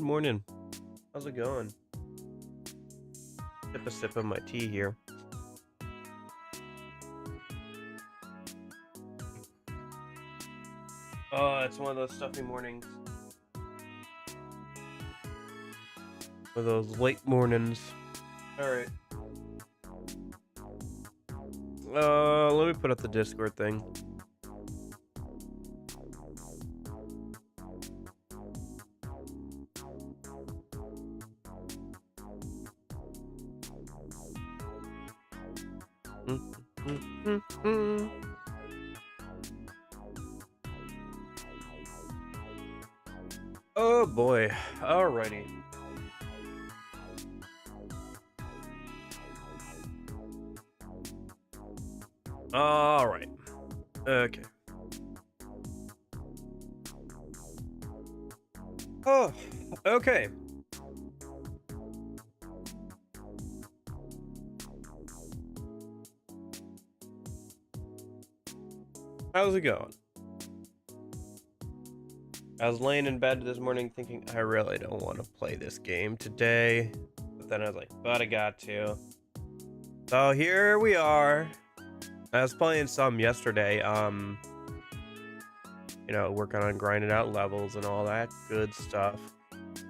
Good morning. How's it going? Sip a sip of my tea here. Oh, it's one of those stuffy mornings. One of those late mornings. Alright. Let me put up the Discord thing. Oh boy. Alrighty. Alright. Okay. Oh, okay. How's it going? I was laying in bed this morning thinking I really don't want to play this game today, but then I was like, but I got to. So here we are. I was playing some yesterday, working on grinding out levels and all that good stuff.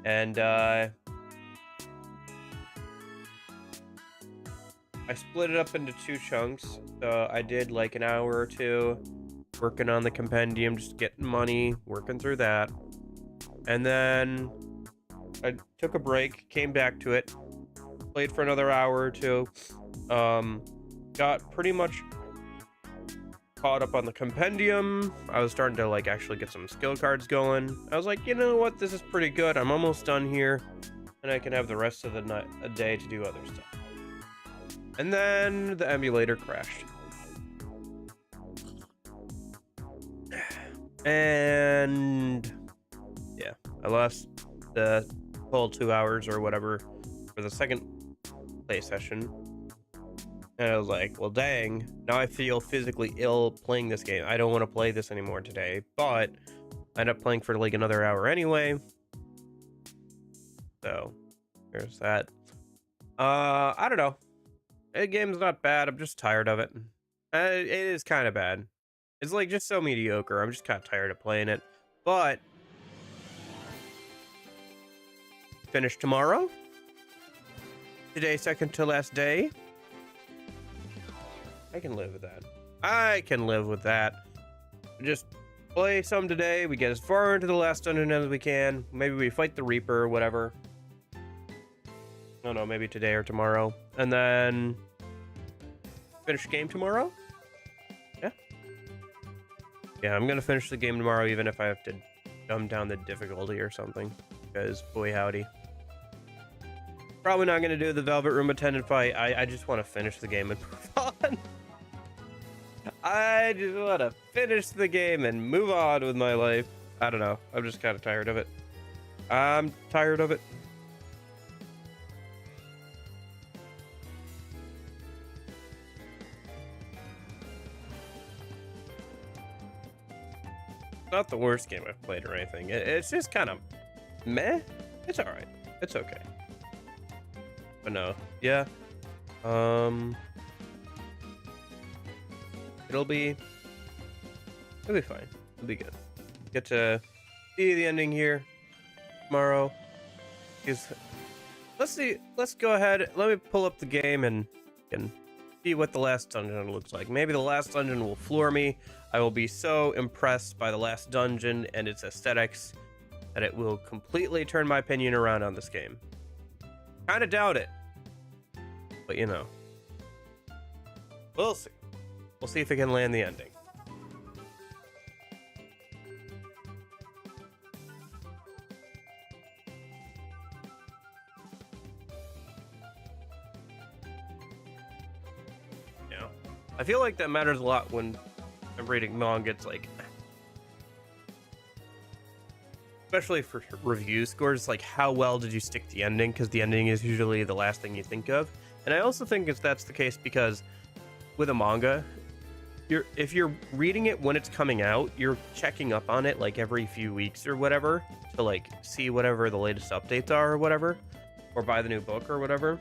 And I split it up into two chunks. So I did like an hour or two working on the compendium, just getting money, working through that. And then I took a break, came back to it, played for another hour or two. Got pretty much caught up on the compendium. I was starting to like actually get some skill cards going. I was like, you know what, this is pretty good. I'm almost done here, and I can have the rest of the night, a day to do other stuff. And then the emulator crashed. And yeah, I lost the whole 2 hours or whatever for the second play session. And I was like, well, dang, now I feel physically ill playing this game. I don't want to play this anymore today, but I ended up playing for like another hour anyway. So there's that. I don't know. The game's not bad. I'm just tired of it. It is kind of bad. It's like just so mediocre. I'm just kind of tired of playing it. But finish tomorrow. Today, second to last day. I can live with that. I can live with that. Just play some today. We get as far into the last dungeon as we can. Maybe we fight the Reaper or whatever. I don't know, maybe today or tomorrow. And then finish the game tomorrow? Yeah. Yeah, I'm gonna finish the game tomorrow even if I have to dumb down the difficulty or something. Because boy howdy. Probably not gonna do the Velvet Room attendant fight. I just want to finish the game and move on. I just want to finish the game and move on with my life. I don't know. I'm just kind of tired of it. I'm tired of it. Not the worst game I've played or anything. It's just kind of meh. It's all right. It's okay. But no. Yeah. It'll be fine. It'll be good. Get to see the ending here tomorrow. Let's go ahead. Let me pull up the game and see what the last dungeon looks like. Maybe the last dungeon will floor me. I will be so impressed by the last dungeon and its aesthetics that it will completely turn my opinion around on this game. Kind of doubt it, but you know, we'll see. We'll see if it can land the ending. Yeah, I feel like that matters a lot when I'm reading manga. It's like, especially for review scores, like how well did you stick the ending? Because the ending is usually the last thing you think of. And I also think that's the case because with a manga, if you're reading it when it's coming out, you're checking up on it like every few weeks or whatever to like see whatever the latest updates are or whatever, or buy the new book or whatever.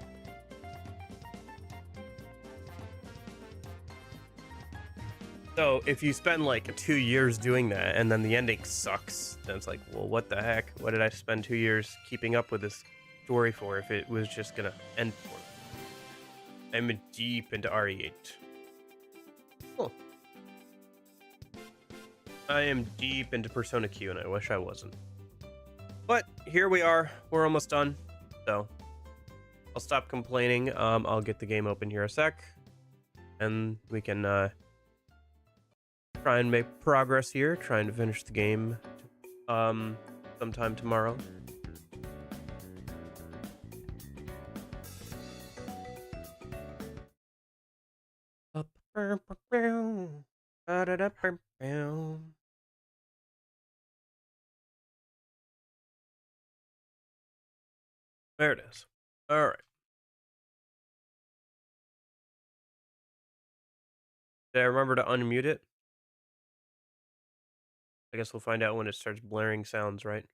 So if you spend like 2 years doing that and then the ending sucks, then it's like, well, what the heck? What did I spend 2 years keeping up with this story for if it was just gonna end for me? I'm deep into RE8. Cool. I am deep into Persona Q and I wish I wasn't. But here we are. We're almost done. So I'll stop complaining. I'll get the game open here a sec. And we can try and make progress here. Trying to finish the game sometime tomorrow. There it is. All right. Did I remember to unmute it? I guess we'll find out when it starts blaring sounds, right?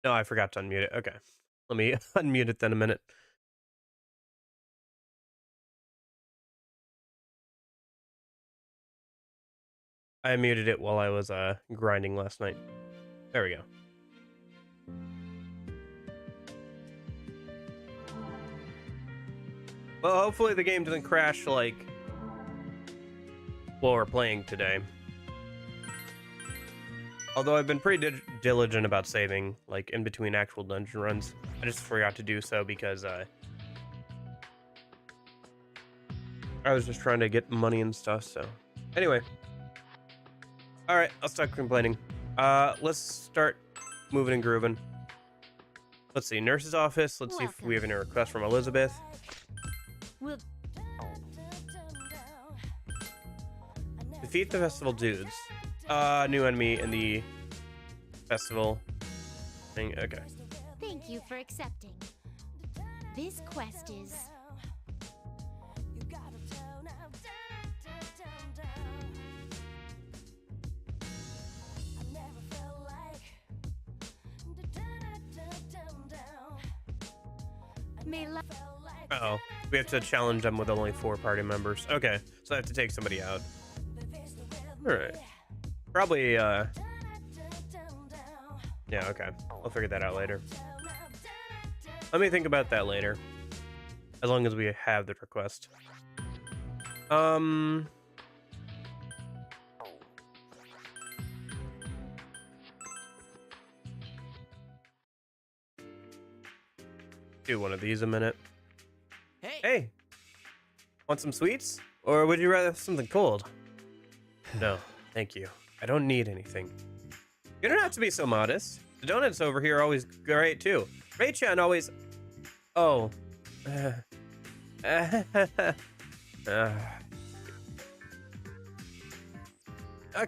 No, I forgot to unmute it. Okay. Let me unmute it then a minute. I muted it while I was grinding last night. There we go. Well, hopefully the game doesn't crash like while we're playing today. Although I've been pretty diligent about saving, like in between actual dungeon runs. I just forgot to do so because I was just trying to get money and stuff, so. Anyway. Alright, I'll stop complaining. Let's start moving and grooving. Let's see, nurse's office. Let's see if we have any requests from Elizabeth. Defeat the festival dudes. New enemy in the festival thing. Okay. Thank you for accepting. This quest is... Uh-oh. We have to challenge them with only 4 party members. Okay, so I have to take somebody out. Alright. Probably, yeah, okay. I'll figure that out later. Let me think about that later. As long as we have the request. Do one of these a minute. Hey! Want some sweets? Or would you rather have something cold? No, thank you. I don't need anything. You don't have to be so modest. The donuts over here are always great, too. Ray-chan always... Oh.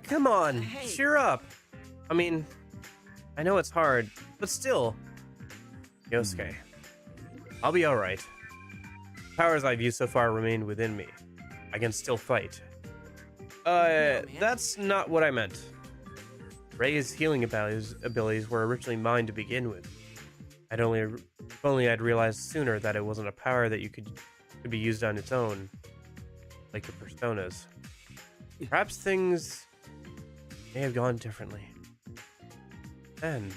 Come on, hey. Cheer up. I mean, I know it's hard, but still. Yosuke, I'll be alright. Powers I've used so far remain within me. I can still fight. That's not what I meant. Ray's healing abilities were originally mine to begin with. If only I'd realized sooner that it wasn't a power that could be used on its own, like the personas. Perhaps things may have gone differently. Then,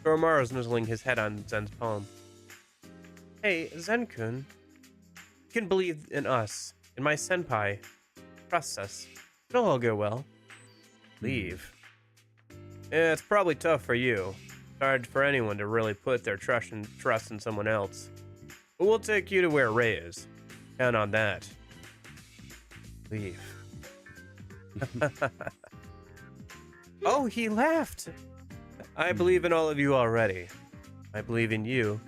Goromaru's nuzzling his head on Zen's palm. Hey, Zen-kun. You can believe in us, in my senpai. Trust us. It'll all go well. Leave. Yeah, it's probably tough for you. It's hard for anyone to really put their trust in someone else. But we'll take you to where Ray is. Count on that. Leave. Oh, he laughed! I believe in all of you already. I believe in you.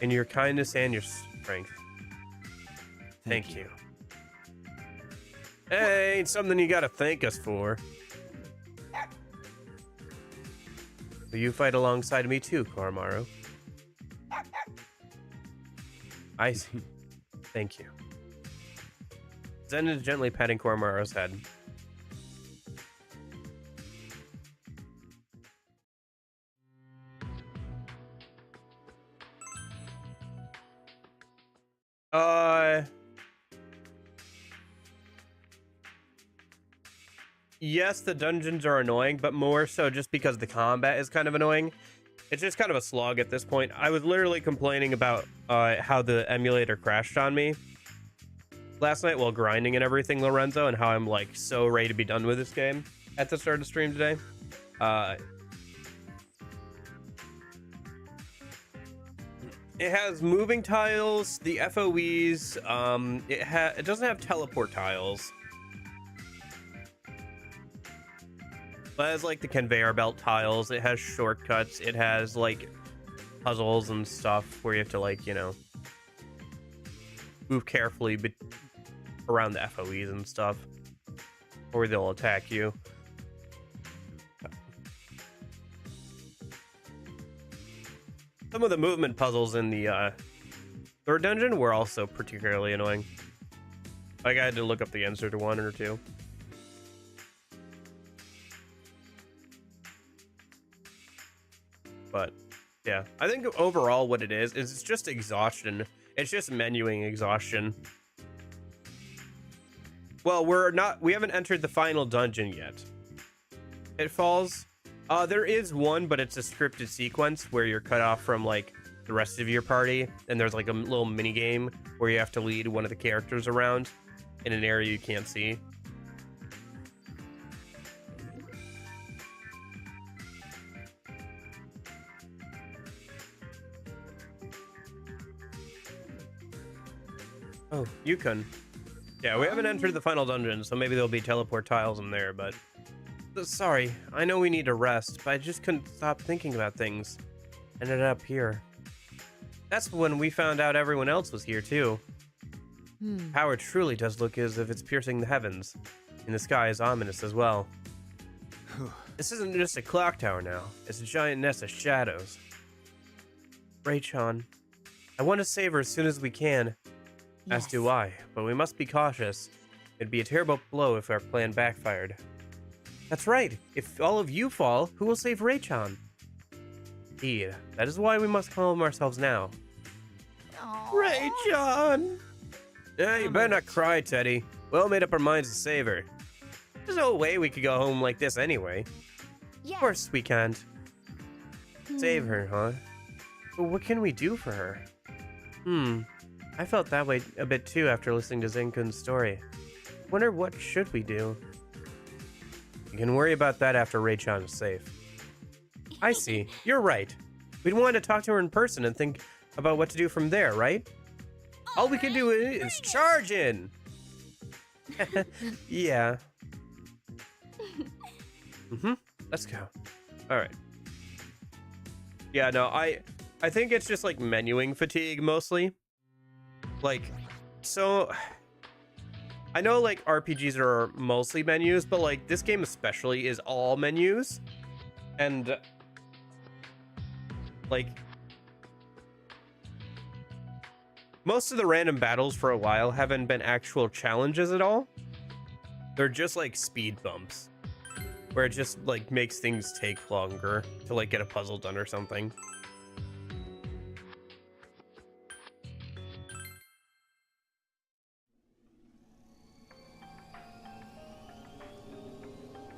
In your kindness and your strength. Thank you. Hey, ain't something you gotta thank us for. Will you fight alongside me too, Koromaru? I see. Thank you. Zen is gently patting Koromaru's head. Yes, the dungeons are annoying, but more so just because the combat is kind of annoying. It's just kind of a slog at this point. I was literally complaining about how the emulator crashed on me last night while grinding and everything, Lorenzo, and how I'm like so ready to be done with this game at the start of stream today. It has moving tiles, the FOEs. It doesn't have teleport tiles. But it has like the conveyor belt tiles. It has shortcuts. It has like puzzles and stuff where you have to like, you know, move carefully around the FOEs and stuff, or they'll attack you. Some of the movement puzzles in the third dungeon were also particularly annoying. Like I had to look up the answer to one or two. But yeah, I think overall what it is it's just exhaustion. It's just menuing exhaustion. Well, we haven't entered the final dungeon yet. It falls. There is one, but it's a scripted sequence where you're cut off from like the rest of your party, and there's like a little mini game where you have to lead one of the characters around in an area you can't see. Oh, Yukon. Yeah, we haven't entered the final dungeon, so maybe there'll be teleport tiles in there, but... Sorry, I know we need to rest, but I just couldn't stop thinking about things. Ended up here. That's when we found out everyone else was here, too. Power truly does look as if it's piercing the heavens. And the sky is ominous as well. This isn't just a clock tower now. It's a giant nest of shadows. Ray-chan, I want to save her as soon as we can. As do I, but we must be cautious. It'd be a terrible blow if our plan backfired. That's right. If all of you fall, who will save Ray-chan? Indeed. That is why we must calm ourselves now. Ray-chan! Yeah, you better not cry, Teddy. We all made up our minds to save her. There's no way we could go home like this anyway. Of course we can't. Save her, huh? But what can we do for her? I felt that way a bit too after listening to Zenkun's story. Wonder what should we do? You can worry about that after Ray-chan is safe. I see. You're right. We'd want to talk to her in person and think about what to do from there, right? All we can do is charge in! Yeah. Let's go. Alright. Yeah, no, I think it's just like menuing fatigue mostly. Like, so... I know like RPGs are mostly menus, but like this game especially is all menus. And like most of the random battles for a while haven't been actual challenges at all. They're just like speed bumps where it just like makes things take longer to like get a puzzle done or something.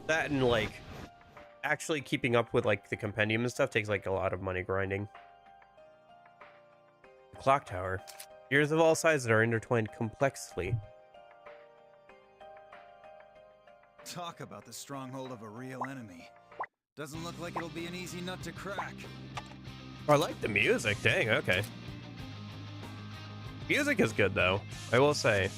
That and like actually keeping up with like the compendium and stuff takes like a lot of money grinding. The clock tower. Gears of all sizes are intertwined complexly. Talk about the stronghold of a real enemy. Doesn't look like it'll be an easy nut to crack. I like the music. Dang, okay. Music is good though, I will say.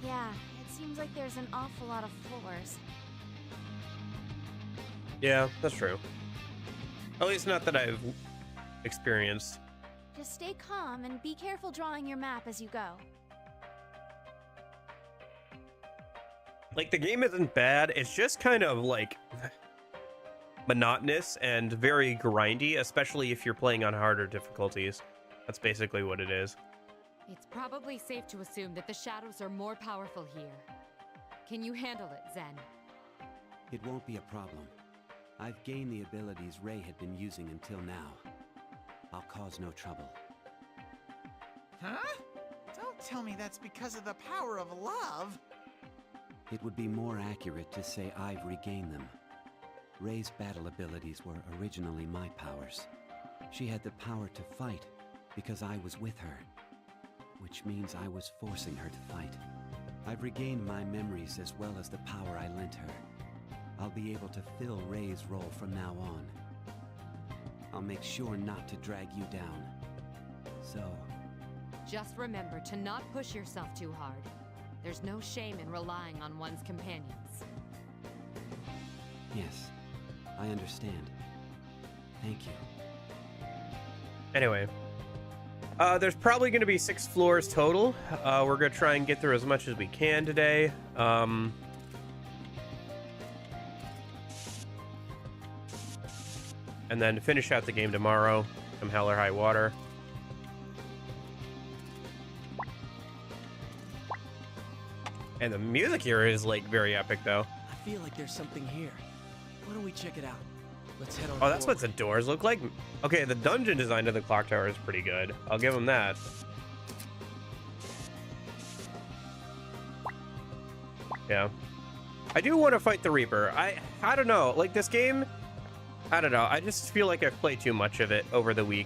Yeah, it seems like there's an awful lot of floors. Yeah, that's true. At least not that I've experienced. Just stay calm and be careful drawing your map as you go. Like, the game isn't bad, it's just kind of like monotonous and very grindy, especially if you're playing on harder difficulties. That's basically what it is. It's probably safe to assume that the shadows are more powerful here. Can you handle it, Zen? It won't be a problem. I've gained the abilities Ray had been using until now. I'll cause no trouble. Huh? Don't tell me that's because of the power of love. It would be more accurate to say I've regained them. Ray's battle abilities were originally my powers. She had the power to fight because I was with her, which means I was forcing her to fight. I've regained my memories as well as the power I lent her. I'll be able to fill Ray's role from now on. I'll make sure not to drag you down. So... Just remember to not push yourself too hard. There's no shame in relying on one's companions. yes, I understand. Thank you. Anyway. There's probably going to be 6 floors total. We're going to try and get through as much as we can today. And then finish out the game tomorrow, come hell or high water. And the music here is, like, very epic, though. I feel like there's something here. Why don't we check it out? Let's head on. Oh, that's what forward. the doors look like? Okay, the dungeon design of the clock tower is pretty good. I'll give them that. Yeah. I do want to fight the Reaper. I don't know. Like, this game... I don't know. I just feel like I've played too much of it over the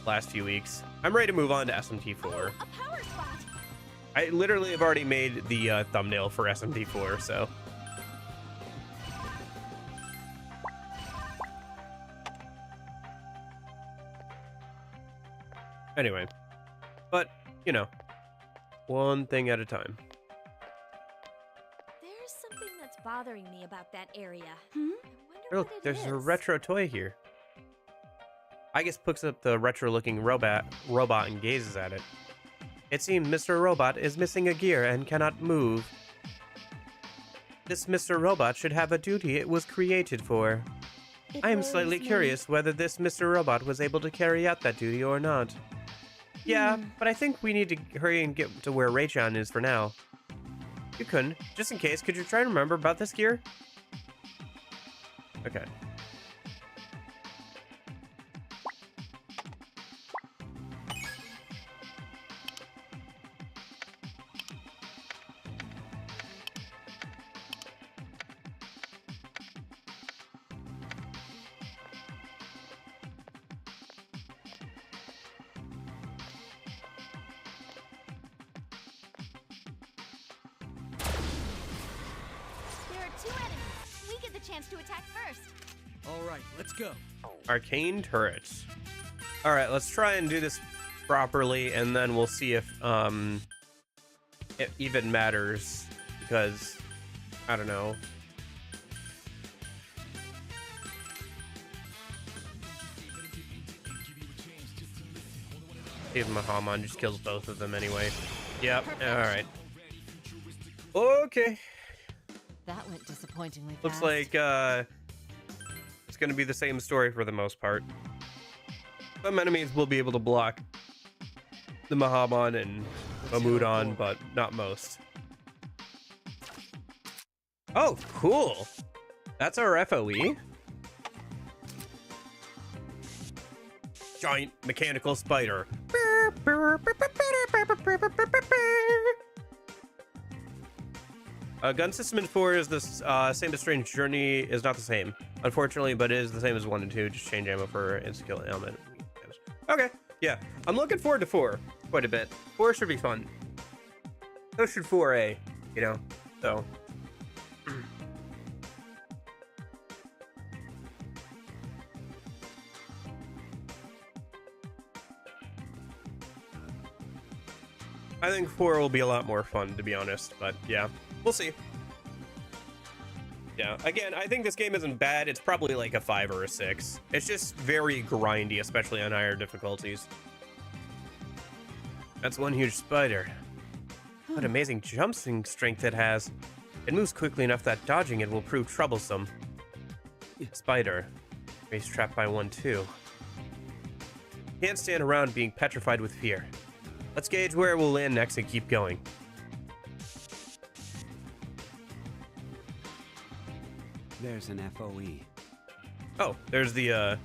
last few weeks. I'm ready to move on to SMT4. Oh, a power spot. I literally have already made the thumbnail for SMT4, so... Anyway. But, you know, one thing at a time. There's something that's bothering me about that area. Hmm? I wonder Look, what it there's a is. retro toy here. I guess picks up the retro-looking robot and gazes at it. It seems Mr. Robot is missing a gear and cannot move. This Mr. Robot should have a duty it was created for. It I am worries slightly me. curious whether this Mr. Robot was able to carry out that duty or not. Yeah, but I think we need to hurry and get to where Raychan is for now. You couldn't. Just in case, could you try and remember about this gear? Okay. There are 2 enemies. We get the chance to attack first. All right, let's go. Arcane turrets. All right, let's try and do this properly, and then we'll see if it even matters, because I don't know. Even Mahamon just kills both of them anyway. Yep. All right. Okay. That went disappointingly fast. Looks like it's going to be the same story for the most part. Some enemies will be able to block the Mahamon and Mamudon, but not most. Oh, cool. That's our FOE. Giant mechanical spider. Gun system in 4 is the same as Strange Journey is not the same, unfortunately, but it is the same as 1 and 2. Just change ammo for insta-kill element. Okay, yeah, I'm looking forward to 4 quite a bit. 4 should be fun. So should 4A, you know. So. I think 4 will be a lot more fun, to be honest, but yeah, we'll see. Yeah, again, I think this game isn't bad. It's probably like a 5 or a 6. It's just very grindy, especially on higher difficulties. That's one huge spider. What amazing jumping strength it has. It moves quickly enough that dodging it will prove troublesome. Spider. He's trapped by one too. Can't stand around being petrified with fear. Let's gauge where we'll land next and keep going. There's an FOE. Oh, there's the,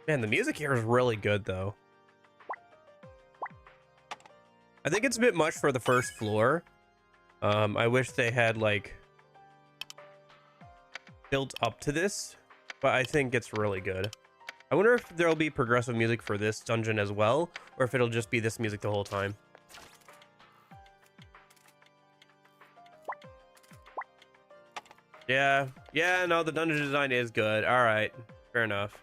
Man, the music here is really good, though. I think it's a bit much for the first floor. I wish they had, like, built up to this, but I think it's really good. I wonder if there'll be progressive music for this dungeon as well, or if it'll just be this music the whole time. Yeah, no, the dungeon design is good. All right, fair enough.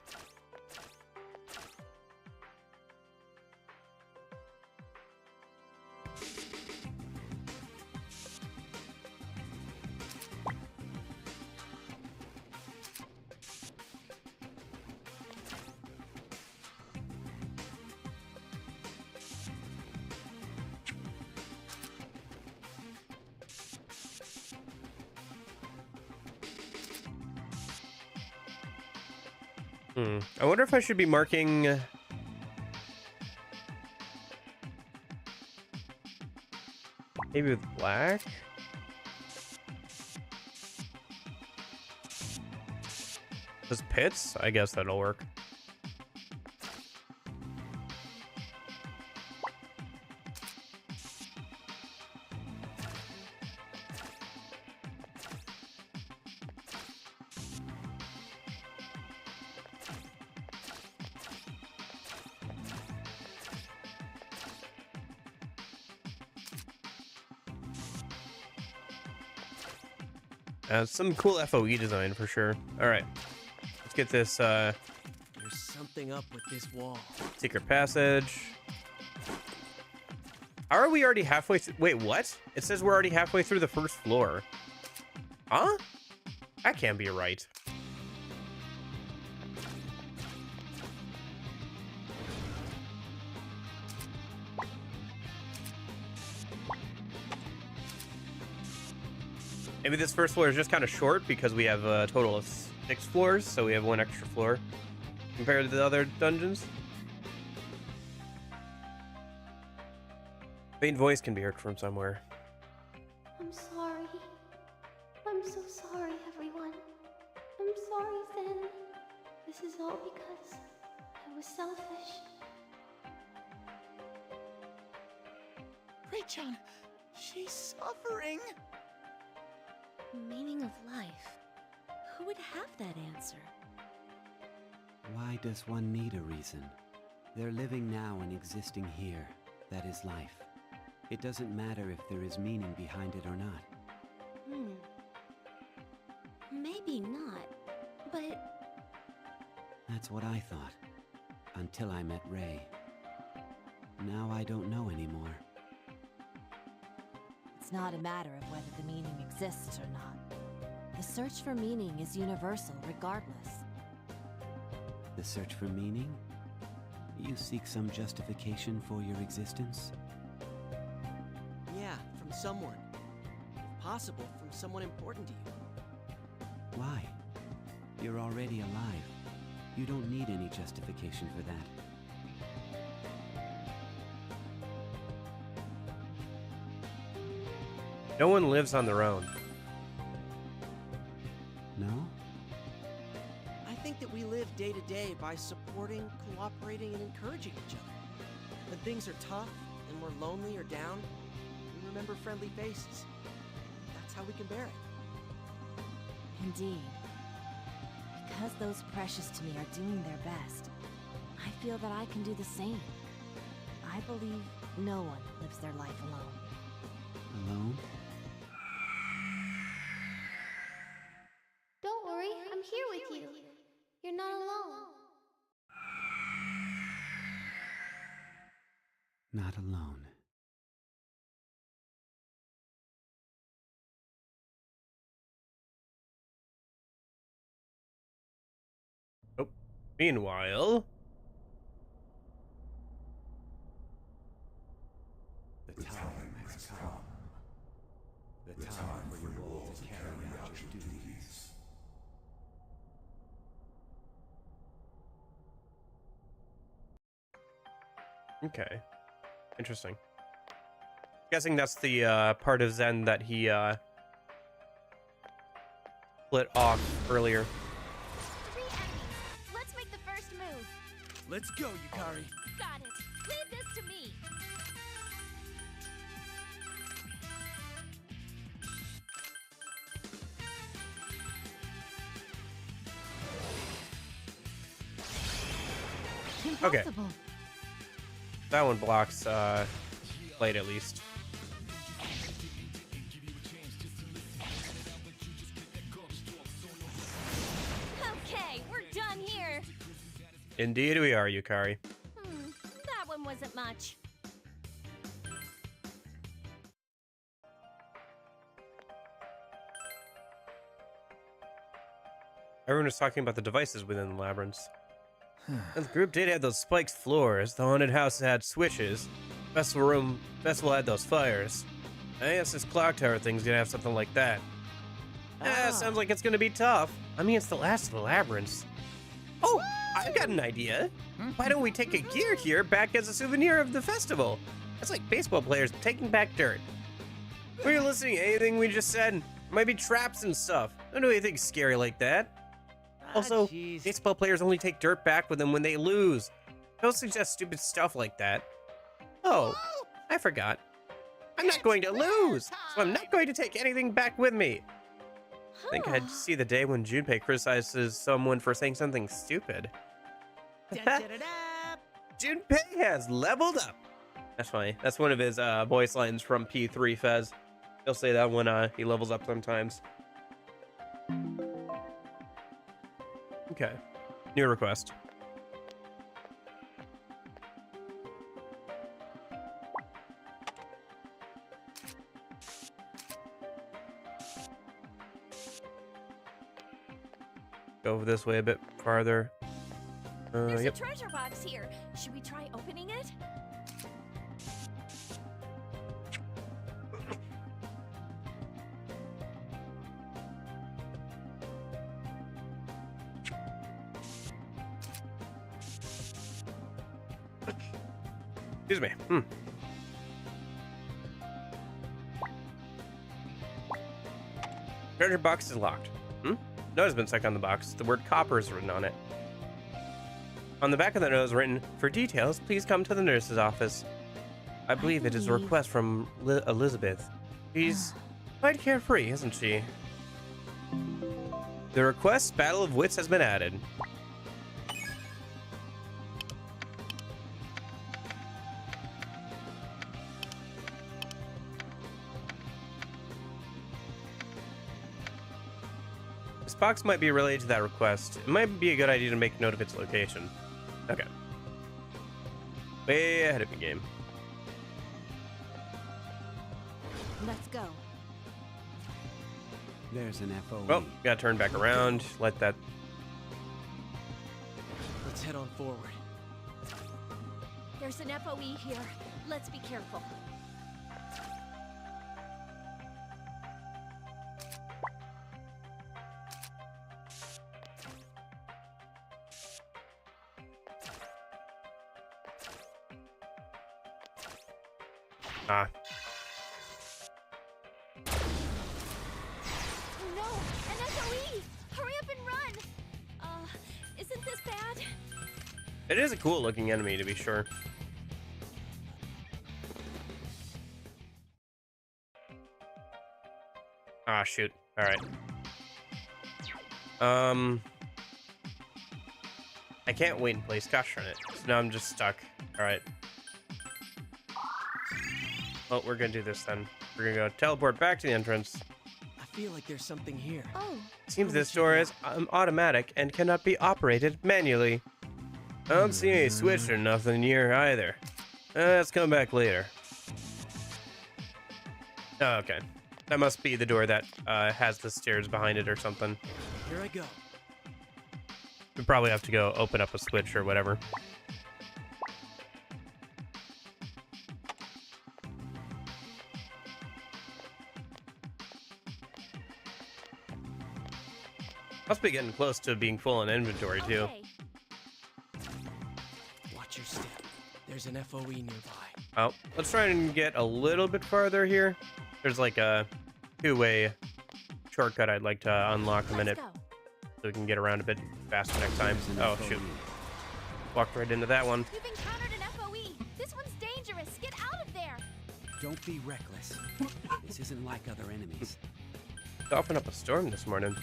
I wonder if I should be marking... Maybe with black? Those pits? I guess that'll work. Some cool FOE design for sure. All right, let's get this There's something up with this wall. secret passage. How are we already halfway through? Wait, what? It says we're already halfway through the first floor. Huh? That can't be right. Maybe this first floor is just kind of short because we have a total of 6 floors, so we have 1 extra floor compared to the other dungeons. Faint voice can be heard from somewhere. I'm sorry. I'm so sorry, everyone. I'm sorry, Zen. This is all because I was selfish. Rei-chan, she's suffering. Meaning of life. Who would have that answer? Why does one need a reason? They're living now and existing here. That is life. It doesn't matter if there is meaning behind it or not. Maybe not, but... That's what I thought. Until I met Rei. Now I don't know anymore. It's not a matter of whether the meaning exists or not. The search for meaning is universal regardless. The search for meaning? You seek some justification for your existence? Yeah, from someone. If possible, from someone important to you. Why? You're already alive. You don't need any justification for that. No one lives on their own. No? I think that we live day to day by supporting, cooperating, and encouraging each other. When things are tough and we're lonely or down, we remember friendly faces. That's how we can bear it. Indeed. Because those precious to me are doing their best, I feel that I can do the same. I believe no one lives their life alone. Alone? Don't worry, I'm here with you. You're not alone. Not alone. Oh, meanwhile... The time has come. The time for you all to carry out your duties. Okay. Interesting. Guessing that's the part of Zen that he split off earlier. 3 enemies. Let's make the first move. Let's go, Yukari. Got it. Leave this to me. Okay. Impossible. That one blocks blade at least. Okay, we're done here. Indeed we are, Yukari. That one wasn't much. Everyone was talking about the devices within the labyrinths. And the group did have those spiked floors. The haunted house had switches. Festival had those fires. I guess this clock tower thing's gonna have something like that. Sounds like it's gonna be tough. I mean, it's the last of the labyrinths. Oh, I've got an idea. Why don't we take a gear here back as a souvenir of the festival? That's like baseball players taking back dirt. Were you listening to anything we just said? There might be traps and stuff. Don't do anything scary like that. Also, jeez. baseball players only take dirt back with them when they lose. Don't suggest stupid stuff like that. Oh, I forgot. I'm not going to lose, so I'm not going to take anything back with me. I think I'd see the day when Junpei criticizes someone for saying something stupid. Da-da-da-da. Junpei has leveled up. That's funny. That's one of his voice lines from P3 Fez. He'll say that when he levels up sometimes. Okay. New request. Go this way a bit farther. There's Yep. a treasure box here. Should we try opening it? Excuse me. Treasure box is locked. Note has been stuck on the box. The word copper is written on it. On the back of the note is written, "For details, please come to the nurse's office." I believe it is a request from Elizabeth. She's quite carefree, isn't she? The request Battle of Wits has been added. This box might be related to that request. It might be a good idea to make note of its location. Okay. Way ahead of the game. Let's go. There's an FOE. Well, gotta turn back around. Let that. Let's head on forward. There's an FOE here. Let's be careful. Ah. No, an FOE! Hurry up and run! Isn't this bad? It is a cool looking enemy, to be sure. Ah, shoot. Alright. I can't wait and play Scotch on it. So now I'm just stuck. Alright. Well, we're gonna do this then. We're gonna go teleport back to the entrance. I feel like there's something here. Oh, Seems this door is automatic and cannot be operated manually. I don't see any switch or nothing here either. Let's come back later. Oh, okay. That must be the door that has the stairs behind it or something. Here I go. We probably have to go open up a switch or whatever. Must be getting close to being full in inventory too. okay. Watch your step. There's an FOE nearby. Oh, let's try and get a little bit farther here. There's like a two-way shortcut I'd like to unlock a minute Let's go. so we can get around a bit faster next time. There's an Oh, FOE. shoot. Walked right into that one. You've encountered an FOE. This one's dangerous. Get out of there. Don't be reckless. This isn't like other enemies. Soften up a storm this morning.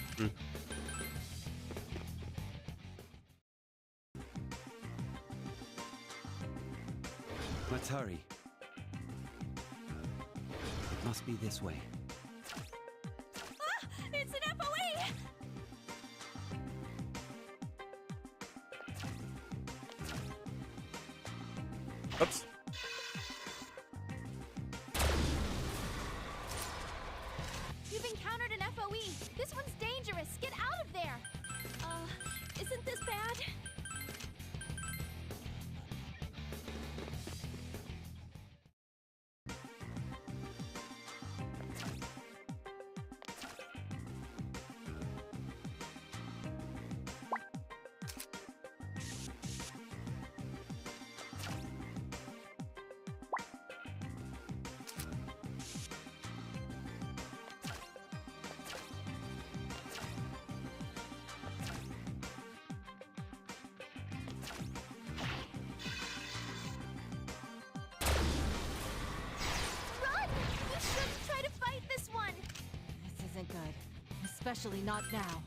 Let's hurry. It must be this way. Ah, it's an FOE. Oops. You've encountered an FOE. This one's dangerous. Get out of there. Isn't this bad? Run! You shouldn't try to fight this one. This isn't good. Especially not now.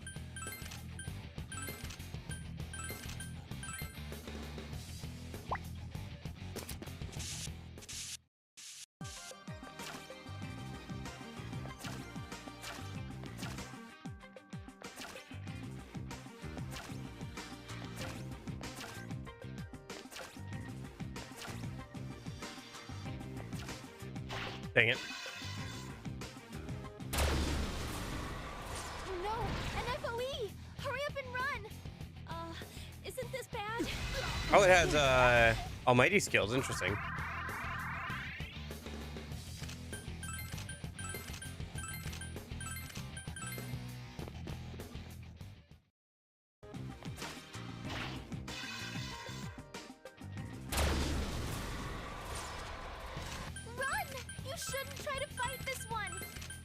Dang it. No, an FOE! Hurry up and run! Isn't this bad? Oh, it has almighty skills. Interesting. Run! You shouldn't try to fight this one!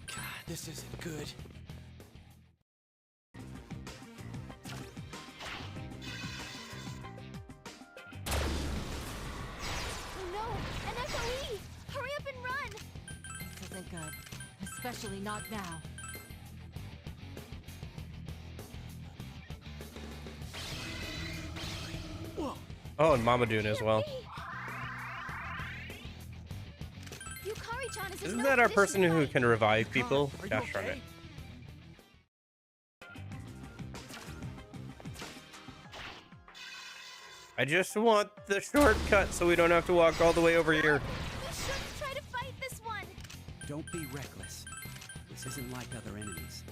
God, this isn't good. No, an FOE! Hurry up and run! This isn't good. Especially not now. Oh, and Mamadune as well. Yukari-chan is in Isn't no that our condition person to who fight. can revive people? Are you Gosh darn okay? it. I just want the shortcut so we don't have to walk all the way over here. You shouldn't try to fight this one! Don't be reckless. This isn't like other enemies.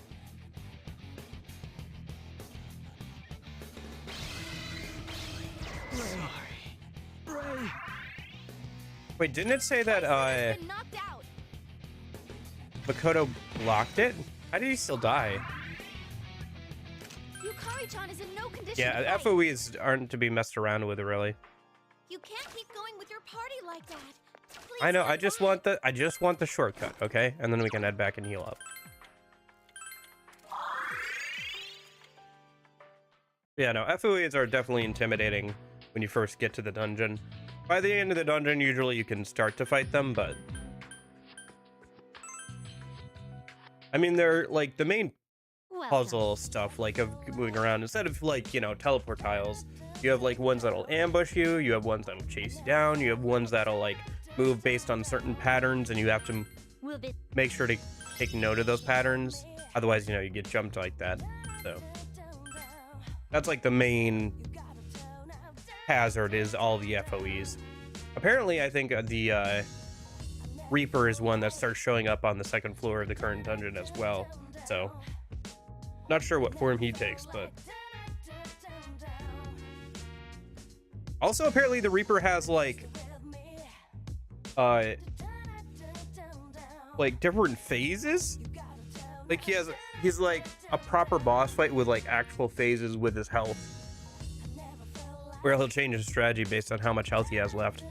Ray! Wait, didn't it say that He's been knocked out. Makoto blocked it? How did he still die? Yukari-chan is in no condition to Yeah, fight. FOEs aren't to be messed around with, really. You can't keep going with your party like that. Please I know. stand I just want the shortcut, okay? And then we can head back and heal up. Yeah, no, FOEs are definitely intimidating when you first get to the dungeon. By the end of the dungeon, usually you can start to fight them, but I mean, they're like the main Welcome. puzzle stuff, like of moving around. Instead of like, you know, teleport tiles, you have like ones that'll ambush you, you have ones that'll chase you down, you have ones that'll like move based on certain patterns, and you have to We'll be make sure to take note of those patterns. Otherwise, you know, you get jumped like that. So that's like the main hazard, is all the FOEs. Apparently, I think the Reaper is one that starts showing up on the second floor of the current dungeon as well. So not sure what form he takes, but also apparently the Reaper has like different phases. Like he's like a proper boss fight with like actual phases with his health. where he'll change his strategy based on how much health he has left.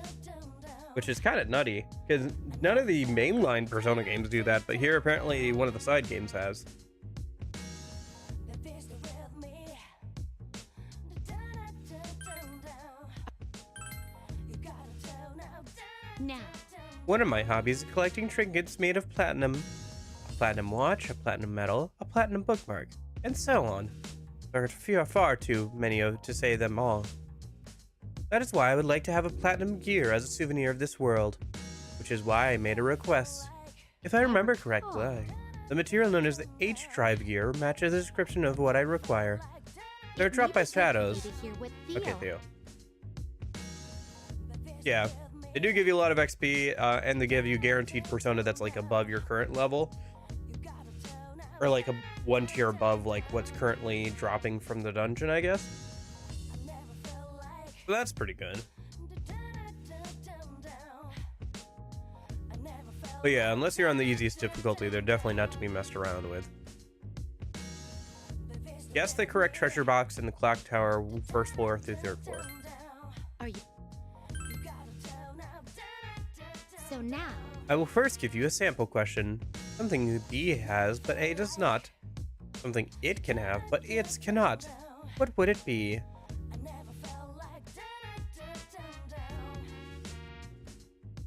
Which is kind of nutty, because none of the mainline Persona games do that, but here apparently one of the side games has. Now, One of my hobbies is collecting trinkets made of platinum. A platinum watch, a platinum medal, a platinum bookmark, and so on. There are far too many to say them all. That is why I would like to have a platinum gear as a souvenir of this world, which is why I made a request. If I remember correctly, the material known as the H-Drive gear matches the description of what I require. They're dropped by shadows. Okay, Theo. Yeah, they do give you a lot of XP, and they give you guaranteed persona that's like above your current level. Or like a one tier above like what's currently dropping from the dungeon, I guess. So that's pretty good. But yeah, unless you're on the easiest difficulty, they're definitely not to be messed around with. Guess the correct treasure box in the clock tower, first floor through third floor. are you? So now, I will first give you a sample question. Something B has, but A does not. Something it can have, but it cannot. What would it be?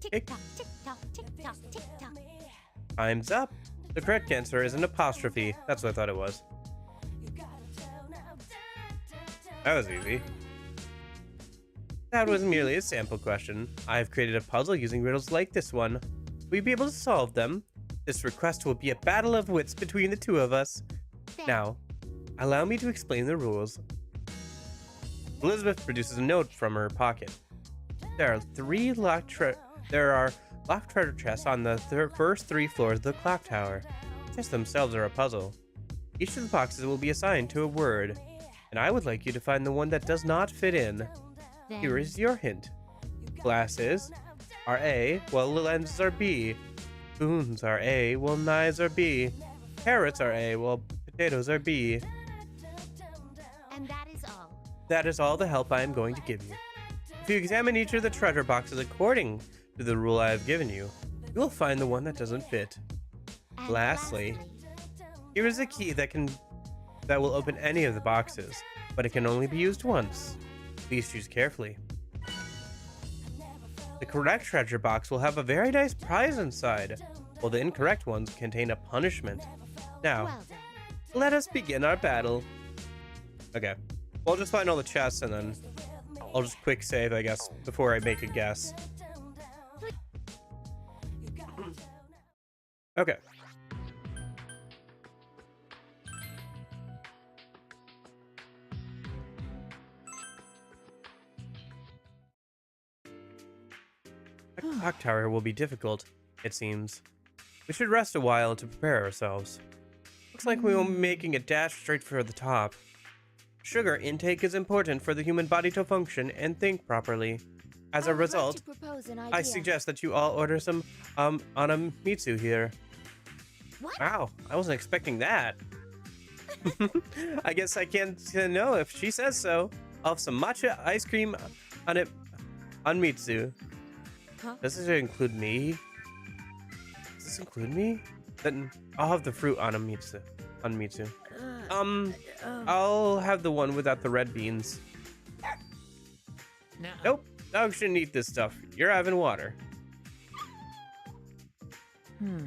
tick tock, tick tock, tick tock, tick tock. Time's up. The correct answer is an apostrophe. That's what I thought it was. That was easy. That was merely a sample question. I've created a puzzle using riddles like this one. Will you be able to solve them? This request will be a battle of wits between the two of us. Now, allow me to explain the rules. Elizabeth produces a note from her pocket. There are locked treasure chests on the first 3 floors of the clock tower. The chests themselves are a puzzle. Each of the boxes will be assigned to a word, and I would like you to find the one that does not fit in. Here is your hint. Glasses are A, while lenses are B. Spoons are A, while knives are B. Carrots are A, while potatoes are B. And that is all. That is all the help I am going to give you. If you examine each of the treasure boxes according to the rule I have given you, you will find the one that doesn't fit. And Lastly, here is a key that will open any of the boxes, but it can only be used once. Please choose carefully. The correct treasure box will have a very nice prize inside, while the incorrect ones contain a punishment. Now, well done. let us begin our battle. Okay, we'll just find all the chests and then I'll just quick save, I guess, before I make a guess. Okay. The clock tower will be difficult, it seems. We should rest a while to prepare ourselves. Looks like we will be making a dash straight for the top. Sugar intake is important for the human body to function and think properly. As a I would like result, to propose an I idea. suggest that you all order some Anamitsu here. What? Wow, I wasn't expecting that. I guess I can't know if she says so. I'll have some matcha ice cream on Mitsu. Huh? Does this include me? Does this include me? Then I'll have the fruit on Mitsu. I'll have the one without the red beans. Now, Nope, dogs shouldn't eat this stuff. You're having water.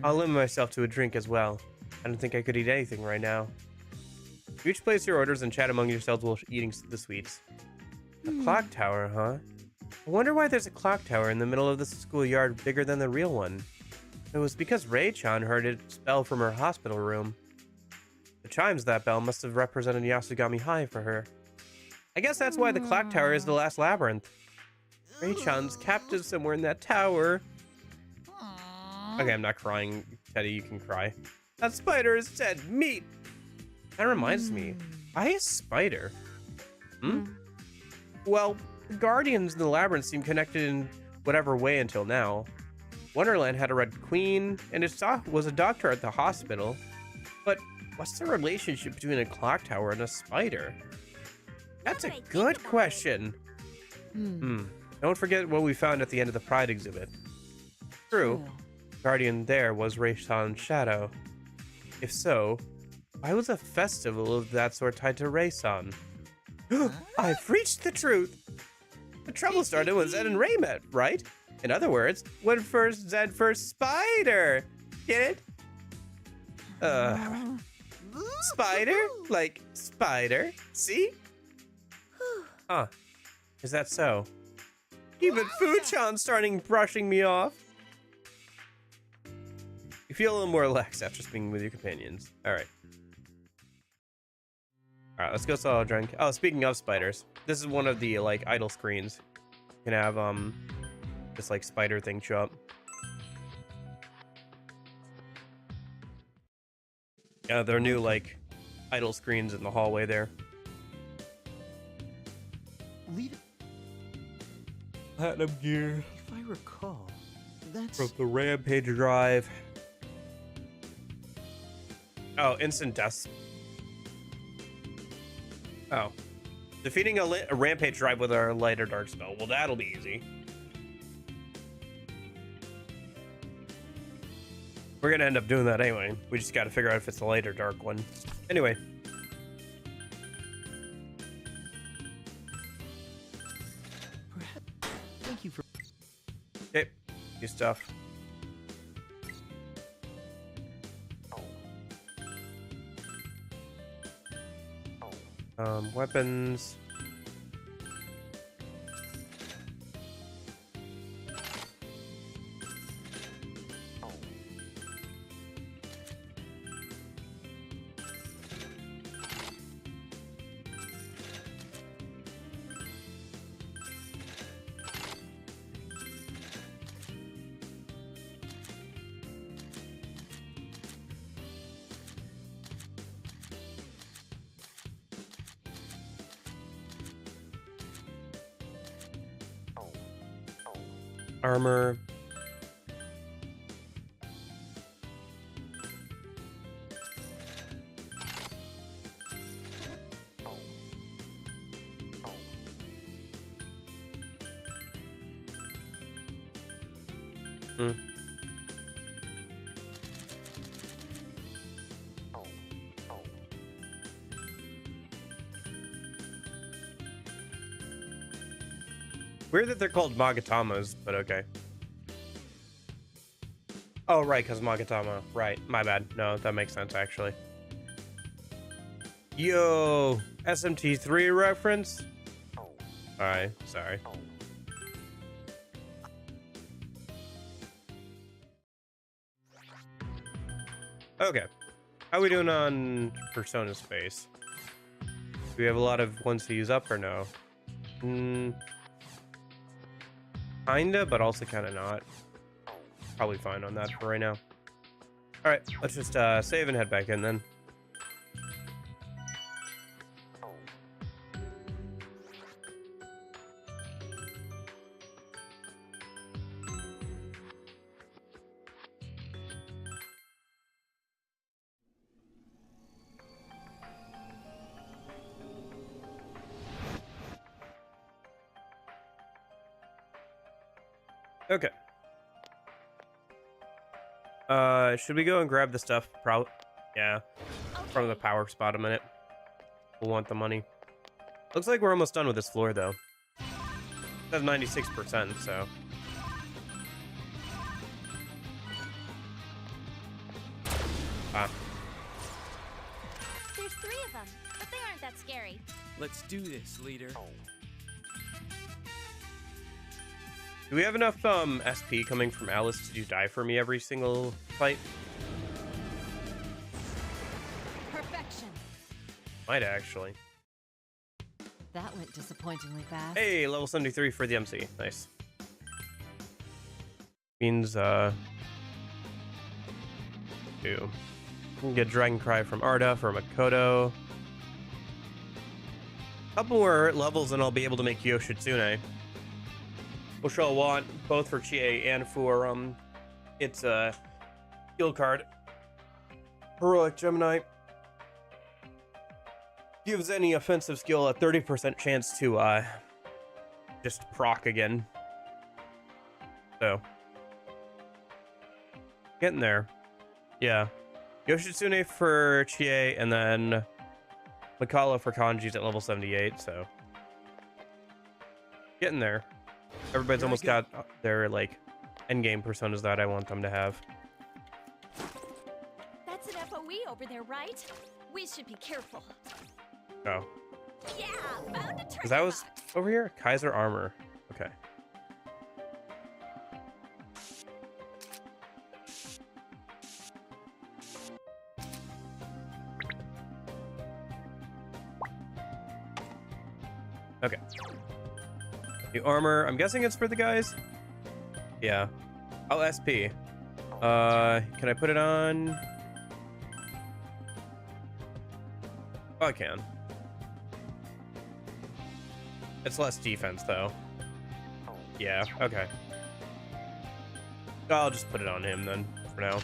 I'll limit myself to a drink as well. I don't think I could eat anything right now. You each place your orders and chat among yourselves while eating the sweets. A clock tower, huh? I wonder why there's a clock tower in the middle of the schoolyard bigger than the real one. It was because Rei-chan heard its bell from her hospital room. The chimes of that bell must have represented Yasugami High for her. I guess that's why the clock tower is the last labyrinth. Rei-chan's captive somewhere in that tower. Okay, I'm not crying. Teddy, you can cry. That spider is dead meat! That reminds me. Why a spider? Well, the guardians in the labyrinth seem connected in whatever way until now. Wonderland had a red queen, and it was a doctor at the hospital. But what's the relationship between a clock tower and a spider? That's a good question. Don't forget what we found at the end of the Pride exhibit. True. Guardian there was Raysan's shadow. If so, why was a festival of that sort tied to Raysan? I've reached the truth! The trouble started when Zed and Ray met, right? In other words, when first Zed first Spider! Get it? Spider? Like, spider? See? Huh. Is that so? Even Fu-chan's starting brushing me off. You feel a little more relaxed after speaking with your companions. Alright. Alright, let's go sell a drink. Oh, speaking of spiders, this is one of the, like, idle screens. You can have, this, like, spider thing show up. Yeah, there are new, like, idle screens in the hallway there. Lead. Platinum gear. If I recall, that's From the Rampage drive. Oh, instant deaths. Oh. Defeating a Rampage drive with our light or dark spell. Well, that'll be easy. We're gonna end up doing that anyway. We just gotta figure out if it's a light or dark one. Anyway. Thank you for. Okay. New stuff. Weapons. Armor. Weird that they're called Magatamas, but okay. Oh, right, because Magatama. Right, my bad. No, that makes sense, actually. Yo, SMT3 reference? Alright, sorry. Okay. How are we doing on Persona space? Do we have a lot of ones to use up or no? Kinda, but also kinda not. Probably fine on that for right now. Alright, let's just save and head back in then. Okay. Should we go and grab the stuff? Probably. Yeah. From the power spot a minute. We'll want the money. Looks like we're almost done with this floor, though. It has 96%, so. Ah. There's 3 of them, but they aren't that scary. Let's do this, leader. Do we have enough SP coming from Alice to do die for me every single fight? Perfection. Might actually. That went disappointingly fast. Hey, level 73 for the MC. Nice. Means do. We can get Dragon Cry from Arda, from Makoto. Couple more levels and I'll be able to make Yoshitsune. Which I'll want both for Chie and for its skill card. Heroic Gemini gives any offensive skill a 30% chance to just proc again. So, getting there. Yeah. Yoshitsune for Chie, and then Mikala for Kanji's at level 78, so. Getting there. Everybody's almost got their, like, endgame personas that I want them to have. That's an FOE over there, right? We should be careful. Oh. Yeah, found a treasure 'Cause that was box. over here? Kaiser armor. Okay. Okay. New armor. I'm guessing it's for the guys. Yeah. Oh, SP. Can I put it on? Oh, I can. It's less defense, though. Yeah, okay. I'll just put it on him, then, for now.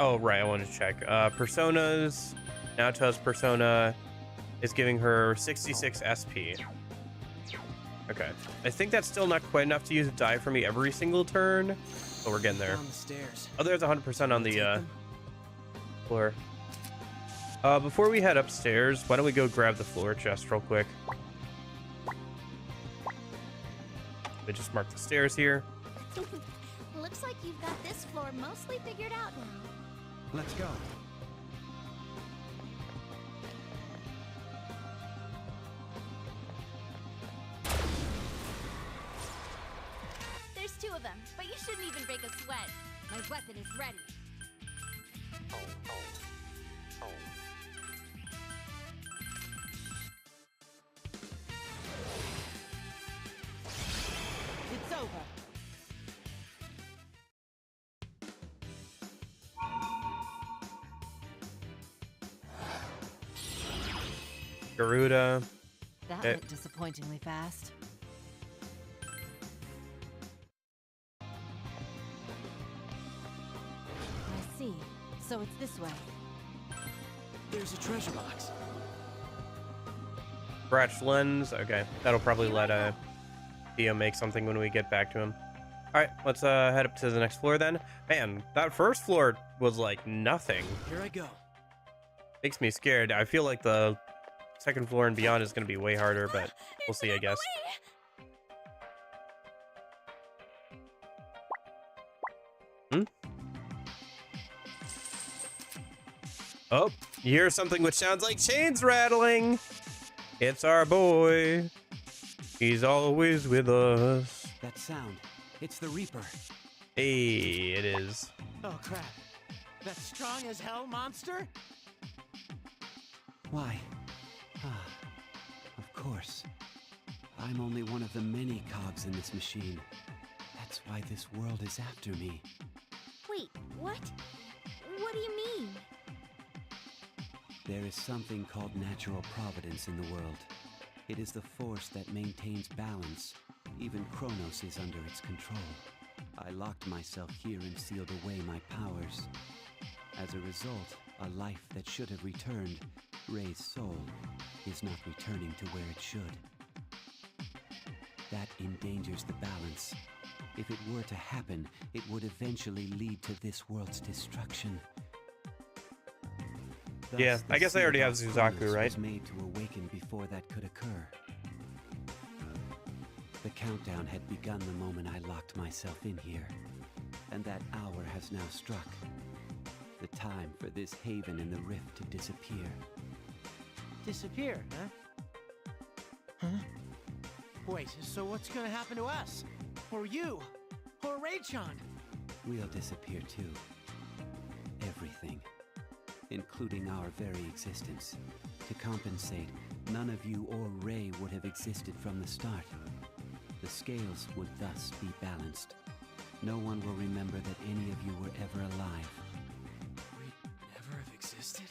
Oh, right, I wanted to check. Personas. Naoto's persona is giving her 66 SP. Okay. I think that's still not quite enough to use a die for me every single turn, but we're getting there. Down the stairs. Oh, there's 100% on Take the them. floor. Before we head upstairs, why don't we go grab the floor chest real quick? They just mark the stairs here. Looks like you've got this floor mostly figured out now. Let's go. There's two of them, but you shouldn't even break a sweat. My weapon is ready. It's over. Garuda. That Okay. went disappointingly fast. I see. So it's this way. There's a treasure box. Scratch lens. Okay. That'll probably let Theo make something when we get back to him. Alright, let's head up to the next floor then. Man, that first floor was like nothing. Here I go. Makes me scared. I feel like the second floor and beyond is going to be way harder, but we'll see, I guess. Oh, you hear something which sounds like chains rattling. It's our boy. He's always with us. That sound. It's the Reaper. Hey, it is. Oh crap. That strong as hell monster? Why? Ah, of course. I'm only one of the many cogs in this machine. That's why this world is after me. Wait, what? What do you mean? There is something called natural providence in the world. It is the force that maintains balance. Even Kronos is under its control. I locked myself here and sealed away my powers. As a result, a life that should have returned, Ray's soul, is not returning to where it should. That endangers the balance. If it were to happen, it would eventually lead to this world's destruction. Thus, Yeah, the I guess I already have seed of Suzaku, Kronos right? was made to awaken before that could occur. The countdown had begun the moment I locked myself in here, and that hour has now struck. The time for this haven in the rift to disappear. Disappear, huh? Wait, so what's gonna happen to us? Or you? Or Ray-chan? We'll disappear too. Everything. Including our very existence. To compensate, none of you or Ray would have existed from the start. The scales would thus be balanced. No one will remember that any of you were ever alive. We never have existed?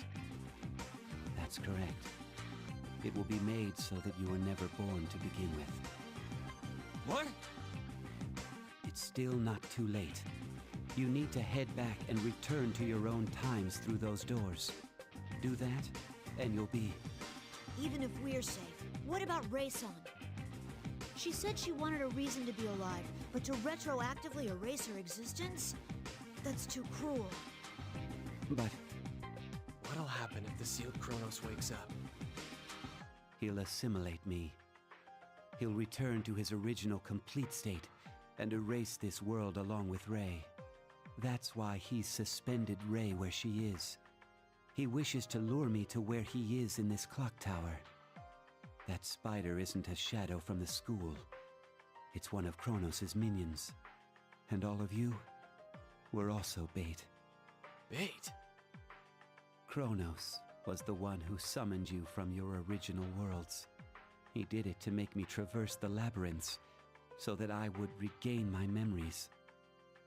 That's correct. It will be made so that you were never born to begin with. What? It's still not too late. You need to head back and return to your own times through those doors. Do that, and you'll be even if we're safe. What about Rayson? She said she wanted a reason to be alive, but to retroactively erase her existence? That's too cruel. But What'll happen if the sealed Kronos wakes up? he'll assimilate me. He'll return to his original complete state and erase this world along with Ray. That's why he's suspended Ray where she is. He wishes to lure me to where he is in this clock tower. That spider isn't a shadow from the school. It's one of Kronos' minions. And all of you were also bait. Bait? Kronos was the one who summoned you from your original worlds. He did it to make me traverse the labyrinths, so that I would regain my memories.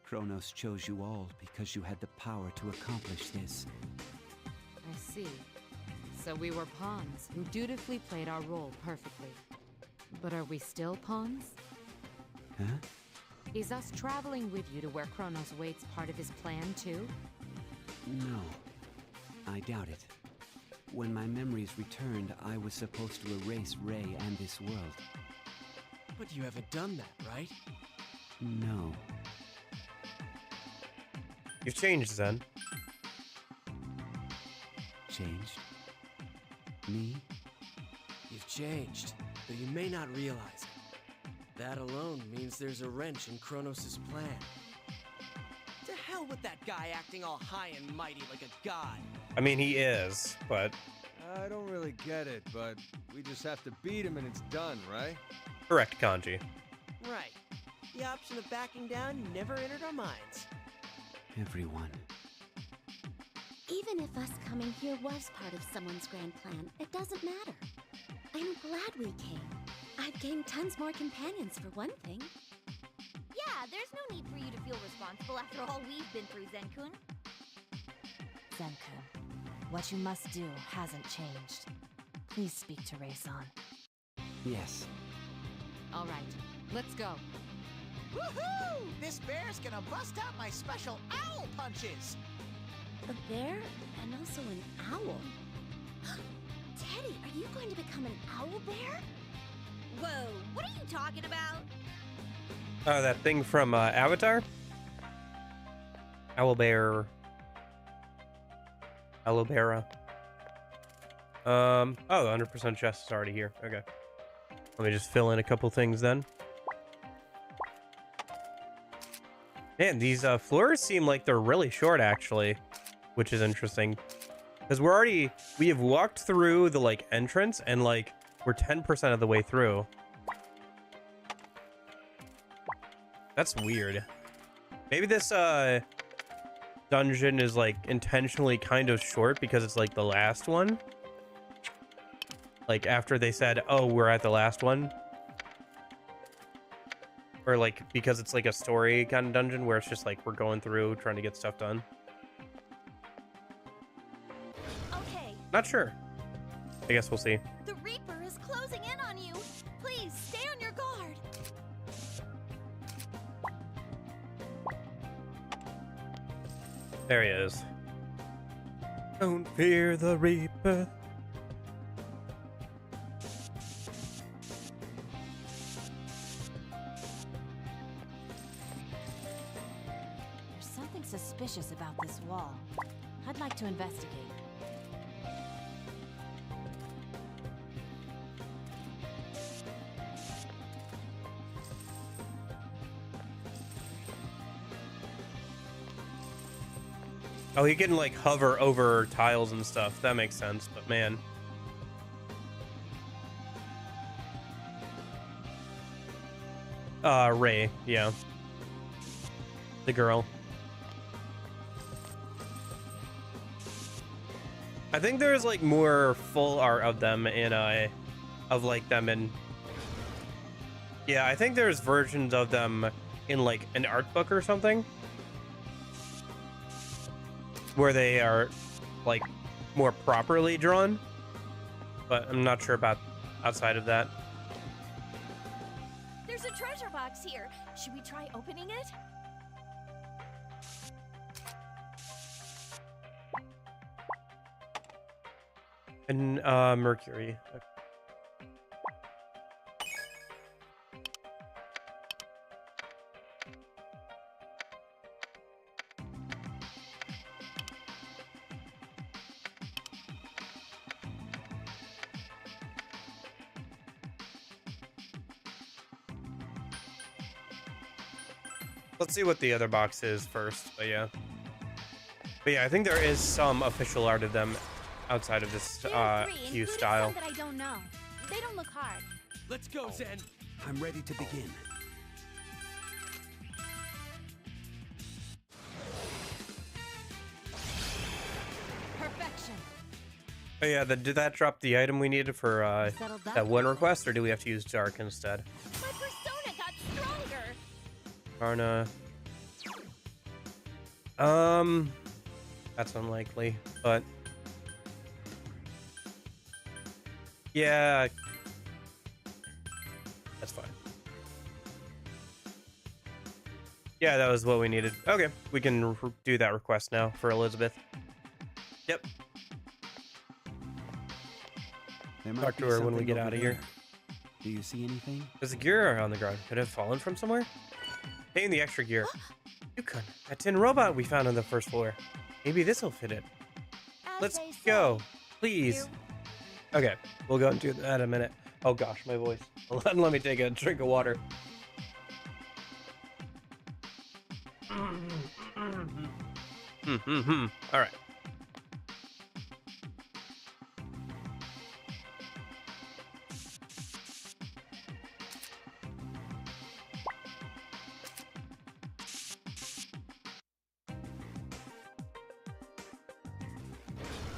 Kronos chose you all because you had the power to accomplish this. I see. So we were pawns who dutifully played our role perfectly. But are we still pawns? Huh? Is us traveling with you to where Kronos waits part of his plan too? No. I doubt it. When my memories returned, I was supposed to erase Ray and this world. But you haven't done that, right? No. You've changed, Zen. Changed? Me? You've changed, though you may not realize it. That alone means there's a wrench in Kronos' plan. To hell with that guy acting all high and mighty like a god. I mean, he is, but... I don't really get it, but we just have to beat him and it's done, right? Correct, Kanji. Right. The option of backing down never entered our minds. Everyone. Even if us coming here was part of someone's grand plan, it doesn't matter. I'm glad we came. I've gained tons more companions for one thing. Yeah, there's no need for you to feel responsible after all we've been through, Zen-kun. Zen-kun, what you must do hasn't changed. Please speak to Rayson. Yes. All right, let's go. Woohoo! This bear's gonna bust out my special owl punches! A bear and also an owl. Teddy, are you going to become an owl bear? Whoa, what are you talking about? Oh, that thing from Avatar? Owlbear. Owlbeara. Oh, the 100% chest is already here. Okay. Let me just fill in a couple things then. Man, these floors seem like they're really short, actually, which is interesting. Because we have walked through the, like, entrance, and, like, we're 10% of the way through. That's weird. Maybe this, dungeon is, like, intentionally kind of short because it's, like, the last one. Like, after they said, oh, we're at the last one. Or, like, because it's, like, a story kind of dungeon where it's just, like, we're going through trying to get stuff done. Okay, Not sure. I guess we'll see. the Reaper is closing in on you. Please, stay on your guard. There he is. Don't fear the Reaper. There's something suspicious about this wall. I'd like to investigate. Oh, he can, like, hover over tiles and stuff. That makes sense, but man. Ray, yeah. The girl. I think there's, like, more full art of them in, of, like, them in... Yeah, I think there's versions of them in, like, an art book or something. Where they are, like, more properly drawn. But I'm not sure about outside of that. There's a treasure box here. Should we try opening it? And Mercury. Okay. Let's see what the other box is first, but yeah. But yeah, I think there is some official art of them outside of this Q style. That I don't know. They don't look hard. Let's go, Zen. I'm ready to begin. Perfection. Oh yeah, did that drop the item we needed for Settled that one request, or do we have to use Dark instead? My persona got stronger. Karna. That's unlikely, but yeah, that's fine. Yeah, that was what we needed. Okay, we can do that request now for Elizabeth. Yep. There might Talk to be her when we something get over out of there. here. Do you see anything? There's a gear on the ground. Could it have fallen from somewhere? Taking the extra gear. You could. That tin robot we found on the first floor. Maybe this will fit it. As Let's they say. go, please. Okay, we'll go and do that in a minute. Oh gosh, my voice. Let me take a drink of water. All right.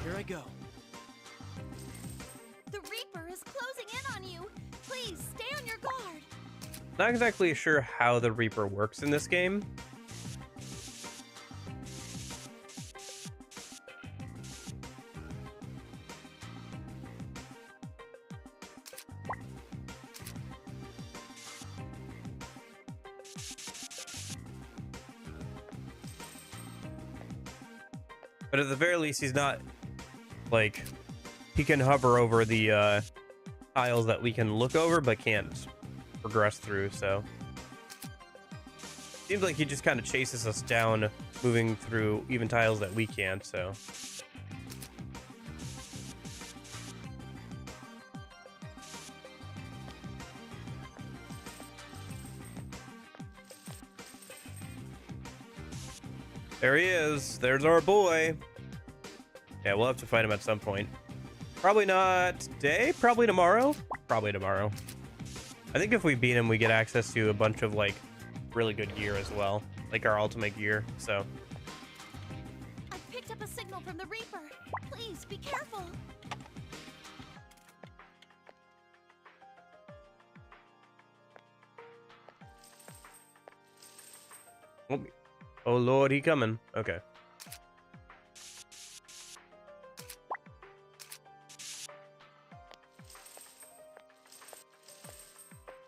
Here I go. The Reaper is closing in on you. Please stay on your guard. Not exactly sure how the Reaper works in this game. But at the very least, he's not, like, he can hover over the tiles that we can look over, but can't progress through, so. Seems like he just kind of chases us down, moving through even tiles that we can't, so. There he is. There's our boy. Yeah, we'll have to fight him at some point. Probably not today. Probably tomorrow. Probably tomorrow. I think if we beat him, we get access to a bunch of, like, really good gear as well. Like our ultimate gear, so. I picked up a signal from the Reaper. Please be careful. Oh lord, he coming. Okay.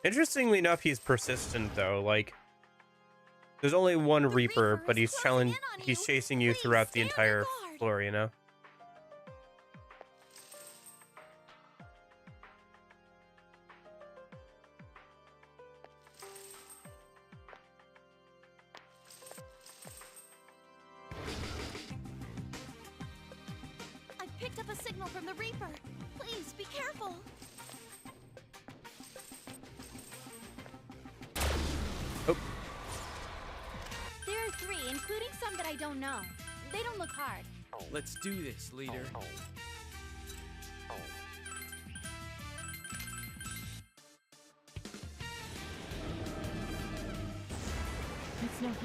Interestingly enough, he's persistent though. Like, there's only one Reaper, but he's chasing you throughout the entire floor, you know? I picked up a signal from the Reaper. Please be careful. Oh. There are 3, including some that I don't know. They don't look hard. Let's do this, leader. It's no use.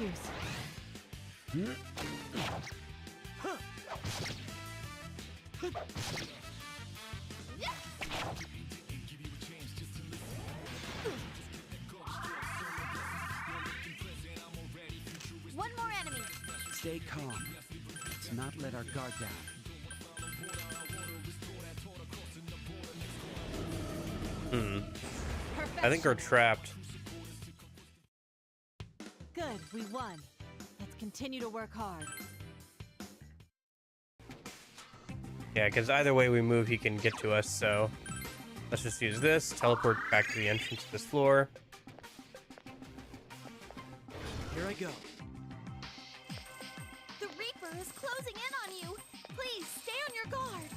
One more enemy. Stay calm. Let's not let our guard down. I think we're trapped. Good, we won. Let's continue to work hard. Yeah, because either way we move, he can get to us, so let's just use this, teleport back to the entrance of this floor. Here I go. The Reaper is closing in on you. Please stay on your guard.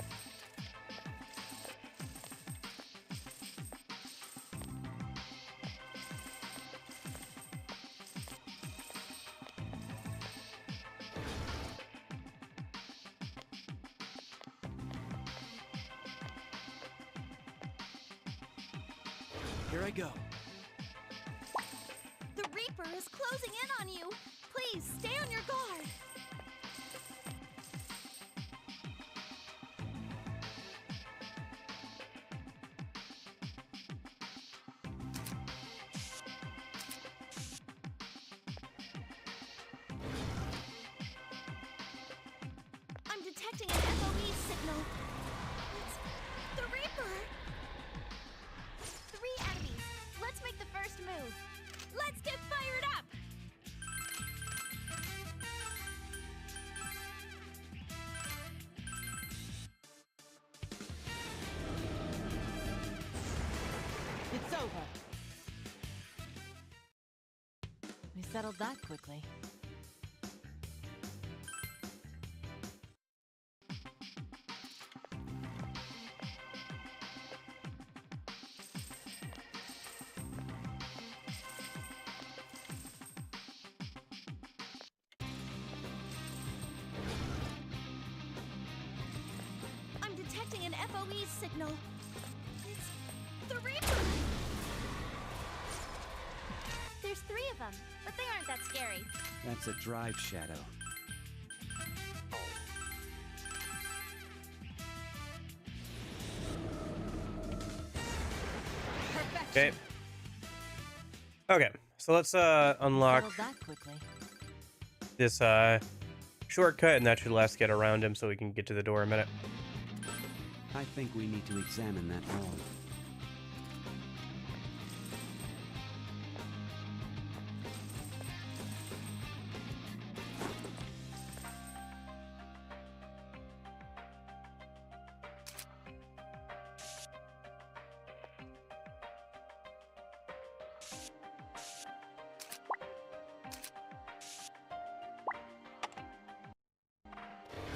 Here I go. The Reaper is closing in on you. Please stay on your guard. I'm detecting an FOE signal. It's the Reaper. 3 enemies. Let's make the first move. Let's get fired up. It's over. We settled that quickly. I'm detecting an FOE signal. It's the Reaper. There's 3 of them, but they aren't that scary. That's a drive shadow. Okay. Okay, so let's unlock Settled that quickly. this shortcut, and that should let us get around him so we can get to the door in a minute. I think we need to examine that wall.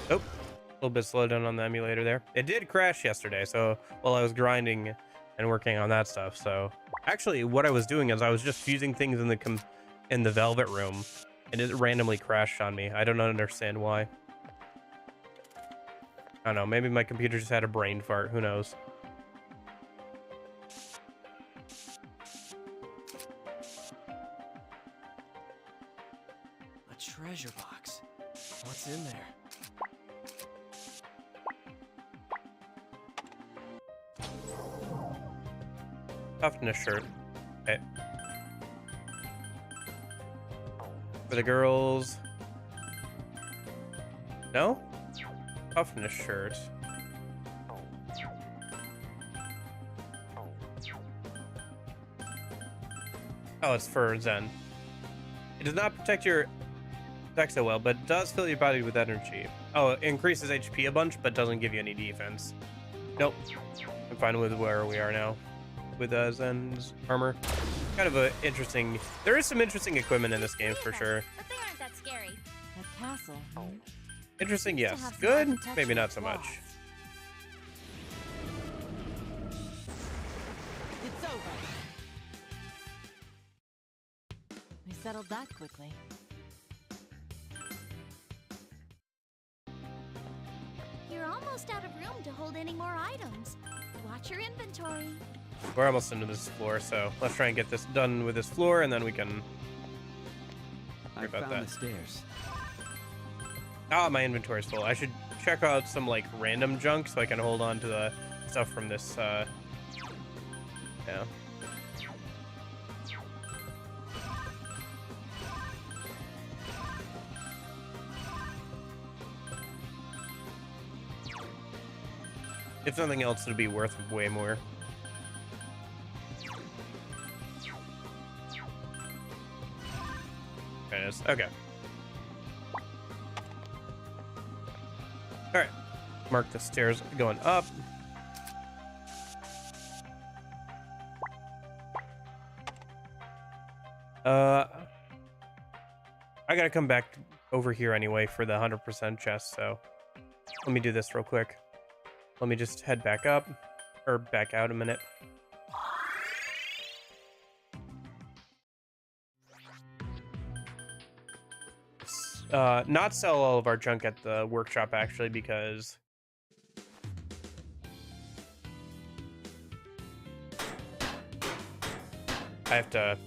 Oh, a little bit slowed down on the emulator there. It did crash yesterday, so while I was grinding and working on that stuff. So actually, what I was doing is I was just fusing things in the Velvet room, and it randomly crashed on me. I don't understand why. I don't know. Maybe my computer just had a brain fart. Who knows? A treasure box. What's in there? Toughness shirt. Okay. For the girls. No? Toughness shirt. Oh, it's for Zen. It does not protect your deck so well, but it does fill your body with energy. Oh, it increases HP a bunch, but doesn't give you any defense. Nope. I'm fine with where we are now. With Zen's armor. Kind of a interesting... There is some interesting equipment in this game for sure. But they aren't that scary. A castle. Interesting, Seems to yes. have some Good, maybe architectural not so flaws. much. It's over. We settled that quickly. You're almost out of room to hold any more items. Watch your inventory. We're almost into this floor, so let's try and get this done with this floor, and then we can... I about found that. the stairs. Ah, my inventory's full. I should check out some, like, random junk so I can hold on to the stuff from this, yeah. If nothing else, it'll be worth way more. There it is. Okay. Alright. Mark the stairs going up. I gotta come back over here anyway for the 100% chest, so let me do this real quick. Let me just head back up, or back out a minute. Not sell all of our junk at the workshop, actually, because I have to...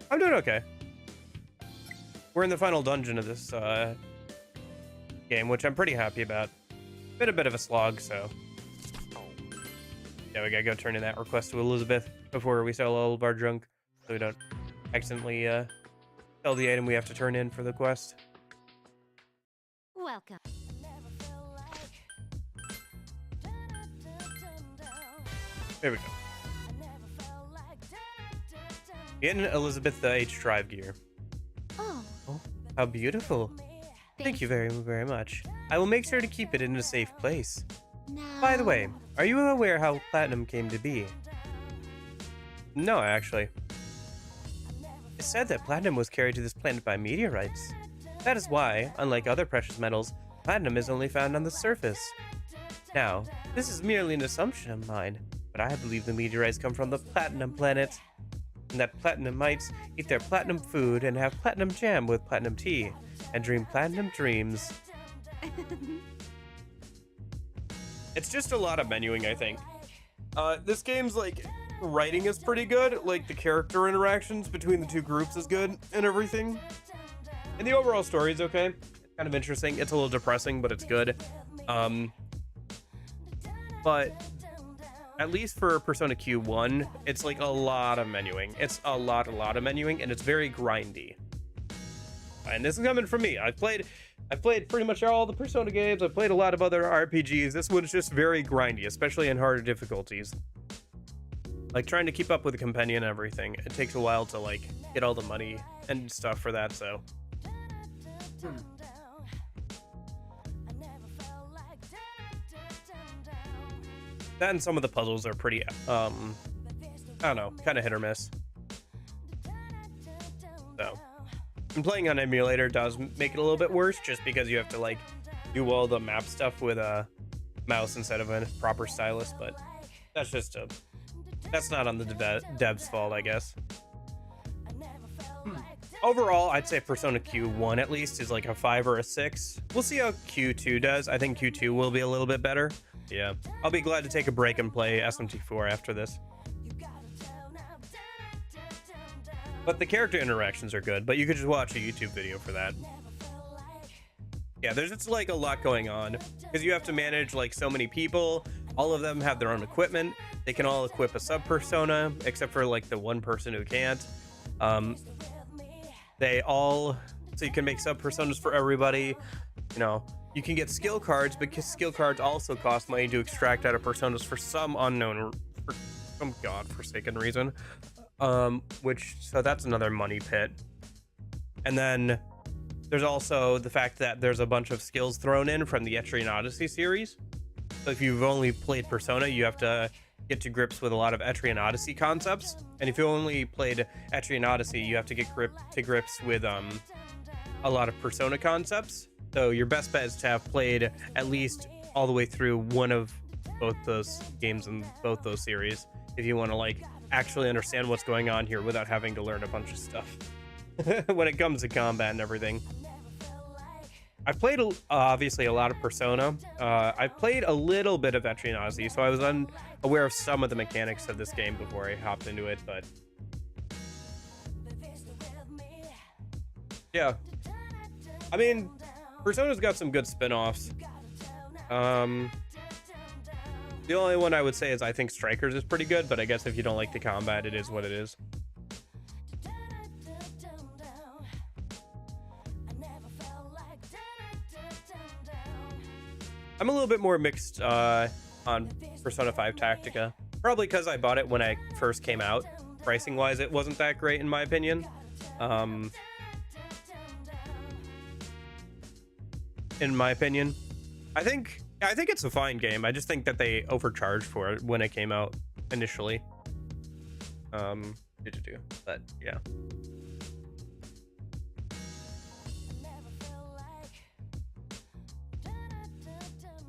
I'm doing okay. We're in the final dungeon of this game, which I'm pretty happy about. Been a bit of a slog, so... Yeah, we gotta go turn in that request to Elizabeth before we sell all of our junk, so we don't accidentally sell the item we have to turn in for the quest. Welcome. There we go. Getting Elizabeth the H Drive gear. Oh, Oh, how beautiful. Thank you very, very much. I will make sure to keep it in a safe place. now. By the way, are you aware how platinum came to be? No, actually. It's said that platinum was carried to this planet by meteorites. That is why, unlike other precious metals, platinum is only found on the surface. Now, this is merely an assumption of mine, but I believe the meteorites come from the platinum planet, and that platinum-mites eat their platinum food and have platinum jam with platinum tea, and dream platinum dreams. It's just a lot of menuing, I think. This game's, like, writing is pretty good. Like, the character interactions between the two groups is good and everything. And the overall story is okay. It's kind of interesting. It's a little depressing, but it's good. But at least for Persona Q1, it's like a lot of menuing. It's a lot of menuing, and it's very grindy. And this is coming from me. I've played pretty much all the Persona games. I've played a lot of other RPGs. This one's just very grindy, especially in harder difficulties. Like, trying to keep up with the companion and everything. It takes a while to, like, get all the money and stuff for that, so. That and some of the puzzles are pretty, I don't know, kind of hit or miss. So. And playing on emulator does make it a little bit worse, just because you have to, like, do all the map stuff with a mouse instead of a proper stylus, but that's just that's not on the dev's fault, I guess. Overall, I'd say Persona Q1 at least is like a 5 or a 6. We'll see how Q2 does. I think Q2 will be a little bit better. Yeah, I'll be glad to take a break and play SMT4 after this. But the character interactions are good, but you could just watch a YouTube video for that. Yeah, there's just like a lot going on, because you have to manage like so many people. All of them have their own equipment. They can all equip a sub-persona, except for like the one person who can't. So you can make sub-personas for everybody. You know, you can get skill cards, because skill cards also cost money to extract out of personas for some unknown, for some godforsaken reason. So that's another money pit. And then there's also the fact that there's a bunch of skills thrown in from the Etrian Odyssey series. So if you've only played Persona, you have to get to grips with a lot of Etrian Odyssey concepts. And if you only played Etrian Odyssey, you have to get to grips with a lot of Persona concepts. So your best bet is to have played at least all the way through one of both those games in both those series, if you want to like actually understand what's going on here without having to learn a bunch of stuff when it comes to combat and everything. I've played obviously a lot of Persona. I've played a little bit of Etrian Odyssey, so I was unaware of some of the mechanics of this game before I hopped into it, but yeah. I mean, Persona's got some good spin-offs. The only one I would say is I think Strikers is pretty good, but I guess if you don't like the combat, it is what it is. I'm a little bit more mixed on Persona 5 Tactica. Probably because I bought it when it first came out. Pricing-wise, it wasn't that great in my opinion. I think it's a fine game. I just think that they overcharged for it when it came out initially. But yeah.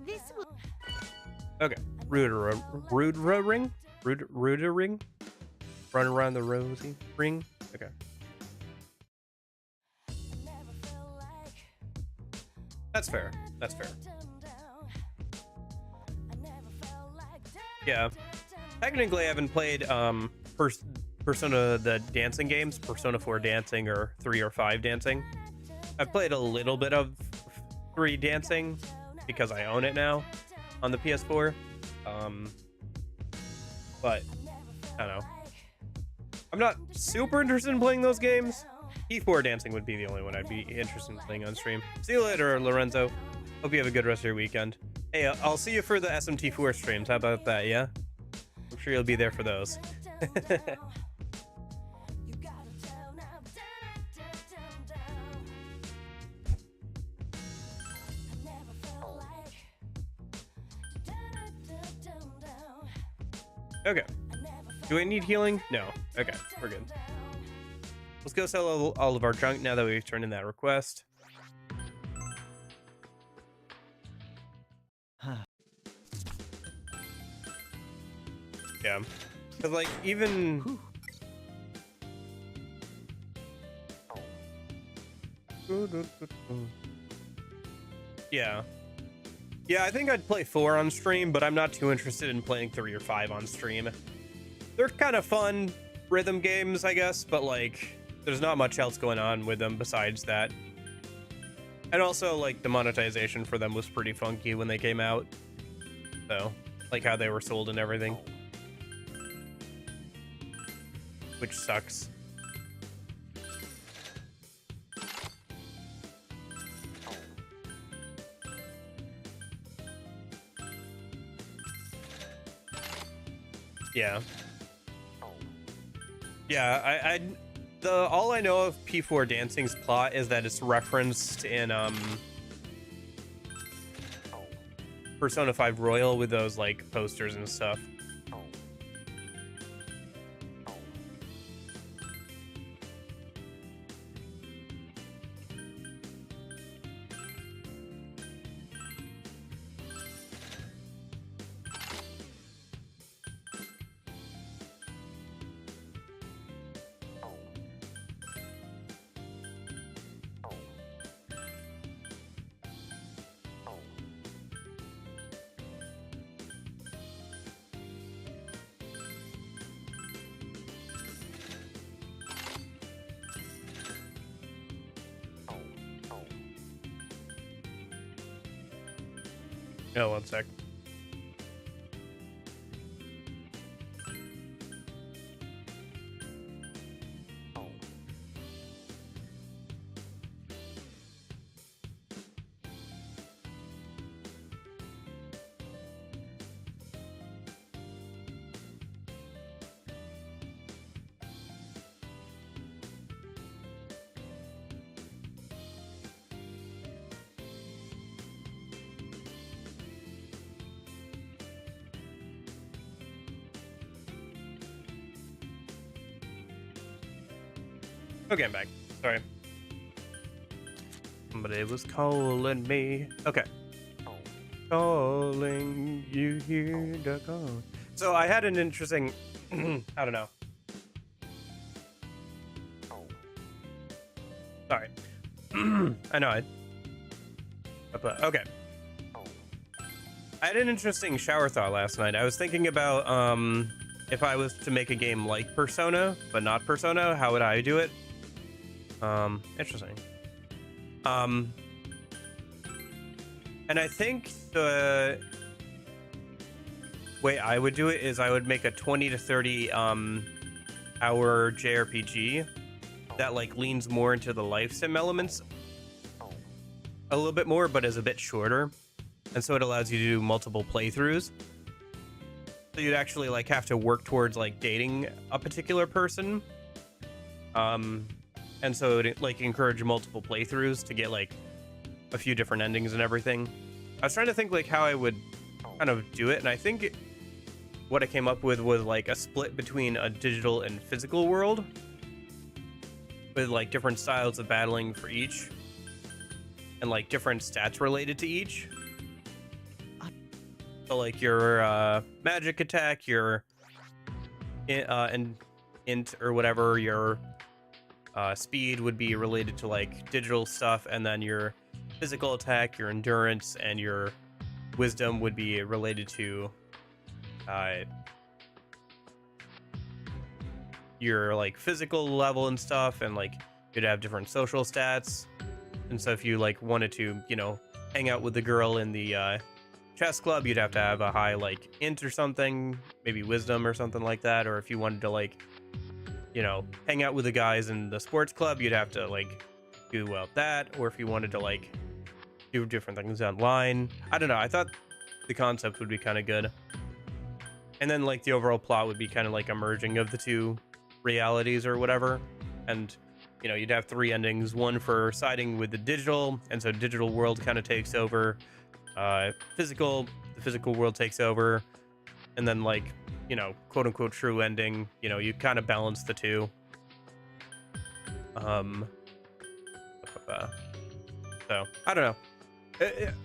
This will. Okay. Ruder ring? Ruder ring? Run around the rosy ring? Okay. That's fair. That's fair. Yeah. Technically, I haven't played Persona the dancing games, Persona 4 dancing or 3 or 5 dancing. I've played a little bit of 3 dancing because I own it now on the PS4. But I don't know. I'm not super interested in playing those games. P4 dancing would be the only one I'd be interested in playing on stream. See you later, Lorenzo. Hope you have a good rest of your weekend. Hey, I'll see you for the SMT4 streams. How about that, yeah? I'm sure you'll be there for those. Okay. Do I need healing? No. Okay, we're good. Let's go sell all of our junk now that we've turned in that request. Yeah. Because, like, even... Yeah. Yeah, I think I'd play 4 on stream, but I'm not too interested in playing 3 or 5 on stream. They're kind of fun rhythm games, I guess, but, like, there's not much else going on with them besides that. And also, like, the monetization for them was pretty funky when they came out. So, like, how they were sold and everything. Which sucks. Yeah. Yeah, all I know of P4 Dancing's plot is that it's referenced in Persona 5 Royal with those like posters and stuff. Oh, one sec. Okay, I'm back. Sorry. Somebody was calling me. Okay. Calling you here to call. So I had an interesting... I don't know. Sorry. I know. Okay. I had an interesting shower thought last night. I was thinking about if I was to make a game like Persona, but not Persona, how would I do it? Interesting. And I think the way I would do it is I would make a 20 to 30 hour JRPG that like leans more into the life sim elements a little bit more, but is a bit shorter, and so it allows you to do multiple playthroughs. So you'd actually like have to work towards like dating a particular person. And so it like encourage multiple playthroughs to get like a few different endings and everything. I was trying to think like how I would kind of do it, and I think what I came up with was like a split between a digital and physical world, with like different styles of battling for each, and like different stats related to each. So like your magic attack, your int or whatever, your speed would be related to like digital stuff, and then your physical attack, your endurance, and your wisdom would be related to your like physical level and stuff, and like you'd have different social stats. And so if you like wanted to, you know, hang out with the girl in the chess club, you'd have to have a high like int or something, maybe wisdom or something like that. Or if you wanted to like, you know, hang out with the guys in the sports club, you'd have to like do that. Or if you wanted to like do different things online, I don't know, I thought the concept would be kind of good. And then like the overall plot would be kind of like a merging of the two realities or whatever. And you know, you'd have 3 endings, one for siding with the digital, and so digital world kind of takes over, the physical world takes over, and then like, you know, quote unquote true ending, you know, you kind of balance the two. So I don't know.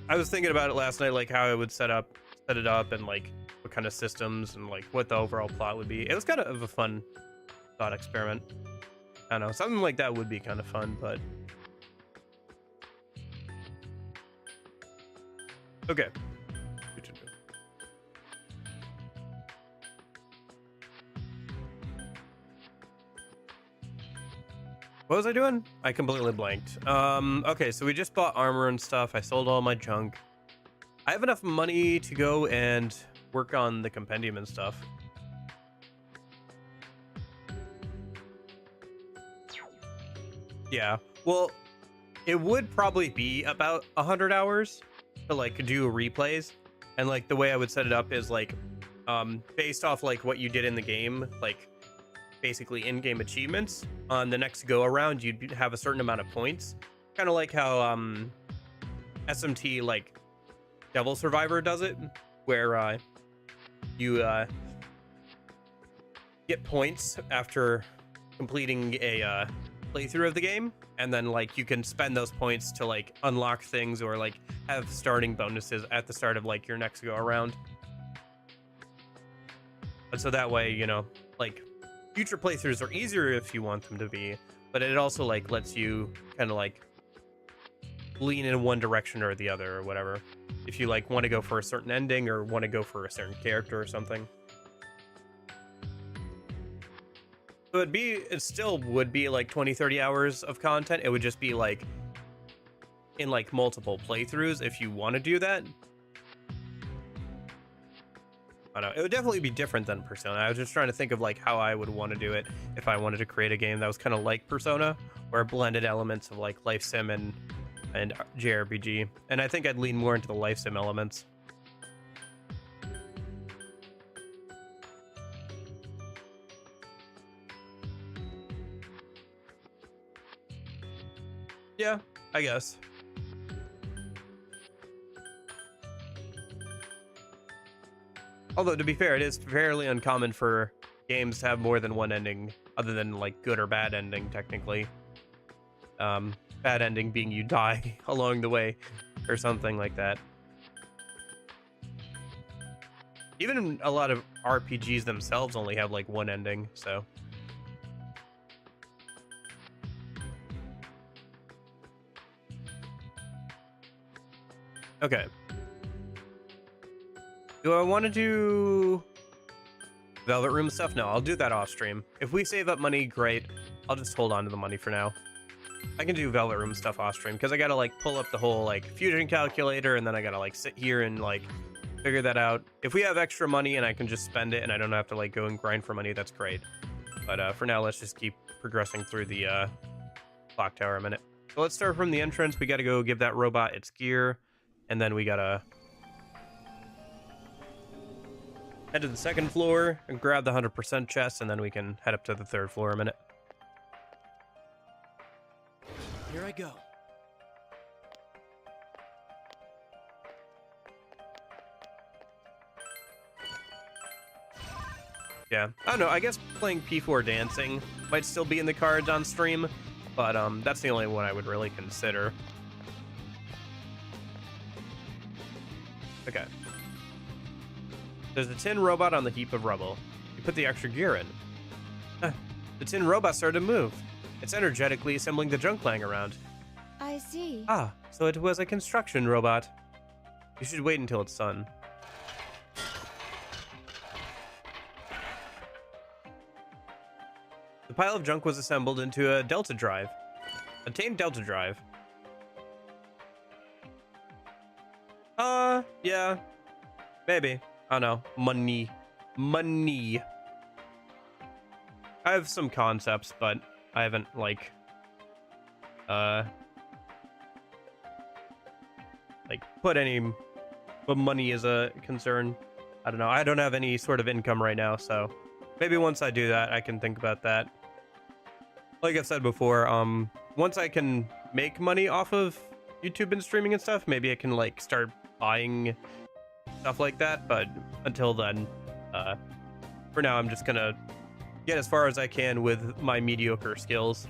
I was thinking about it last night, like how I would set it up, and like what kind of systems and like what the overall plot would be. It was kind of a fun thought experiment. I don't know, something like that would be kind of fun, but okay. What was I doing? I completely blanked. Okay, so we just bought armor and stuff. I sold all my junk. I have enough money to go and work on the compendium and stuff. Yeah, well, it would probably be about 100 hours to like do replays, and like the way I would set it up is like based off like what you did in the game, like basically in-game achievements. On the next go around, you'd have a certain amount of points, kind of like how SMT like Devil Survivor does it, where you get points after completing a playthrough of the game, and then like you can spend those points to like unlock things or like have starting bonuses at the start of like your next go around. And so that way, you know, like future playthroughs are easier if you want them to be, but it also like lets you kind of like lean in one direction or the other or whatever, if you like want to go for a certain ending or want to go for a certain character or something. So it still would be like 20-30 hours of content. It would just be like in like multiple playthroughs if you want to do that. I don't know, it would definitely be different than Persona. I was just trying to think of like how I would want to do it if I wanted to create a game that was kind of like Persona, where it blended elements of like life sim and JRPG. And I think I'd lean more into the life sim elements. Yeah, I guess. Although, to be fair, it is fairly uncommon for games to have more than one ending, other than like good or bad ending, technically. Bad ending being you die along the way or something like that. Even a lot of RPGs themselves only have like one ending, so. Okay. Do I want to do Velvet Room stuff? No, I'll do that off stream. If we save up money, great. I'll just hold on to the money for now. I can do Velvet Room stuff off stream because I gotta like pull up the whole like fusion calculator, and then I gotta like sit here and like figure that out. If we have extra money and I can just spend it and I don't have to like go and grind for money, that's great. But for now, let's just keep progressing through the clock tower a minute. So let's start from the entrance. We gotta go give that robot its gear, and then we gotta head to the second floor and grab the 100% chest, and then we can head up to the third floor a minute. Here I go. Yeah, I don't know. I guess playing P4 Dancing might still be in the cards on stream, but that's the only one I would really consider. Okay. There's a tin robot on the heap of rubble. You put the extra gear in. The tin robot started to move. It's energetically assembling the junk lying around. I see. Ah, so it was a construction robot. You should wait until it's done. The pile of junk was assembled into a delta drive. Obtain delta drive. Yeah. Maybe. I don't know. Money. Money. I have some concepts, but I haven't, like, put any, but money is a concern. I don't know. I don't have any sort of income right now, so maybe once I do that, I can think about that. Like I've said before, once I can make money off of YouTube and streaming and stuff, maybe I can, like, start buying stuff like that, but until then, for now, I'm just gonna get as far as I can with my mediocre skills.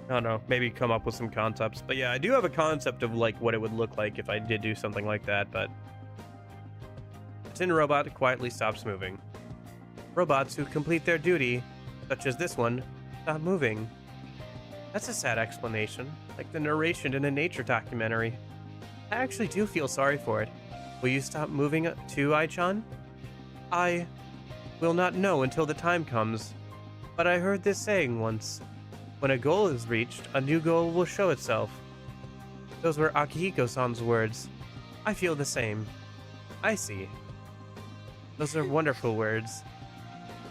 I don't know, maybe come up with some concepts. But yeah, I do have a concept of, like, what it would look like if I did do something like that, but the tin robot quietly stops moving. Robots who complete their duty, such as this one, stop moving. That's a sad explanation, like the narration in a nature documentary. I actually do feel sorry for it. Will you stop moving too, Ai-chan? I will not know until the time comes, but I heard this saying once. When a goal is reached, a new goal will show itself. Those were Akihiko-san's words. I feel the same. I see. Those are wonderful words.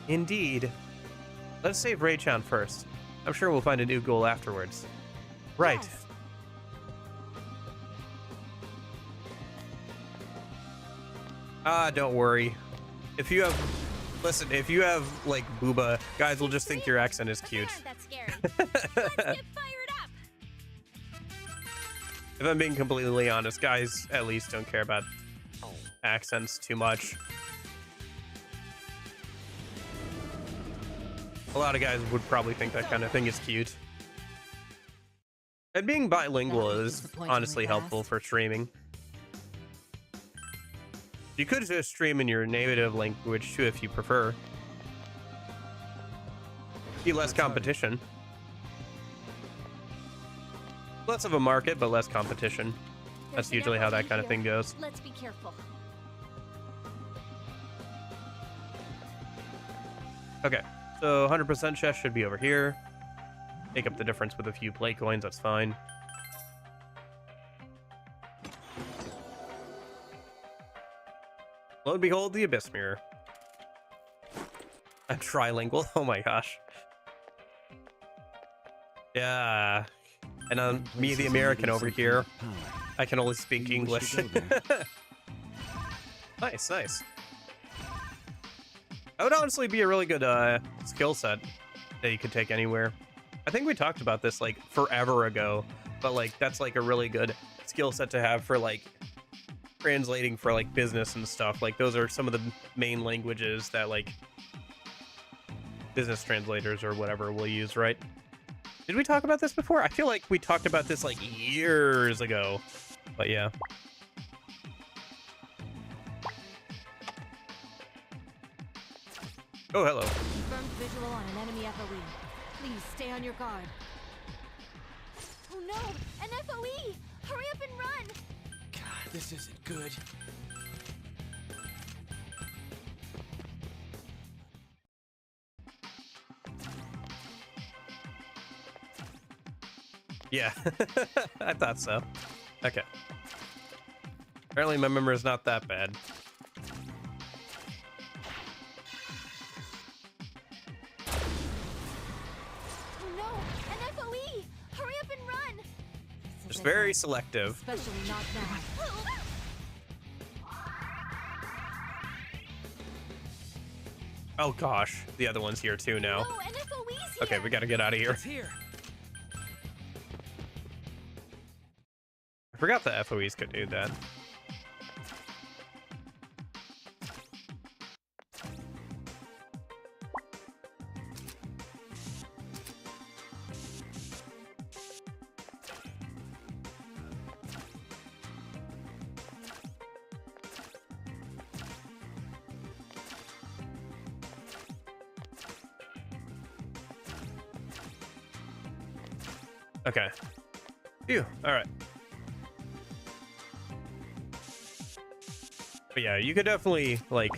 Indeed. Let's save Ray-chan first. I'm sure we'll find a new goal afterwards. Right. Yes. Don't worry. If you have... Listen, if you have, like, booba, guys will just think your accent is cute. That's scary. Let's get fired up. If I'm being completely honest, guys at least don't care about accents too much. A lot of guys would probably think that kind of thing is cute. And being bilingual is honestly helpful for streaming. You could just stream in your native language too if you prefer. Be less competition. Less of a market, but less competition. That's usually how that kind of thing goes. Let's be careful. Okay, so 100% chest should be over here. Make up the difference with a few plate coins, that's fine. Lo and behold, the Abyss Mirror. I'm trilingual, oh my gosh. Yeah. And me, the American over here, I can only speak English. Nice, nice. That would honestly be a really good skill set that you could take anywhere. I think we talked about this like forever ago, but like that's like a really good skill set to have for like translating for like business and stuff. Like those are some of the main languages that like business translators or whatever will use, right? Did we talk about this before? I feel like we talked about this like years ago, but yeah. Oh, hello. Confirmed visual on an enemy FOE. Please stay on your guard. Oh no, an FOE! Hurry up and run! God, this isn't good. Yeah, I thought so. Okay. Apparently my memory is not that bad. Oh no, an FOE! Hurry up and run! Just very selective. Especially not now. Oh gosh, the other one's here too now. No, an FOE's here! Okay, we gotta get out of here. It's here. I forgot the FOEs could do that. Okay. Phew. All right. But yeah, you could definitely, like,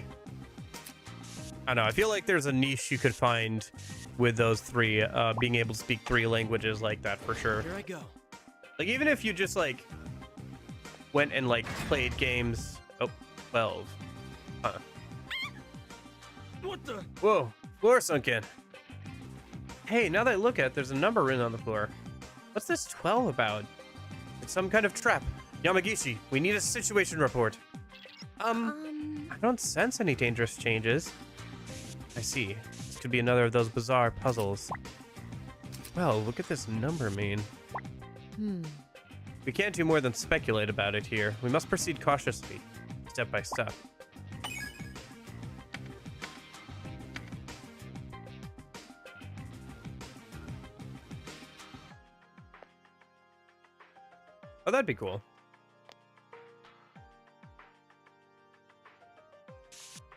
I don't know. I feel like there's a niche you could find with those three, being able to speak 3 languages like that for sure. Here I go. Like, even if you just, like, went and, like, played games. Oh, 12. Huh. What the? Whoa, floor sunk in. Hey, now that I look at it, there's a number written on the floor. What's this 12 about? It's some kind of trap. Yamagishi, we need a situation report. I don't sense any dangerous changes. I see. This could be another of those bizarre puzzles. Well, what could this number mean? We can't do more than speculate about it here. We must proceed cautiously, step by step. Oh, that'd be cool.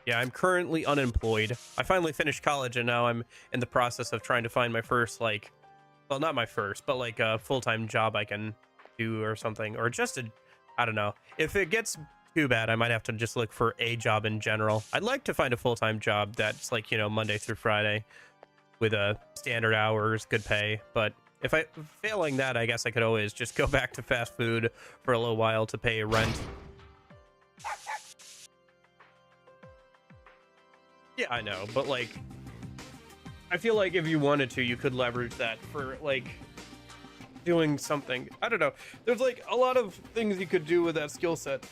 Yeah, I'm currently unemployed. I finally finished college and now I'm in the process of trying to find my first, like, well, not my first, but like a full-time job I can do or something, or just a, I don't know. If it gets too bad, I might have to just look for a job in general. I'd like to find a full-time job that's like, you know, Monday through Friday with a standard hours, good pay. But if I failing that, I guess I could always just go back to fast food for a little while to pay rent. Yeah, I know, but like, I feel like if you wanted to, you could leverage that for like doing something. I don't know. There's like a lot of things you could do with that skill set.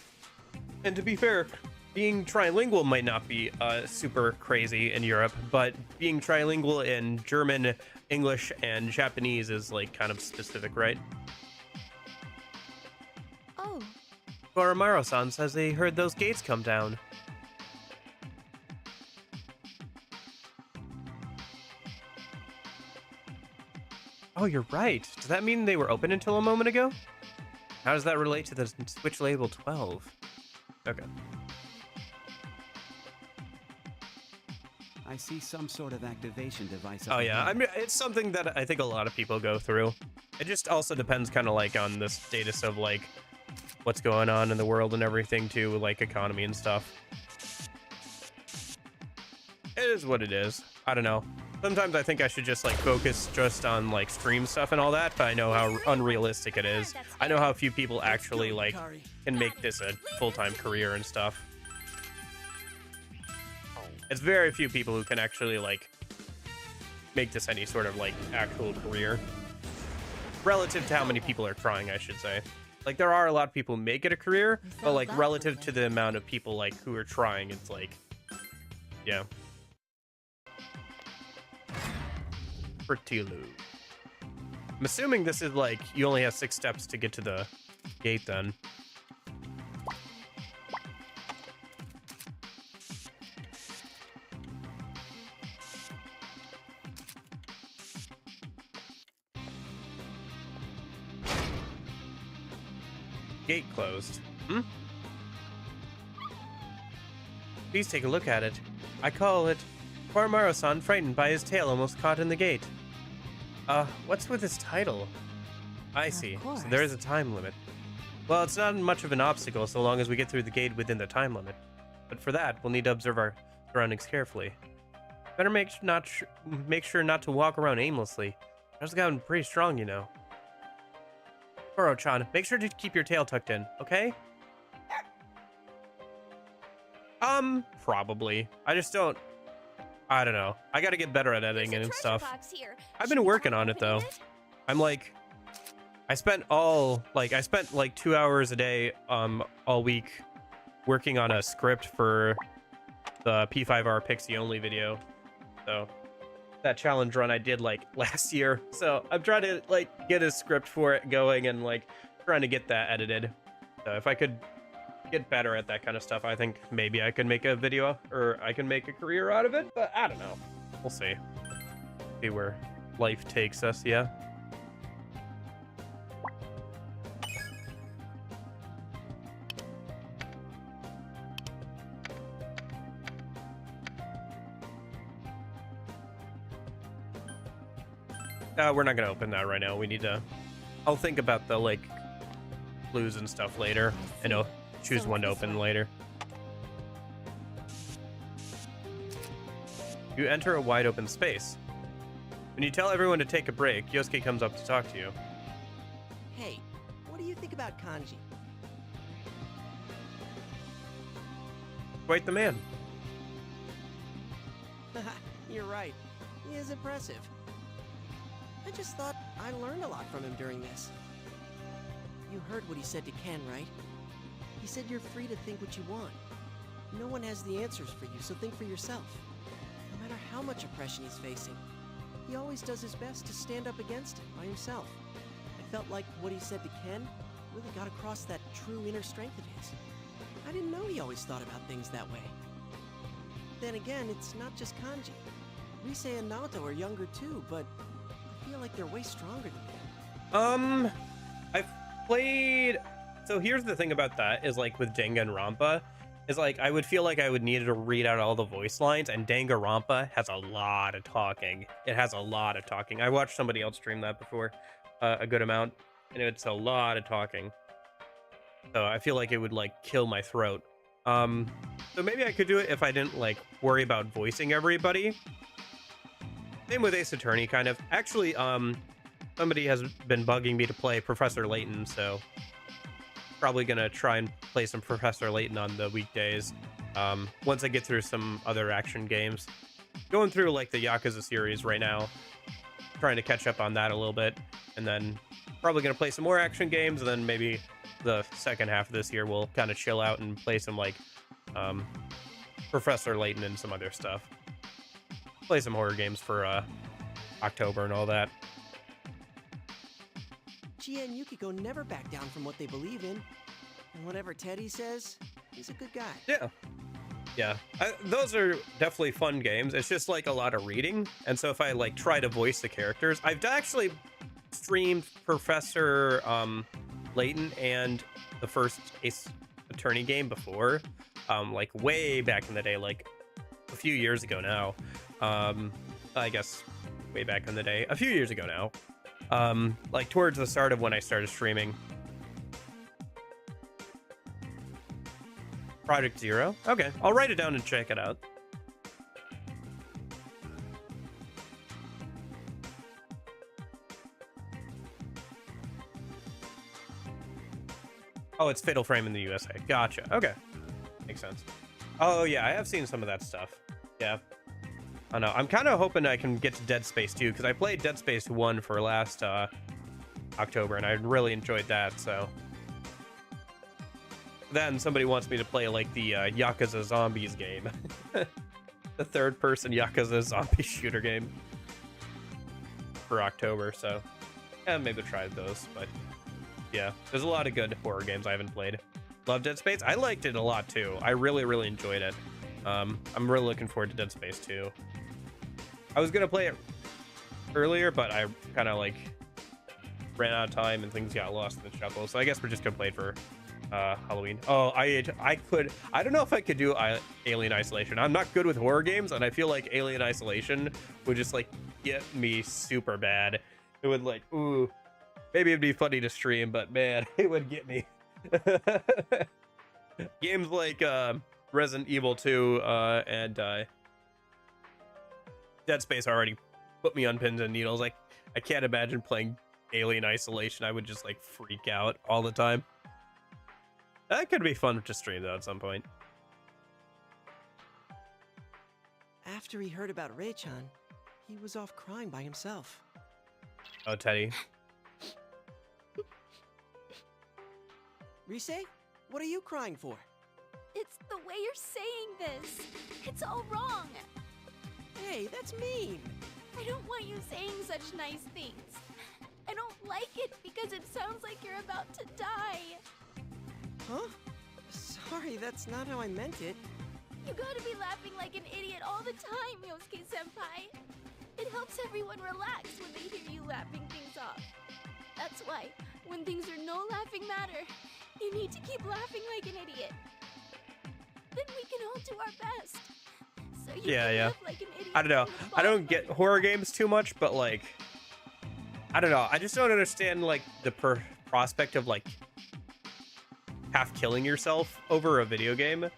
And to be fair, being trilingual might not be super crazy in Europe, but being trilingual in German, English, and Japanese is like kind of specific, right? Oh, Koromaru-san says they heard those gates come down. Oh, you're right. Does that mean they were open until a moment ago? How does that relate to the Switch label 12? Okay. I see some sort of activation device. Oh yeah, I mean, it's something that I think a lot of people go through. It just also depends kind of like on the status of like what's going on in the world and everything too, like economy and stuff. It is what it is. I don't know. Sometimes I think I should just like focus just on like stream stuff and all that, but I know how unrealistic it is. I know how few people actually like can make this a full-time career and stuff. It's very few people who can actually like make this any sort of like actual career. Relative to how many people are trying, I should say. Like there are a lot of people who make it a career, but like relative to the amount of people like who are trying, it's like, yeah. Pretty low. I'm assuming this is like you only have 6 steps to get to the gate then. Gate closed. Please take a look at it. I call it Koromaru-san frightened by his tail almost caught in the gate. What's with his title? I see. So there is a time limit. Well, it's not much of an obstacle so long as we get through the gate within the time limit. But for that, we'll need to observe our surroundings carefully. Better make sure not to walk around aimlessly. I've gotten pretty strong, you know. Koro-chan, make sure to keep your tail tucked in, okay? Probably. I just don't... I don't know. I gotta get better at editing and stuff. I've been working on it, though. I'm like... I spent like 2 hours a day, all week working on a script for the P5R Pixie Only video. So... that challenge run I did like last year, so I'm trying to like get a script for it going and like trying to get that edited. So if I could get better at that kind of stuff, I think maybe I could make a video or I can make a career out of it, but I don't know. We'll see. See where life takes us. Yeah. We're not gonna open that right now. We need to I'll think about the like clues and stuff later, and I'll choose one to open later. You enter a wide open space. When you tell everyone to take a break, Yosuke comes up to talk to you. Hey, what do you think about kanji? Quite the man. You're right. He is impressive. I just thought I learned a lot from him during this. You heard what he said to Ken, right? He said you're free to think what you want. No one has the answers for you, so think for yourself. No matter how much oppression he's facing, he always does his best to stand up against it by himself. I felt like what he said to Ken really got across that true inner strength of his. I didn't know he always thought about things that way. Then again, it's not just kanji. Rise and Naoto are younger too, but I feel like they're way stronger than me. I've played... So here's the thing about that, is like with Danganronpa, is like I would feel like I would need to read out all the voice lines, and Danganronpa has a lot of talking. It has a lot of talking. I watched somebody else stream that before, a good amount, and it's a lot of talking. So I feel like it would like kill my throat. So maybe I could do it if I didn't like worry about voicing everybody. Same with Ace Attorney, kind of. Actually, somebody has been bugging me to play Professor Layton, so probably gonna try and play some Professor Layton on the weekdays. Once I get through some other action games. Going through like the Yakuza series right now, trying to catch up on that a little bit, and then probably gonna play some more action games, and then maybe the second half of this year we'll kind of chill out and play some like Professor Layton and some other stuff. Play some horror games for October and all that. Chie and Yukiko never back down from what they believe in. And whatever Teddy says, he's a good guy. Yeah. Yeah. Those are definitely fun games. It's just like a lot of reading. And so if I like try to voice the characters, I've actually streamed Professor Layton and the first Ace Attorney game before. Like way back in the day, like a few years ago now. I guess way back in the day, a few years ago now. Like towards the start of when I started streaming. Project Zero? Okay, I'll write it down and check it out. Oh, it's Fatal Frame in the USA. Gotcha. Okay. Makes sense. Oh, yeah, I have seen some of that stuff. Yeah. I know. I'm kind of hoping I can get to Dead Space 2, because I played Dead Space 1 for last October, and I really enjoyed that, so... Then somebody wants me to play, like, the Yakuza Zombies game. The third-person Yakuza zombie shooter game. For October, so... Yeah, maybe try those, but... Yeah, there's a lot of good horror games I haven't played. Love Dead Space? I liked it a lot, too. I really, really enjoyed it. I'm really looking forward to Dead Space 2. I was gonna play it earlier, but I kind of like ran out of time and things got lost in the shuffle. So I guess we're just gonna play it for Halloween. Oh, I don't know if I could do Alien Isolation. I'm not good with horror games, and I feel like Alien Isolation would just like get me super bad. It would like, ooh, maybe it'd be funny to stream, but man, it would get me. Games like Resident Evil 2 and Dead Space already put me on pins and needles. Like, I can't imagine playing Alien Isolation. I would just like freak out all the time. That could be fun to stream though at some point. After he heard about Rei-chan, he was off crying by himself. Oh, Teddy. Rise, what are you crying for? It's the way you're saying this. It's all wrong. Hey, that's mean. I don't want you saying such nice things. I don't like it because it sounds like you're about to die. Huh? Sorry, that's not how I meant it. You gotta be laughing like an idiot all the time, Yosuke-senpai. It helps everyone relax when they hear you laughing things off. That's why, when things are no laughing matter, you need to keep laughing like an idiot. Then we can all do our best. So you can live like an idiot. I don't know. I don't get horror games too much, but like, I don't know. I just don't understand like the prospect of like half killing yourself over a video game,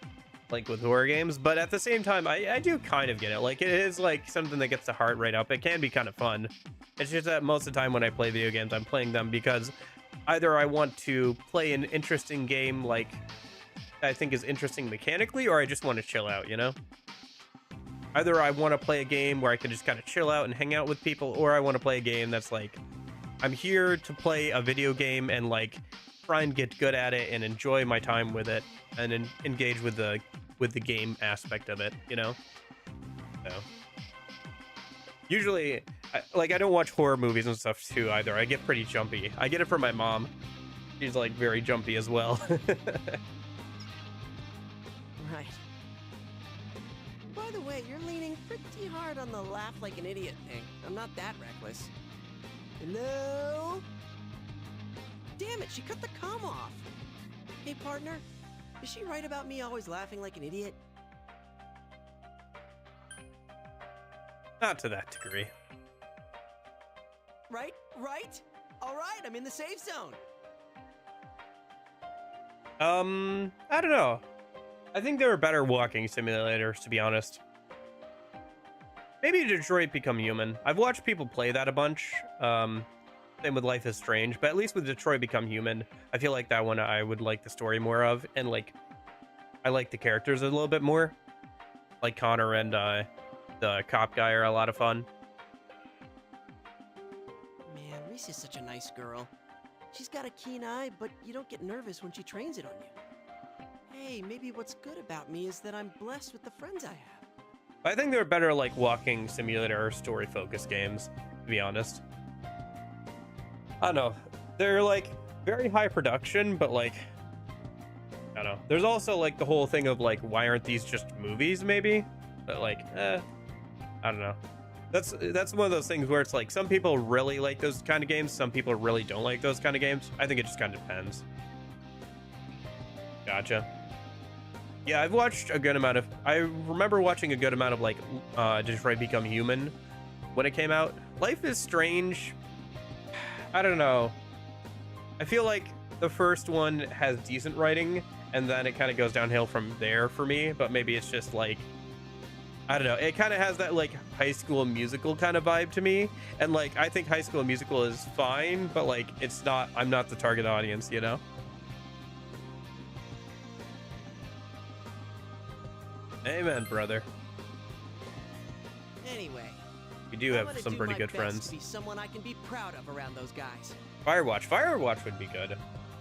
like with horror games. But at the same time, I do kind of get it. Like, it is like something that gets the heart right up. It can be kind of fun. It's just that most of the time when I play video games, I'm playing them because either I want to play an interesting game like I think is interesting mechanically, or I just want to chill out, you know? Either I want to play a game where I can just kind of chill out and hang out with people, or I want to play a game that's like, I'm here to play a video game and like try and get good at it and enjoy my time with it and engage with the game aspect of it, you know? So usually, I don't watch horror movies and stuff too either. I get pretty jumpy. I get it from my mom. She's like very jumpy as well. Right. By the way, you're leaning pretty hard on the laugh like an idiot thing. I'm not that reckless. Hello? Damn it, she cut the comm off. Hey, partner, is she right about me always laughing like an idiot? Not to that degree. Right? Right? All right, I'm in the safe zone. I don't know. I think there are better walking simulators, to be honest. Maybe Detroit Become Human. I've watched people play that a bunch. Same with Life is Strange, but at least with Detroit Become Human, I feel like that one I would like the story more of, and like I like the characters a little bit more. Like Connor and the cop guy are a lot of fun. Man, Reese is such a nice girl. She's got a keen eye, but you don't get nervous when she trains it on you. Hey, maybe what's good about me is that I'm blessed with the friends I have. I think there are better like walking simulator or story focused games, to be honest. I don't know. They're like very high production, but like, I don't know. There's also like the whole thing of like, why aren't these just movies maybe? But like, I don't know. That's one of those things where it's like some people really like those kind of games. Some people really don't like those kind of games. I think it just kind of depends. Gotcha. Yeah, I've watched a good amount of... I remember watching a good amount of, like, Detroit Become Human when it came out. Life is Strange. I don't know. I feel like the first one has decent writing, and then it kind of goes downhill from there for me, but maybe it's just, like... I don't know. It kind of has that, like, High School Musical kind of vibe to me, and, like, I think High School Musical is fine, but, like, it's not... I'm not the target audience, you know? Amen, brother. Anyway, We do have some pretty good friends. To be someone I can be proud of around those guys. Firewatch would be good.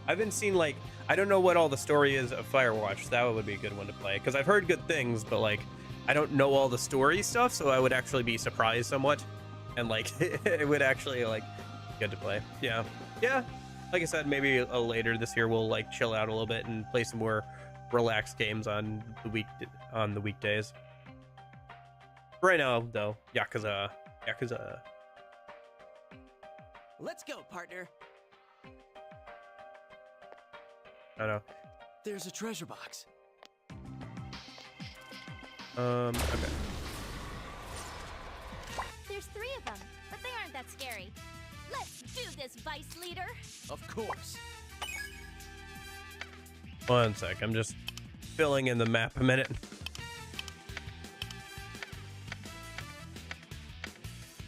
I haven't seen, like, I don't know what all the story is of Firewatch. That would be a good one to play, because I've heard good things, but like I don't know all the story stuff, so I would actually be surprised somewhat, and like it would actually like good to play. Yeah, like I said, maybe later this year we'll like chill out a little bit and play some more relaxed games on the weekdays. Right now though, Yakuza. Let's go, partner. I don't know. There's a treasure box. Okay. There's 3 of them, but they aren't that scary. Let's do this, Vice Leader. Of course. One sec, I'm just filling in the map a minute.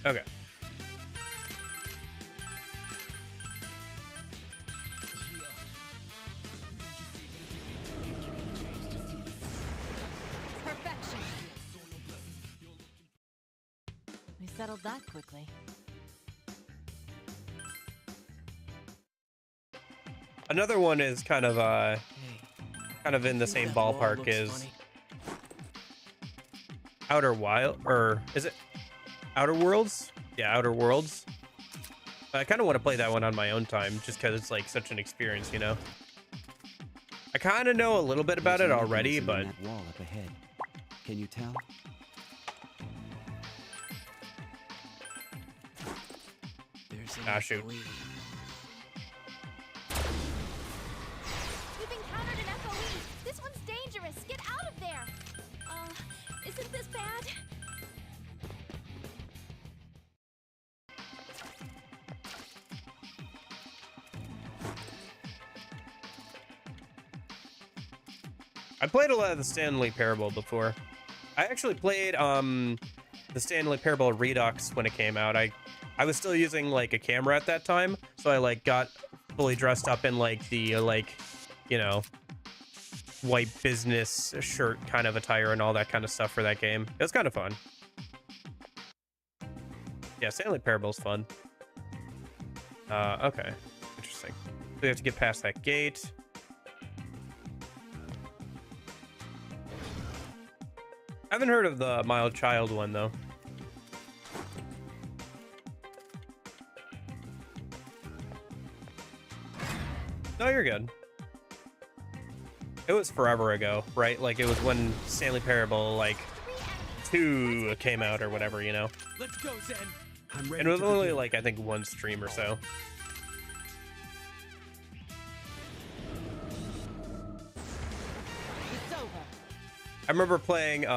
Okay. Perfection. We settled that quickly. Another one is kind of in the same ballpark as Outer Wild, or is it Outer Worlds? Yeah, Outer Worlds. I kind of want to play that one on my own time, just because it's like such an experience, you know. I kind of know a little bit about it already, but that wall up ahead. Can you tell? There's ah, shoot. We've encountered an FOE. This one's dangerous. Get out of there. Isn't this bad? I played a lot of the Stanley Parable before. I actually played the Stanley Parable Redux when it came out. I was still using like a camera at that time, so I like got fully dressed up in like the you know, white business shirt kind of attire and all that kind of stuff for that game. It was kind of fun. Yeah, Stanley Parable's fun. Okay. Interesting. So we have to get past that gate. I haven't heard of the Mild Child one, though. No, you're good. It was forever ago, right? Like, it was when Stanley Parable, like, 2 came out or whatever, you know? Let's go, Zen. And it was only, like, I think 1 stream or so. It's over. I remember playing, We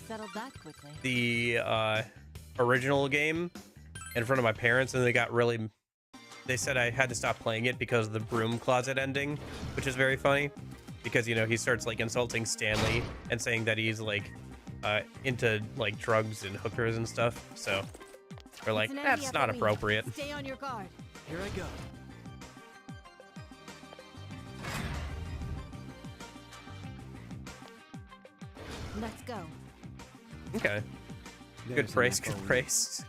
settled that quickly. the, original game in front of my parents, and they got really... They said I had to stop playing it because of the broom closet ending, which is very funny. Because, you know, he starts, like, insulting Stanley and saying that he's, like, into, like, drugs and hookers and stuff. So, we're like, It's an that's enemy not at the appropriate. wheel. Stay on your guard. Here I go. Let's go. Okay. Good There's an praise, good FOE. praise.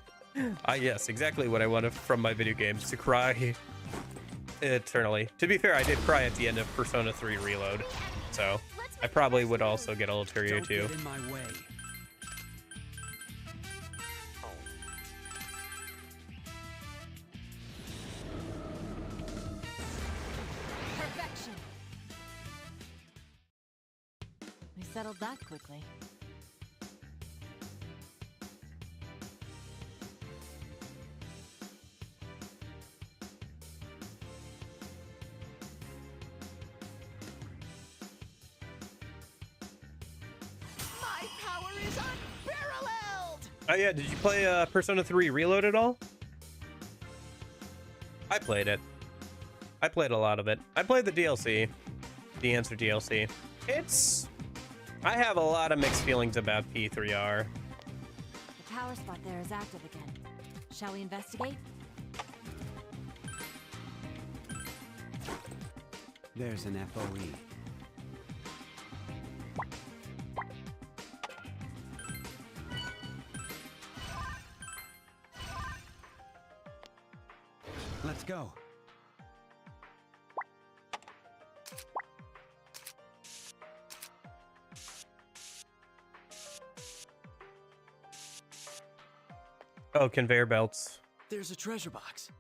Yes, exactly what I wanted from my video games, to cry eternally. To be fair, I did cry at the end of Persona 3 Reload, so I probably would also get a little teary Don't too. get in my way. Perfection. We settled that quickly. My power is unparalleled! Oh yeah, did you play Persona 3 Reload at all? I played it. I played a lot of it. I played the DLC, the Answer DLC. I have a lot of mixed feelings about P3R. The power spot there is active again. Shall we investigate? There's an FOE. Let's go. Oh, conveyor belts. There's a treasure box.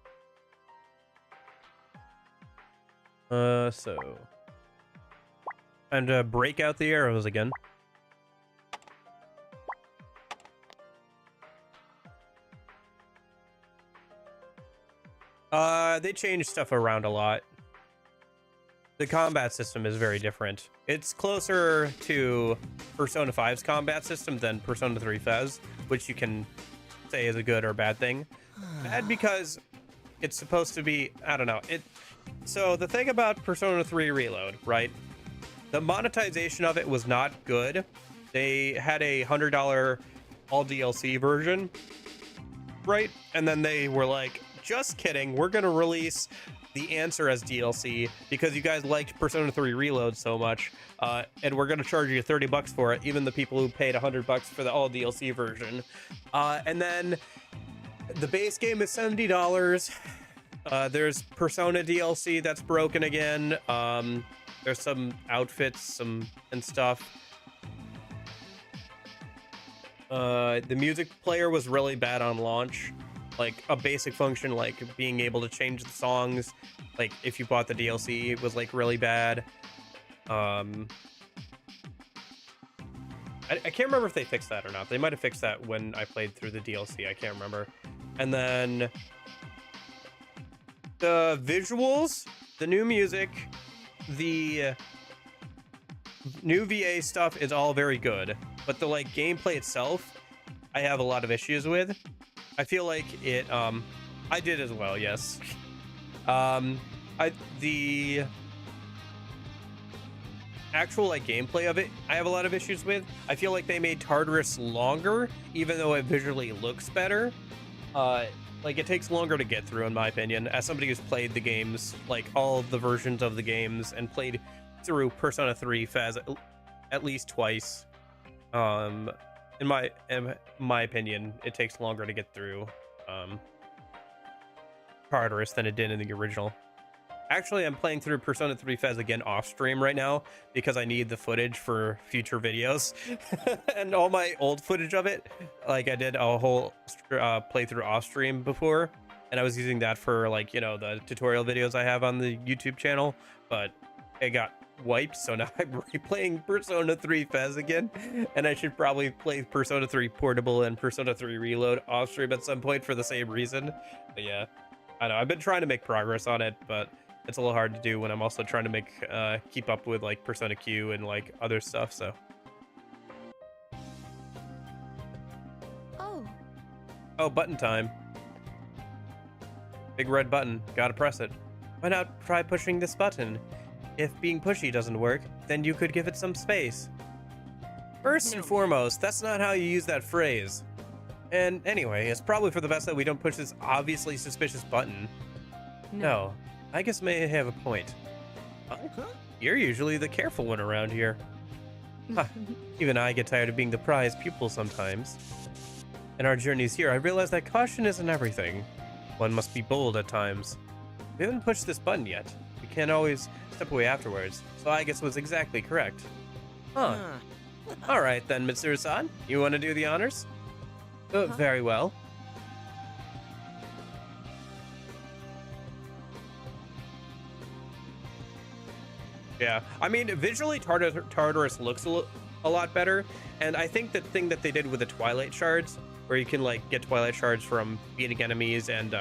So. And break out the arrows again. They changed stuff around a lot. The combat system is very different. It's closer to Persona 5's combat system than Persona 3 Fez, which you can say is a good or bad thing. Bad because it's supposed to be, I don't know. So the thing about Persona 3 Reload, right? The monetization of it was not good. They had a $100 all DLC version, right? And then they were like, just kidding, we're gonna release the Answer as DLC because you guys liked Persona 3 Reload so much, and we're gonna charge you $30 for it, even the people who paid $100 for the all DLC version. And then the base game is $70. There's Persona DLC that's broken again. There's some outfits, and stuff. The music player was really bad on launch. Like, a basic function, like being able to change the songs, like if you bought the DLC, was like really bad. I can't remember if they fixed that or not. They might have fixed that when I played through the DLC. I can't remember. And then the visuals, the new music, the new VA stuff is all very good, but the like gameplay itself, I have a lot of issues with. I feel like it, I did as well, yes. actual like gameplay of it, I have a lot of issues with. I feel like they made Tartarus longer, even though it visually looks better. Like it takes longer to get through, in my opinion, as somebody who's played the games, like all of the versions of the games, and played through Persona 3 Faz at least twice. In my opinion, it takes longer to get through Tartarus than it did in the original. Actually, I'm playing through Persona 3 Fez again off stream right now because I need the footage for future videos. And all my old footage of it, like I did a whole playthrough off stream before, and I was using that for like, you know, the tutorial videos I have on the YouTube channel, but it got wiped, so now I'm replaying Persona 3 Fez again, and I should probably play Persona 3 Portable and Persona 3 Reload off stream at some point for the same reason. But yeah, I know I've been trying to make progress on it, but it's a little hard to do when I'm also trying to make keep up with like Persona Q and like other stuff. So oh, button time. Big red button, gotta press it. Why not try pushing this button? If being pushy doesn't work, then you could give it some space. First and foremost, that's not how you use that phrase. And anyway, it's probably for the best that we don't push this obviously suspicious button. No, I guess may have a point. Huh? You're usually the careful one around here. Huh. Even I get tired of being the prize pupil sometimes. In our journeys here, I realize that caution isn't everything. One must be bold at times. We haven't pushed this button yet. We can't always step away afterwards, so I guess was exactly correct. Huh. Alright then, Mitsuru-san. You want to do the honors? Very well. Yeah, I mean, visually Tartarus looks a lot better, and I think the thing that they did with the Twilight Shards, where you can like get Twilight Shards from beating enemies and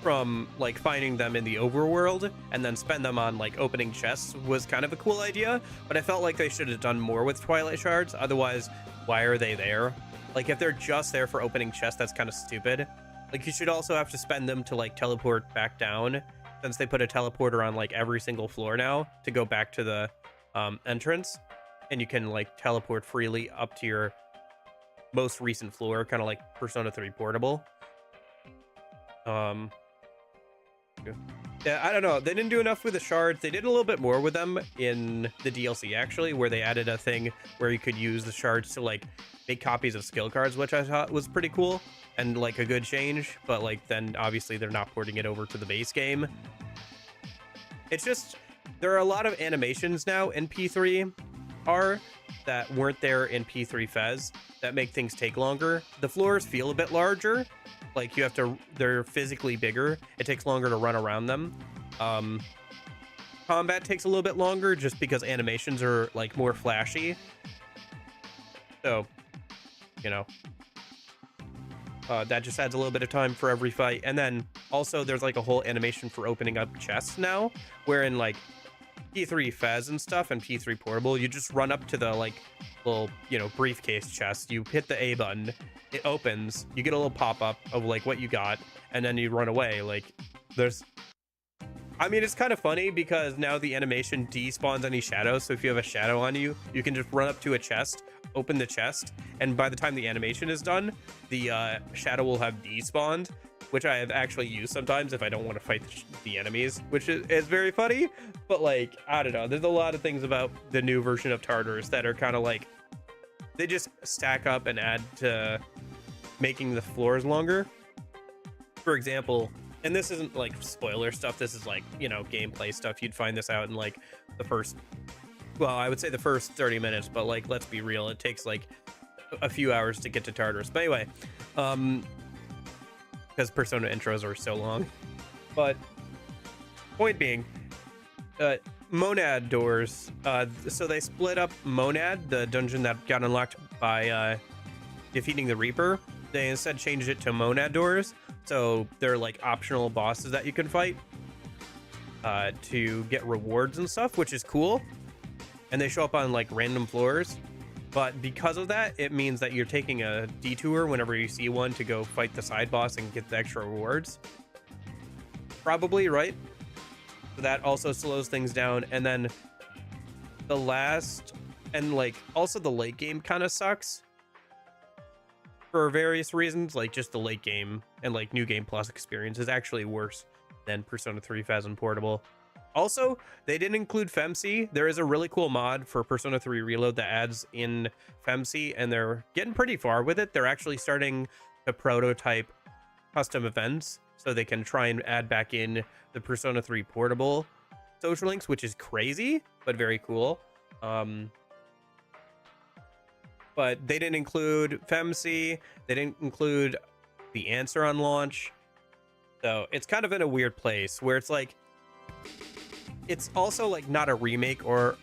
from like finding them in the overworld and then spend them on like opening chests, was kind of a cool idea, but I felt like they should have done more with Twilight Shards. Otherwise, why are they there? Like if they're just there for opening chests, that's kind of stupid. Like you should also have to spend them to like teleport back down, since they put a teleporter on like every single floor now to go back to the entrance, and you can like teleport freely up to your most recent floor, kind of like Persona 3 Portable. Yeah, I don't know. They didn't do enough with the shards. They did a little bit more with them in the DLC, actually, where they added a thing where you could use the shards to like make copies of skill cards, which I thought was pretty cool and like a good change. But like then obviously they're not porting it over to the base game. It's just there are a lot of animations now in P3R that weren't there in P3 Fez that make things take longer. The floors feel a bit larger. Like you have to, they're physically bigger. It takes longer to run around them. Combat takes a little bit longer just because animations are like more flashy. So, you know, that just adds a little bit of time for every fight. And then also there's like a whole animation for opening up chests now, where in like P3 Fez and stuff and P3 Portable, you just run up to the like little, you know, briefcase chest, you hit the A button, it opens, you get a little pop-up of like what you got, and then you run away. Like there's, I mean, it's kind of funny because now the animation despawns any shadows, so if you have a shadow on you, you can just run up to a chest, open the chest, and by the time the animation is done, the shadow will have despawned, which I have actually used sometimes if I don't want to fight the enemies, which is very funny. But like, I don't know, there's a lot of things about the new version of Tartarus that are kind of like, they just stack up and add to making the floors longer. For example, and this isn't like spoiler stuff, this is like, you know, gameplay stuff. You'd find this out in like the first, well, I would say the first 30 minutes, but like, let's be real, it takes like a few hours to get to Tartarus. But anyway, because Persona intros are so long. But point being, Monad doors, so they split up Monad, the dungeon that got unlocked by defeating the Reaper. They instead changed it to Monad doors, so they're like optional bosses that you can fight to get rewards and stuff, which is cool. And they show up on like random floors, but because of that, it means that you're taking a detour whenever you see one to go fight the side boss and get the extra rewards. Probably, right? So that also slows things down. And then the last, and like also the late game kind of sucks for various reasons. Like just the late game and like New Game Plus experience is actually worse than Persona 3 Phasm Portable. Also, they didn't include FemC. There is a really cool mod for Persona 3 Reload that adds in FemC, and they're getting pretty far with it. They're actually starting to prototype custom events so they can try and add back in the Persona 3 Portable social links, which is crazy, but very cool. But they didn't include FemC. They didn't include the answer on launch. So it's kind of in a weird place where it's like, it's also like not a remake, or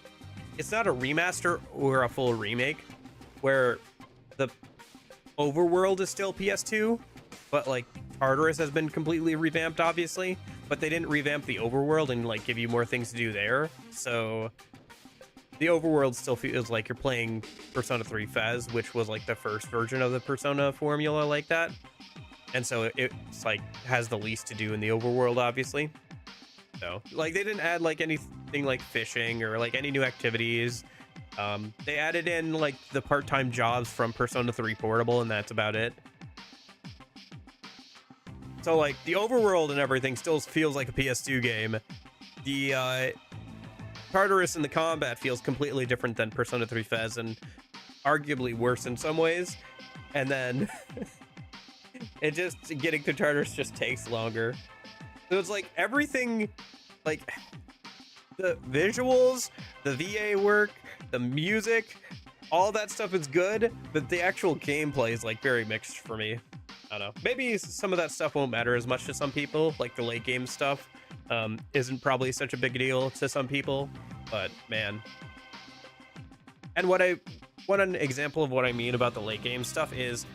it's not a remaster or a full remake, where the overworld is still PS2, but like Tartarus has been completely revamped, obviously, but they didn't revamp the overworld and like give you more things to do there. So the overworld still feels like you're playing Persona 3 Fez, which was like the first version of the Persona formula like that. And so it's like has the least to do in the overworld, obviously. So like they didn't add like anything like fishing or like any new activities. They added in like the part-time jobs from Persona 3 Portable, and that's about it. So like the overworld and everything still feels like a PS2 game. The Tartarus and the combat feels completely different than Persona 3 Fez, and arguably worse in some ways. And then it just getting to Tartarus just takes longer. So it's like everything, like the visuals, the VA work, the music, all that stuff is good, but the actual gameplay is like very mixed for me. I don't know. Maybe some of that stuff won't matter as much to some people, like the late game stuff isn't probably such a big deal to some people, but man. And one example of what I mean about the late game stuff is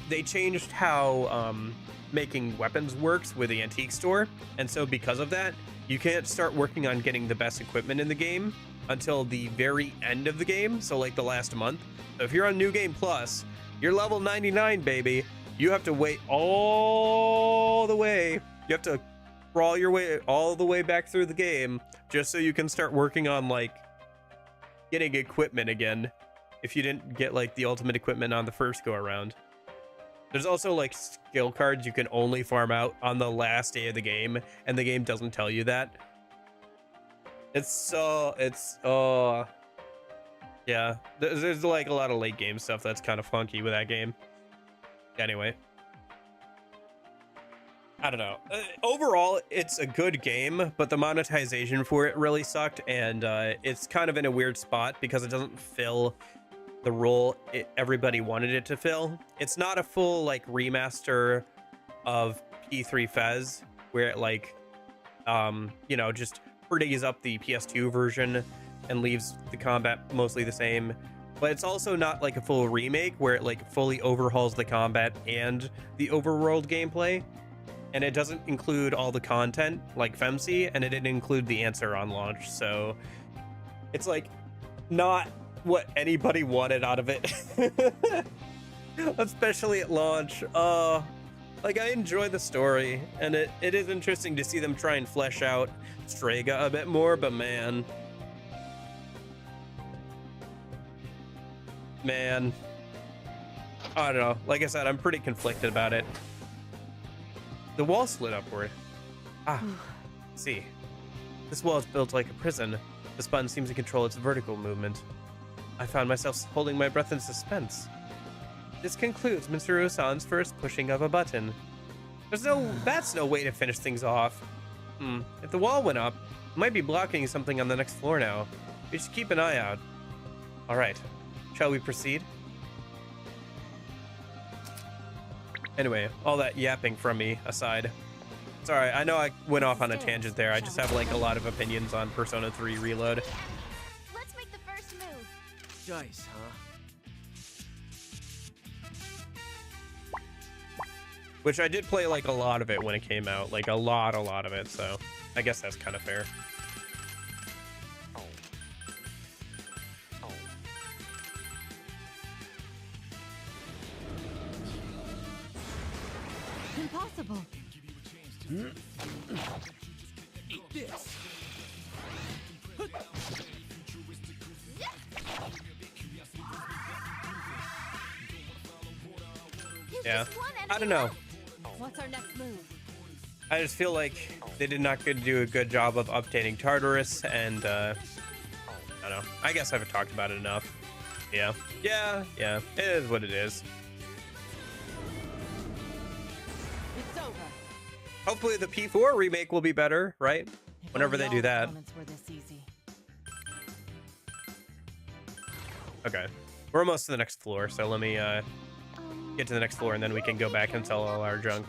they changed how making weapons works with the antique store, and so because of that, you can't start working on getting the best equipment in the game until the very end of the game, so like the last month. So if you're on New Game Plus, you're level 99, baby. You have to wait all the way. You have to crawl your way all the way back through the game just so you can start working on like getting equipment again if you didn't get like the ultimate equipment on the first go around. There's also like skill cards you can only farm out on the last day of the game, and the game doesn't tell you that. Yeah, there's like a lot of late game stuff that's kind of funky with that game. Anyway, I don't know. Overall, it's a good game, but the monetization for it really sucked, and it's kind of in a weird spot because it doesn't fill the role everybody wanted it to fill. It's not a full like remaster of P3 Fez where it like you know, just pretties up the PS2 version and leaves the combat mostly the same. But it's also not like a full remake where it like fully overhauls the combat and the overworld gameplay. And it doesn't include all the content like FemC, and it didn't include the answer on launch. So it's like not what anybody wanted out of it. Especially at launch. Like I enjoy the story, and it is interesting to see them try and flesh out Strega a bit more, but man, I don't know. Like I said, I'm pretty conflicted about it. The wall slid upward. See. This wall is built like a prison. This button seems to control its vertical movement. I found myself holding my breath in suspense. This concludes Mitsuru-san's first pushing of a button. That's no way to finish things off. If the wall went up, it might be blocking something on the next floor now. We should keep an eye out. Alright, shall we proceed? Anyway, all that yapping from me aside. Sorry, I know I went off on a tangent there. I just have like a lot of opinions on Persona 3 Reload. Let's make the first move. Dice, huh? Which I did play like a lot of it when it came out. Like a lot of it, so I guess that's kind of fair. Impossible. this. Yeah. I don't know. What's our next move? I just feel like they did not do a good job of updating Tartarus, and I don't know. I guess I've talked about it enough. Yeah. Yeah. It is what it is. It's over. Hopefully the P4 remake will be better, right? If Whenever only they all do that. opponents were this easy. Okay. We're almost to the next floor, so let me get to the next floor, and then we can go back and sell all our junk.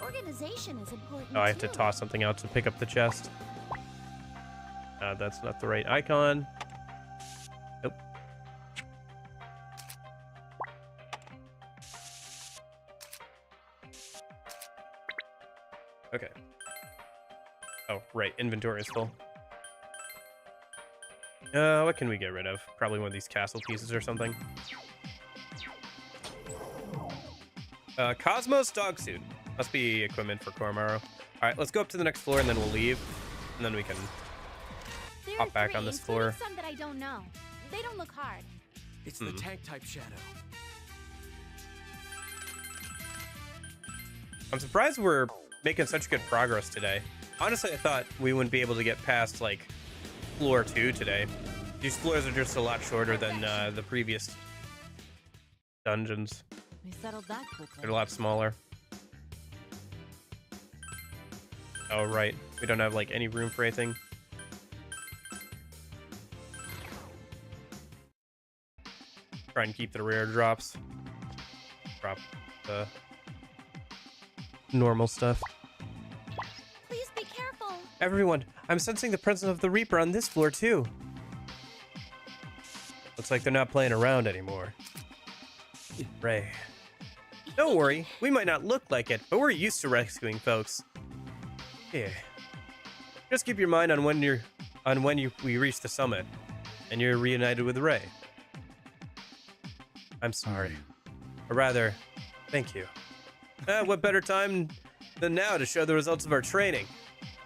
Organization is important. Oh, I have to too. toss something out to pick up the chest. That's not the right icon. Nope. Okay. Oh, right. Inventory is full. What can we get rid of? Probably one of these castle pieces or something. Cosmos dog suit. Must be equipment for Koromaro. All right, let's go up to the next floor and then we'll leave. And then we can There hop are back three, on this including floor. some that I don't know. They don't look hard. It's the tank type shadow. I'm surprised we're making such good progress today. Honestly, I thought we wouldn't be able to get past, like, floor 2 today. These floors are just a lot shorter than the previous dungeons. We settled that quickly. They're a lot smaller. Oh, right. We don't have, like, any room for anything. Try and keep the rare drops. Drop the normal stuff. Please be careful. Everyone, I'm sensing the presence of the Reaper on this floor, too. Looks like they're not playing around anymore. Ray. Don't worry, we might not look like it, but we're used to rescuing folks. Here. Just keep your mind on we reach the summit, and you're reunited with Ray. I'm sorry. Or rather, thank you. What better time than now to show the results of our training?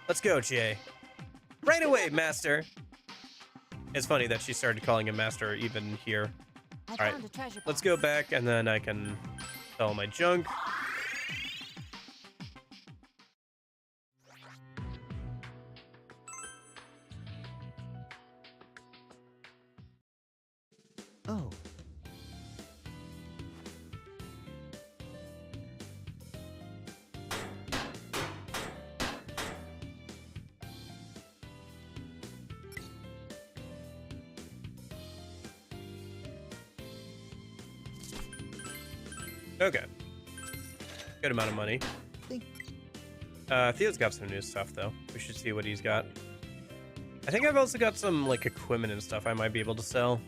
Let's go, Jay. Right away, Master. It's funny that she started calling him Master even here. All right, Found a treasure let's box. go back, and then I can sell my junk. Oh. Okay. Good amount of money. Theo's got some new stuff, though. We should see what he's got. I think I've also got some, like, equipment and stuff I might be able to sell.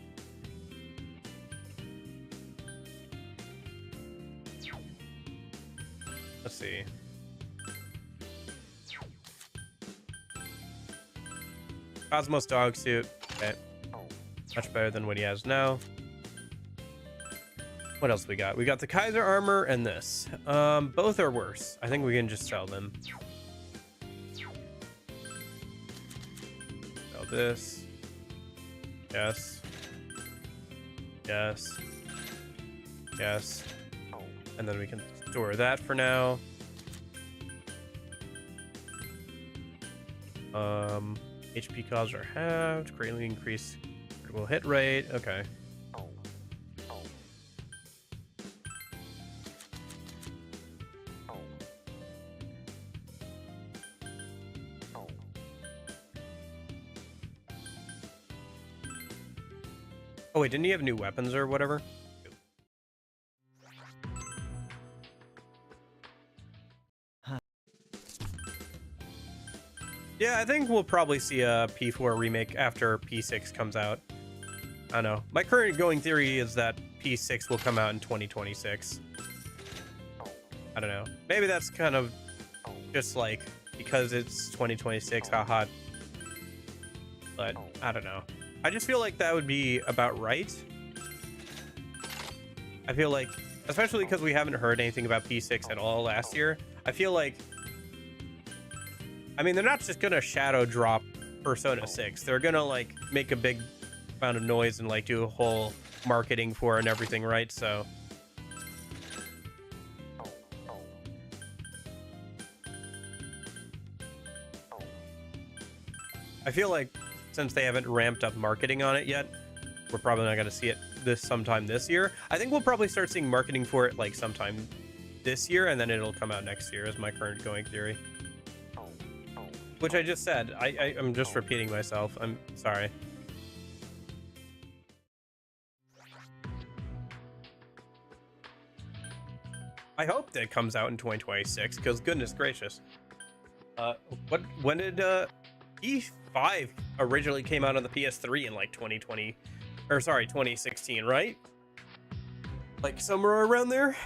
Let's see. Cosmos dog suit. Okay. Much better than what he has now. What else we got? We got the Kaiser armor and this. Both are worse. I think we can just sell them. Sell this. Yes. Yes. Yes. And then we can store that for now. HP costs are halved. Greatly increase critical hit rate. Okay. Oh wait, didn't he have new weapons or whatever? Yeah, I think we'll probably see a P4 remake after P6 comes out. I don't know. My current going theory is that P6 will come out in 2026. I don't know. Maybe that's kind of just like because it's 2026, haha. But I don't know. I just feel like that would be about right. I feel like, especially because we haven't heard anything about P6 at all last year, I feel like I mean, they're not just gonna shadow drop Persona 6. They're gonna like make a big amount of noise and like do a whole marketing for it and everything, right? So I feel like since they haven't ramped up marketing on it yet, we're probably not gonna see it sometime this year. I think we'll probably start seeing marketing for it like sometime this year, and then it'll come out next year is my current going theory. Which I just said. I'm just repeating myself. I'm sorry. I hope that it comes out in 2026, because goodness gracious. When did E5 originally came out on the PS3 in like 2020, or sorry, 2016, right? Like somewhere around there?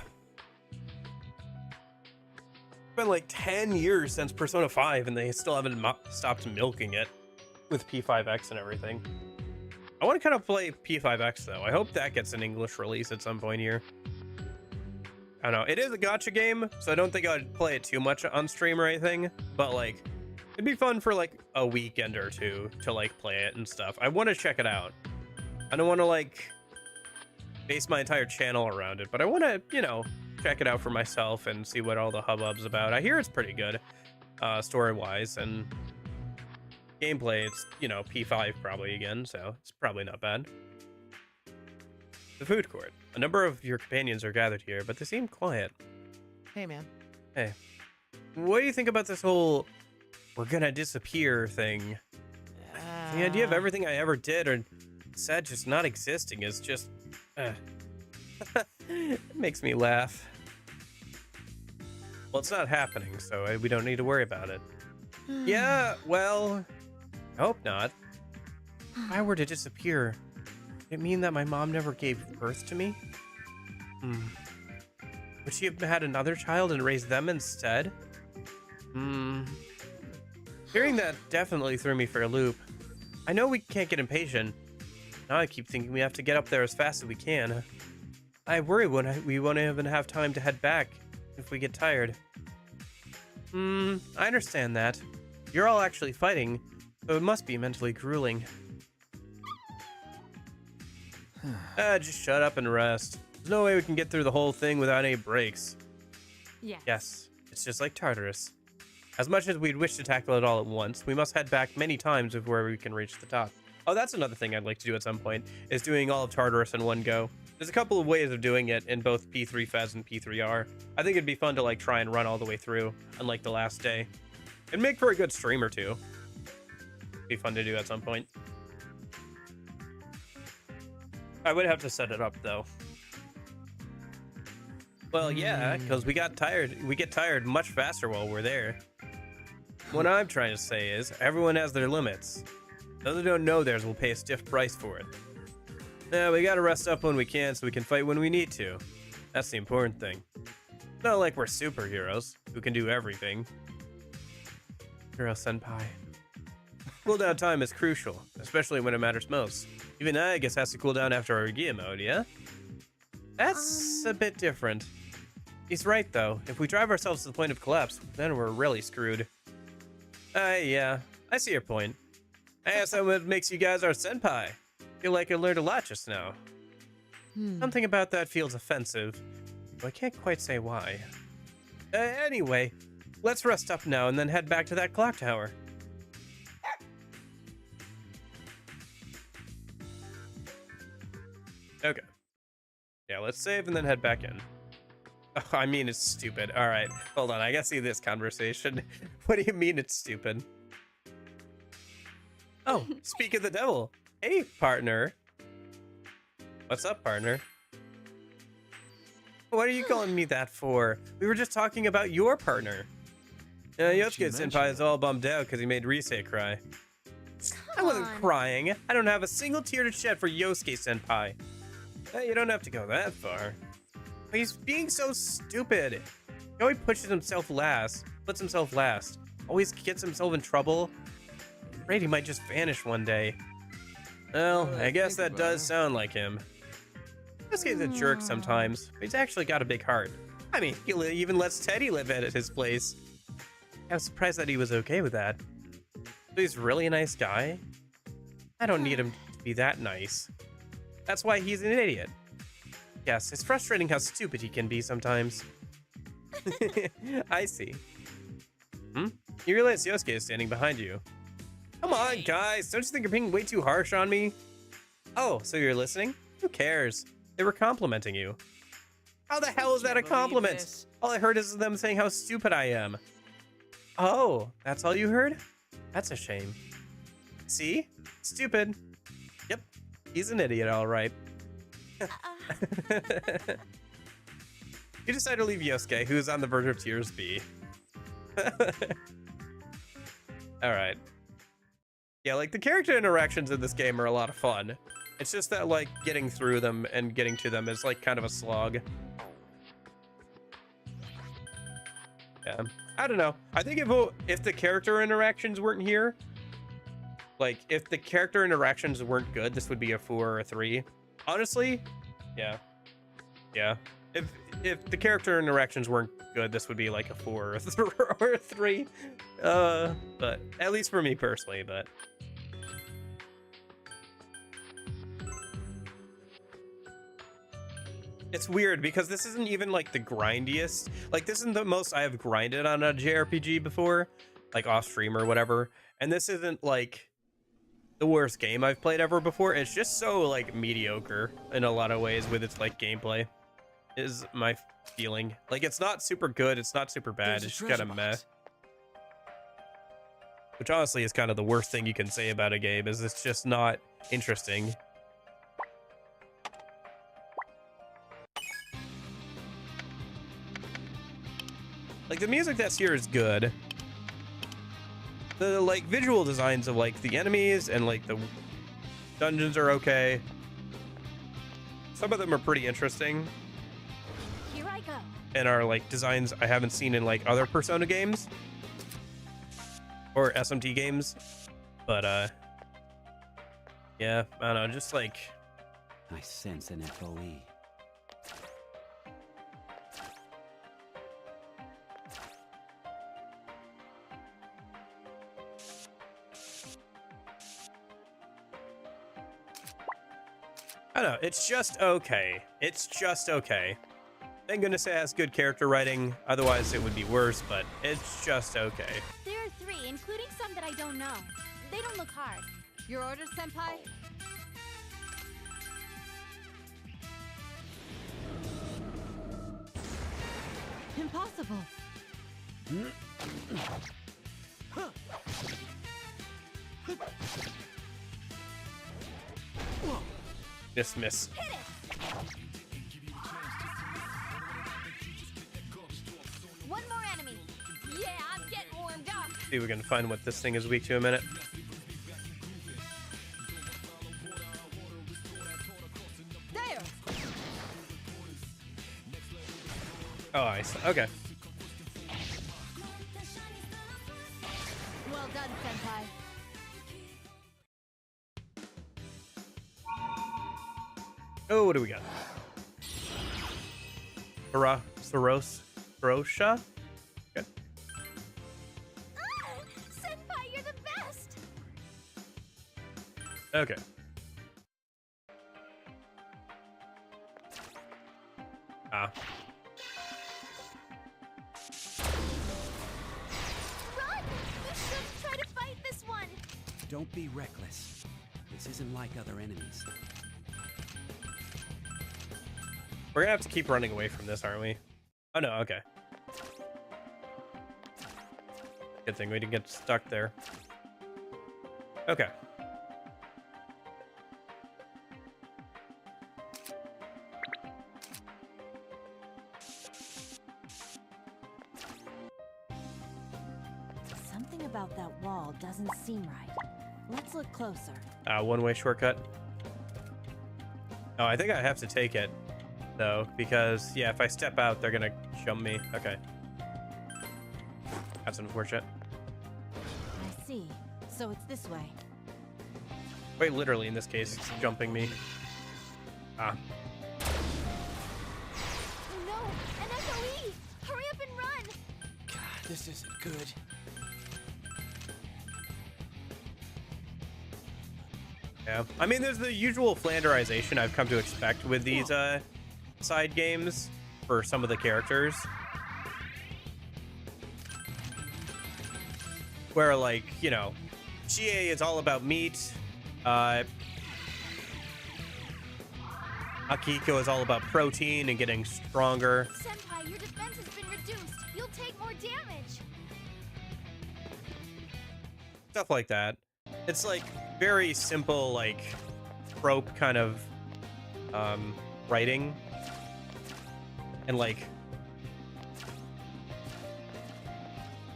It's been like 10 years since Persona 5 and they still haven't stopped milking it with P5X and everything. I want to kind of play P5X though. I hope that gets an English release at some point here. I don't know. It is a gacha game, so I don't think I'd play it too much on stream or anything, but like it'd be fun for like a weekend or two to like play it and stuff. I want to check it out. I don't want to like base my entire channel around it, but I want to, you know, check it out for myself and see what all the hubbub's about. I hear it's pretty good, story-wise, and gameplay, it's, you know, P5 probably again, so it's probably not bad. The food court. A number of your companions are gathered here, but they seem quiet. Hey, man. Hey. What do you think about this whole we're gonna disappear thing? The idea of everything I ever did or said just not existing is just... it makes me laugh. Well, it's not happening, so we don't need to worry about it. Yeah, well, I hope not. If I were to disappear, would it mean that my mom never gave birth to me? Would she have had another child and raised them instead? Hearing that definitely threw me for a loop. I know we can't get impatient. Now I keep thinking we have to get up there as fast as we can. I worry we won't even have time to head back if we get tired. I understand that. You're all actually fighting, so it must be mentally grueling. Just shut up and rest. There's no way we can get through the whole thing without any breaks. Yes, it's just like Tartarus. As much as we'd wish to tackle it all at once, we must head back many times before we can reach the top. Oh, that's another thing I'd like to do at some point, is doing all of Tartarus in one go. There's a couple of ways of doing it in both P3 Fez and P3R. I think it'd be fun to like try and run all the way through, unlike the last day. It'd make for a good stream or two. Be fun to do at some point. I would have to set it up though. Well, yeah, because we get tired much faster while we're there. What I'm trying to say is, everyone has their limits. Those who don't know theirs will pay a stiff price for it. Yeah, we gotta rest up when we can so we can fight when we need to. That's the important thing. It's not like we're superheroes who can do everything. Hero Senpai. Cooldown time is crucial, especially when it matters most. Even I guess has to cool down after our Gia mode, yeah? That's a bit different. He's right though. If we drive ourselves to the point of collapse, then we're really screwed. Yeah, I see your point. I guess that what makes you guys our senpai. Feel like I learned a lot just now. Something about that feels offensive, but I can't quite say why. Anyway, let's rest up now and then head back to that clock tower. Okay. Yeah, let's save and then head back in. Oh, I mean, it's stupid. All right, hold on. I gotta see this conversation. What do you mean it's stupid? Oh, speak of the devil. Hey, partner. What's up, partner? What are you calling me that for? We were just talking about your partner. Yosuke-senpai is all bummed out because he made Rise cry. I wasn't crying. I don't have a single tear to shed for Yosuke-senpai. You don't have to go that far. But he's being so stupid. He always puts himself last. Always gets himself in trouble. Afraid he might just vanish one day. Well, I guess that does sound like him. This guy's a jerk sometimes, but he's actually got a big heart. I mean, he even lets Teddy live at his place. I was surprised that he was okay with that. So he's really a nice guy? I don't need him to be that nice. That's why he's an idiot. Yes, it's frustrating how stupid he can be sometimes. I see. You realize Yosuke is standing behind you. Come on, guys. Don't you think you're being way too harsh on me? Oh, so you're listening? Who cares? They were complimenting you. How the hell is that a compliment? All I heard is them saying how stupid I am. Oh, that's all you heard? That's a shame. See? Stupid. Yep. He's an idiot, all right. You decided to leave Yosuke, who's on the verge of tears, be. Alright. Yeah, like, the character interactions in this game are a lot of fun. It's just that, like, getting through them and getting to them is, like, kind of a slog. Yeah. I don't know. I think if the character interactions weren't here, like, if the character interactions weren't good, this would be a 4 or a 3. Honestly, yeah. Yeah. If the character interactions weren't good, this would be like a 4 or a 3. But at least for me personally, but it's weird because this isn't even like the grindiest. Like, this isn't the most I have grinded on a JRPG before, like off stream or whatever. And this isn't like the worst game I've played ever before. It's just so like mediocre in a lot of ways with its like gameplay, is my feeling. Like, it's not super good, it's not super bad, it's just kind of meh. Which honestly is kind of the worst thing you can say about a game, is it's just not interesting. Like, the music that's here is good. The like visual designs of like the enemies and like the dungeons are okay. Some of them are pretty interesting. Here I go. And are like designs I haven't seen in like other Persona games or SMT games. But yeah, I don't know, just like I sense an FOE. I don't know, it's just okay. It's just okay. Thank goodness it has good character writing, otherwise it would be worse, but it's just okay. There are 3, including some that I don't know. They don't look hard. Your orders, Senpai? Impossible. Dismiss. One more enemy. Yeah, I'm getting warmed up. See if we can find what this thing is weak to in a minute. There. Oh, ice. Okay. Well done, Senpai. Oh, what do we got? Sarosha? Good. Senpai, you're the best. Okay. Ah. Run! You should try to fight this one. Don't be reckless. This isn't like other enemies. We're gonna have to keep running away from this, aren't we? Oh no, okay. Good thing we didn't get stuck there. Okay. Something about that wall doesn't seem right. Let's look closer. One-way shortcut. Oh, I think I have to take it, though, because, yeah, if I step out, they're gonna jump me. Okay. That's unfortunate. I see. So it's this way. Wait, literally, in this case, it's jumping me. Ah. No, an FOE! Hurry up and run! God, this isn't good. Yeah, I mean, there's the usual flanderization I've come to expect with these side games for some of the characters, where, like, you know, Chie is all about meat, Akiko is all about protein and getting stronger. Senpai, your defense has been reduced. You'll take more damage. Stuff like that. It's like very simple, like trope kind of writing, and like,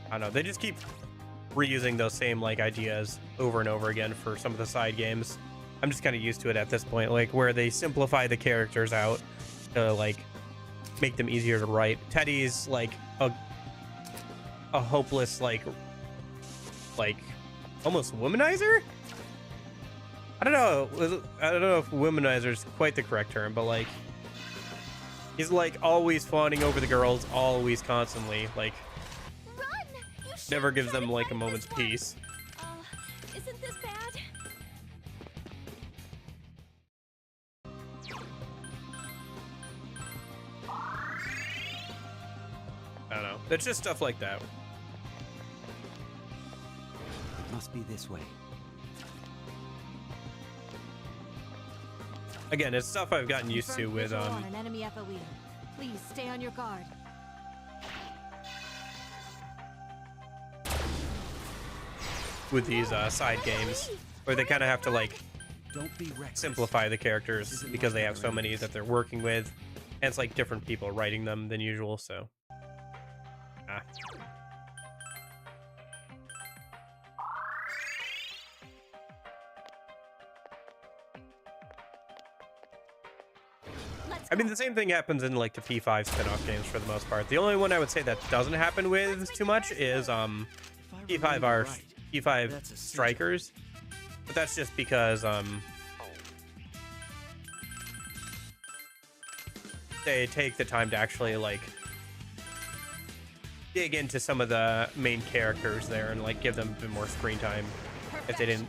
I don't know, they just keep reusing those same like ideas over and over again for some of the side games. I'm just kind of used to it at this point, like where they simplify the characters out to like make them easier to write. Teddy's like a hopeless like almost womanizer. I don't know if womanizer is quite the correct term, but like he's like always fawning over the girls, always constantly, like Run! You never should've gives tried them to like a fight moment's this one. peace. Isn't this bad? I don't know. It's just stuff like that. Must be this way. Again, it's stuff I've gotten used to Confirmed with visual on an enemy FOE. Please stay on your guard. with these side games, where they kind of have to like Don't be reckless. simplify the characters because they have so many that they're working with, and it's like different people writing them than usual. So, I mean, the same thing happens in like the P5 spin-off games for the most part. The only one I would say that doesn't happen with too much is P5 Strikers, but that's just because they take the time to actually like dig into some of the main characters there and like give them a bit more screen time if they didn't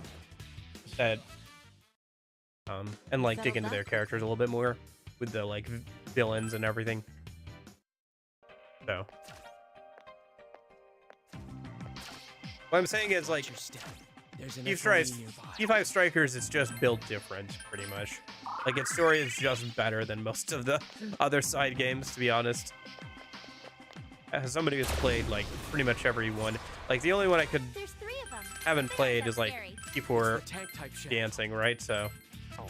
and like dig into their characters a little bit more with the like villains and everything. So what I'm saying is like P5 Strikers is just built different pretty much. Like its story is just better than most of the other side games, to be honest. As somebody who's played like pretty much every one, like the only one I haven't played is like P4 Dancing, right? So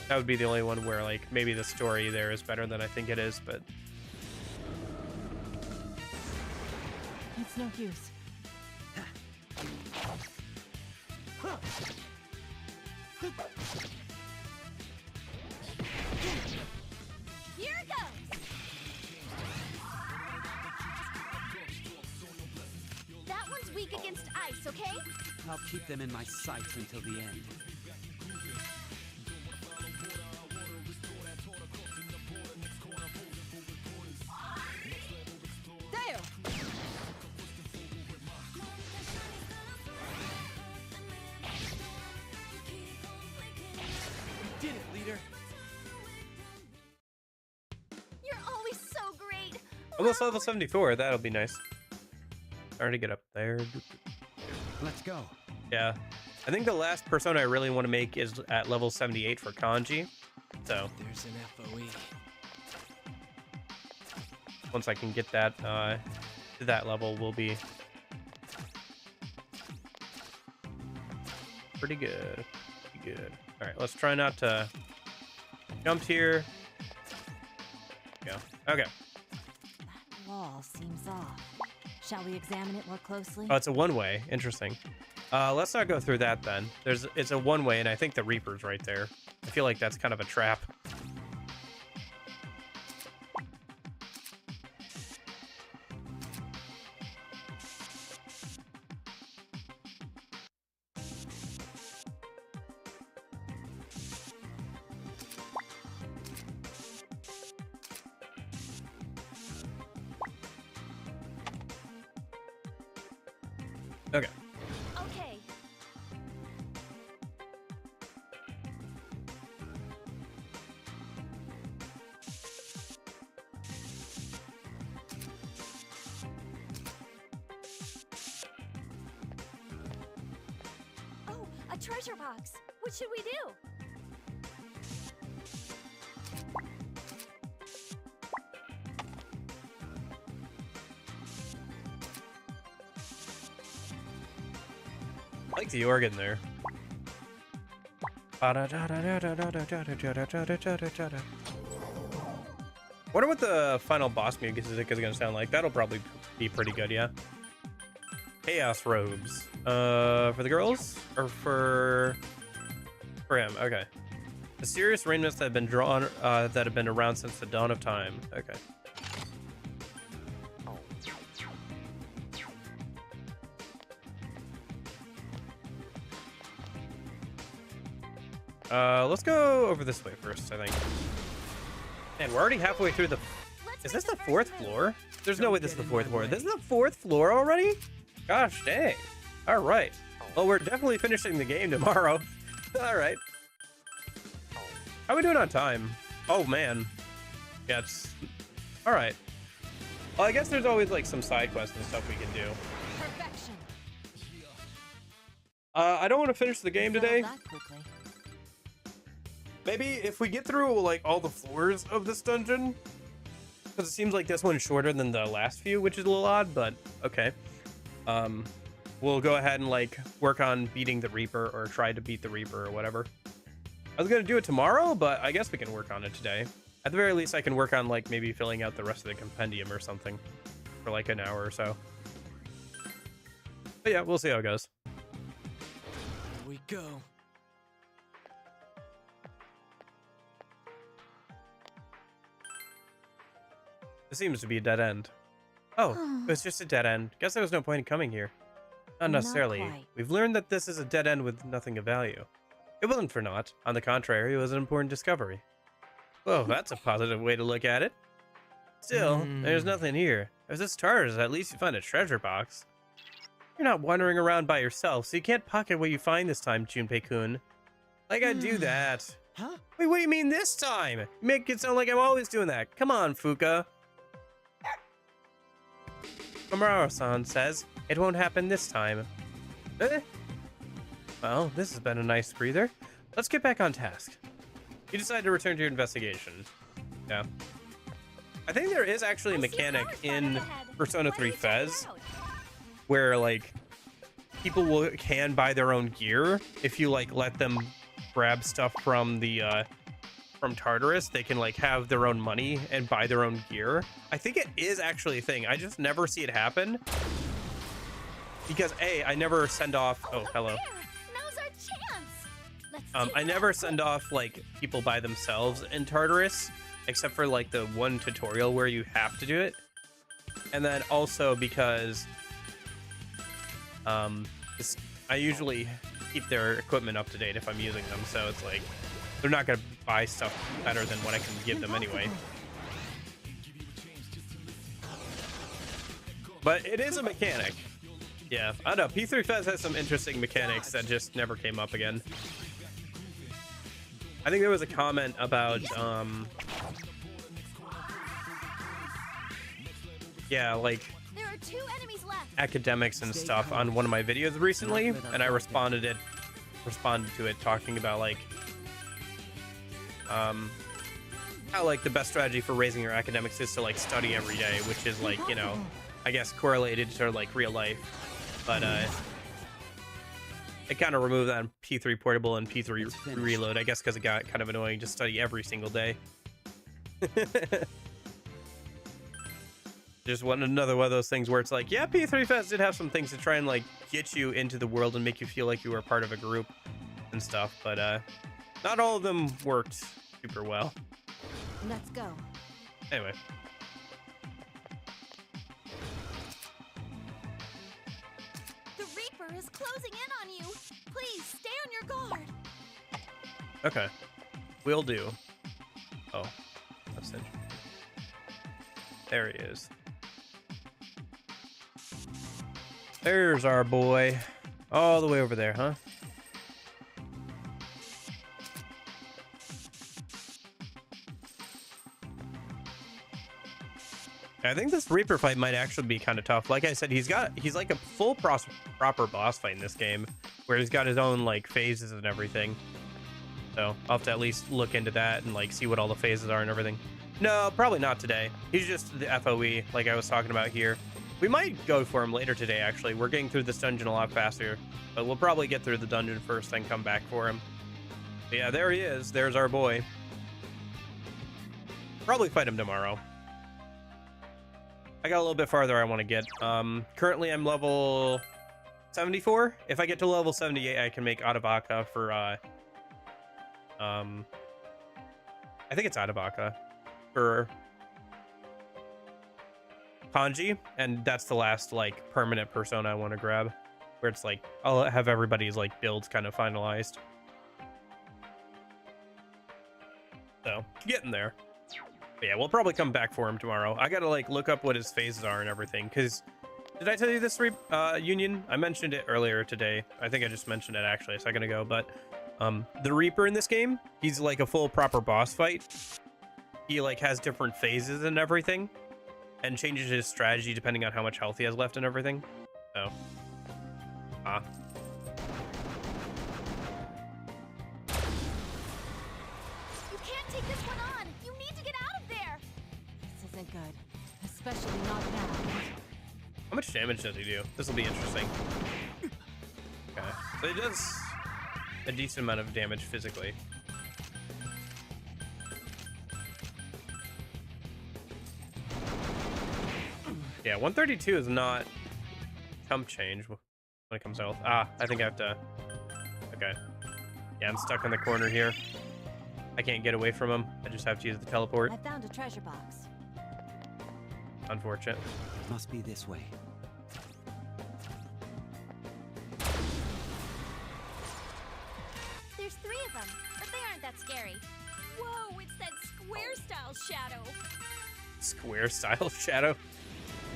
that would be the only one where like maybe the story there is better than I think it is, but It's no use. Here it goes. That one's weak against ice, okay? I'll keep them in my sights until the end. There! Did it, leader. You're always so great. almost level 74. That'll be nice. Starting to get up there. Let's go. Yeah, I think the last persona I really want to make is at level 78 for Kanji. So There's an FOE. once I can get that to that level, we'll be pretty good. Pretty good. All right, let's try not to jump here. Yeah. Okay. That wall seems off. Shall we examine it more closely? Oh, it's a one-way. Interesting. Let's not go through that then. It's a one-way, and I think the Reaper's right there. I feel like that's kind of a trap. Okay. Okay. A treasure box. What should we do? I like the organ there. Wonder what the final boss music is gonna sound like. That'll probably be pretty good, yeah. Chaos robes. For the girls or for him? Okay. Mysterious raiments that have been drawn, that have been around since the dawn of time. Okay. Let's go over this way first, I think. Man, we're already halfway through the... Is this the fourth floor? There's no way this is the fourth floor. This is the fourth floor already? Gosh dang. All right. Well, we're definitely finishing the game tomorrow. All right. How are we doing on time? Oh, man. Yeah, it's... All right. Well, I guess there's always, like, some side quests and stuff we can do. Perfection. I don't want to finish the game today. That quickly. Maybe if we get through, like, all the floors of this dungeon, because it seems like this one's shorter than the last few, which is a little odd, but okay. We'll go ahead and, like, work on beating the Reaper, or try to beat the Reaper, or whatever. I was gonna do it tomorrow, but I guess we can work on it today. At the very least, I can work on, like, maybe filling out the rest of the compendium or something for, like, an hour or so. But yeah, we'll see how it goes. Here we go. This seems to be a dead end. Oh, it's just a dead end. Guess there was no point in coming here. Not necessarily. quite. We've learned that this is a dead end with nothing of value. It wasn't for naught. On the contrary, it was an important discovery. Whoa, that's a positive way to look at it. Still, there's nothing here. If this TARDIS, at least you find a treasure box. You're not wandering around by yourself, so you can't pocket what you find this time, Junpei-kun. Like I do that. Huh? Wait, what do you mean this time? You make it sound like I'm always doing that. Come on, Fuka. Amaro-san says it won't happen this time. Eh? Well, this has been a nice breather. Let's get back on task. You decide to return to your investigation. Yeah. I think there is actually a mechanic in Persona 3 Fez where, like, people can buy their own gear if you, like, let them grab stuff from the from Tartarus. They can, like, have their own money and buy their own gear. I think it is actually a thing. I just never see it happen because I never send off. Oh, hello. Now's our chance. Let's I never send off, like, people by themselves in Tartarus, except for, like, the one tutorial where you have to do it. And then also because I usually keep their equipment up to date if I'm using them, so it's like they're not gonna buy stuff better than what I can give them anyway. But it is a mechanic. Yeah, I don't know. P3 Fez has some interesting mechanics that just never came up again. I think there was a comment about yeah, like There are 2 enemies left. academics and stuff on one of my videos recently, and I responded to it talking about, like, how, like, the best strategy for raising your academics is to, like, study every day, which is, like, you know, I guess correlated to, like, real life. But I kind of removed that on P3 Portable and P3 Reload, I guess, because it got kind of annoying to study every single day. Just another one of those things where it's like, yeah, P3 Fest did have some things to try and, like, get you into the world and make you feel like you were part of a group and stuff, but not all of them worked super well. Let's go. Anyway. The Reaper is closing in on you. Please stay on your guard. Okay. Will do. Oh. Message. There he is. There's our boy. All the way over there, huh? I think this Reaper fight might actually be kind of tough. Like I said, he's like a full proper boss fight in this game. where he's got his own like phases and everything. So I'll have to at least look into that and like see what all the phases are and everything. No, probably not today. He's just the FOE, like I was talking about here. We might go for him later today, actually. We're getting through this dungeon a lot faster, but we'll probably get through the dungeon first, then come back for him. But yeah, there he is. There's our boy. Probably fight him tomorrow. I got a little bit farther I want to get. Currently I'm level 74. If I get to level 78, I can make Adabaka for, I think it's Adabaka for Kanji, and that's the last like permanent persona I want to grab, where it's like I'll have everybody's like builds kind of finalized. So getting there. But yeah, we'll probably come back for him tomorrow. I gotta like look up what his phases are and everything, because did I tell you this Union? I mentioned it earlier today. I think I just mentioned it actually a second ago, but the Reaper in this game, he's like a full proper boss fight. He like has different phases and everything, and changes his strategy depending on how much health he has left and everything. So, You can't take this one on. You need to get out of there. This isn't good. Especially not now. how much damage does he do? This will be interesting. Okay, so he does a decent amount of damage physically. Yeah, 132 is not chump change when it comes to health. I think I have to... Okay. Yeah, I'm stuck in the corner here. I can't get away from him. I just have to use the teleport. I found a treasure box. Unfortunate. Must be this way. There's 3 of them, but they aren't that scary. Whoa, it's that square style shadow. Square style shadow.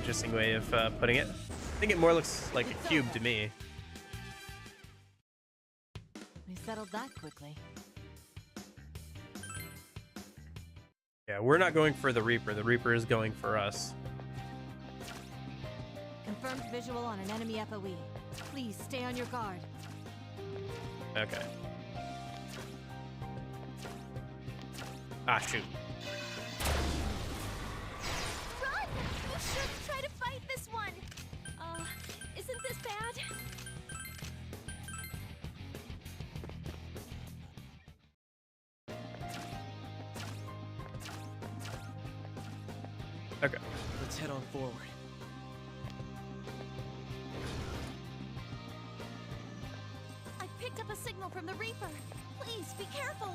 Interesting way of putting it. I think it more looks like a cube to me. We settled that quickly. Yeah, we're not going for the Reaper. The Reaper is going for us. Confirmed visual on an enemy FOE. Please stay on your guard. Okay. Shoot. Run! You should try to fight this one. Isn't this bad? Okay. Let's head on forward. I picked up a signal from the Reaper. Please be careful.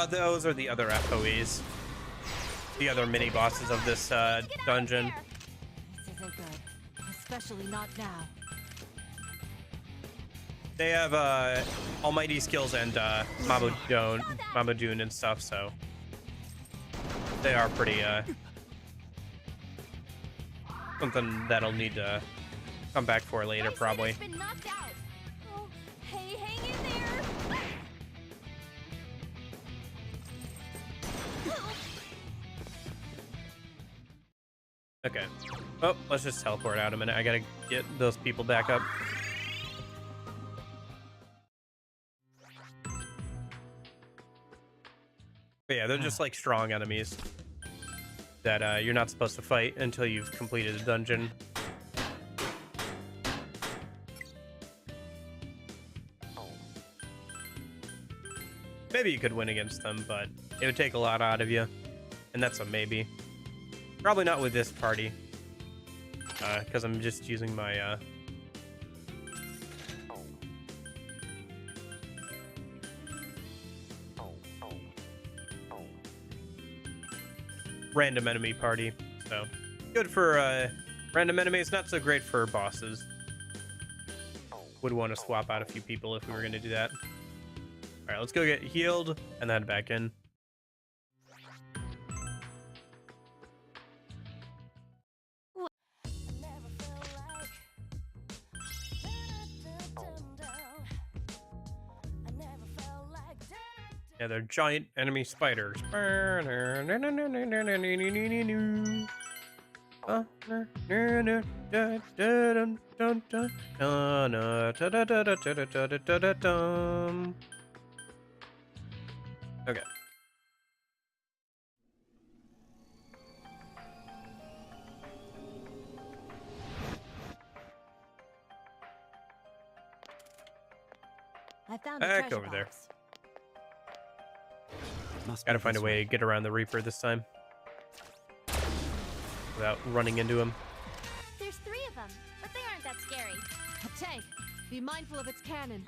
Those are the other FOEs. The other mini bosses of this dungeon. This isn't good. Especially not now. They have almighty skills and Mamadune and stuff, so they are pretty something that'll need to come back for later, probably. Been knocked out. Oh, hey, hang in there. Okay. Oh, let's just teleport out a minute. I gotta get those people back up. But yeah, they're just like strong enemies that you're not supposed to fight until you've completed a dungeon. Maybe you could win against them, but it would take a lot out of you, and that's a maybe. Probably not with this party, because I'm just using my random enemy party. So good for random enemies, not so great for bosses. Would want to swap out a few people if we were going to do that. All right, let's go get healed and then back in. Yeah, they're giant enemy spiders. Okay. I found a Back treasure over there. box. Must Gotta be find a this way to get around the Reaper this time. Without running into him. There's 3 of them, but they aren't that scary. Tank, be mindful of its cannon.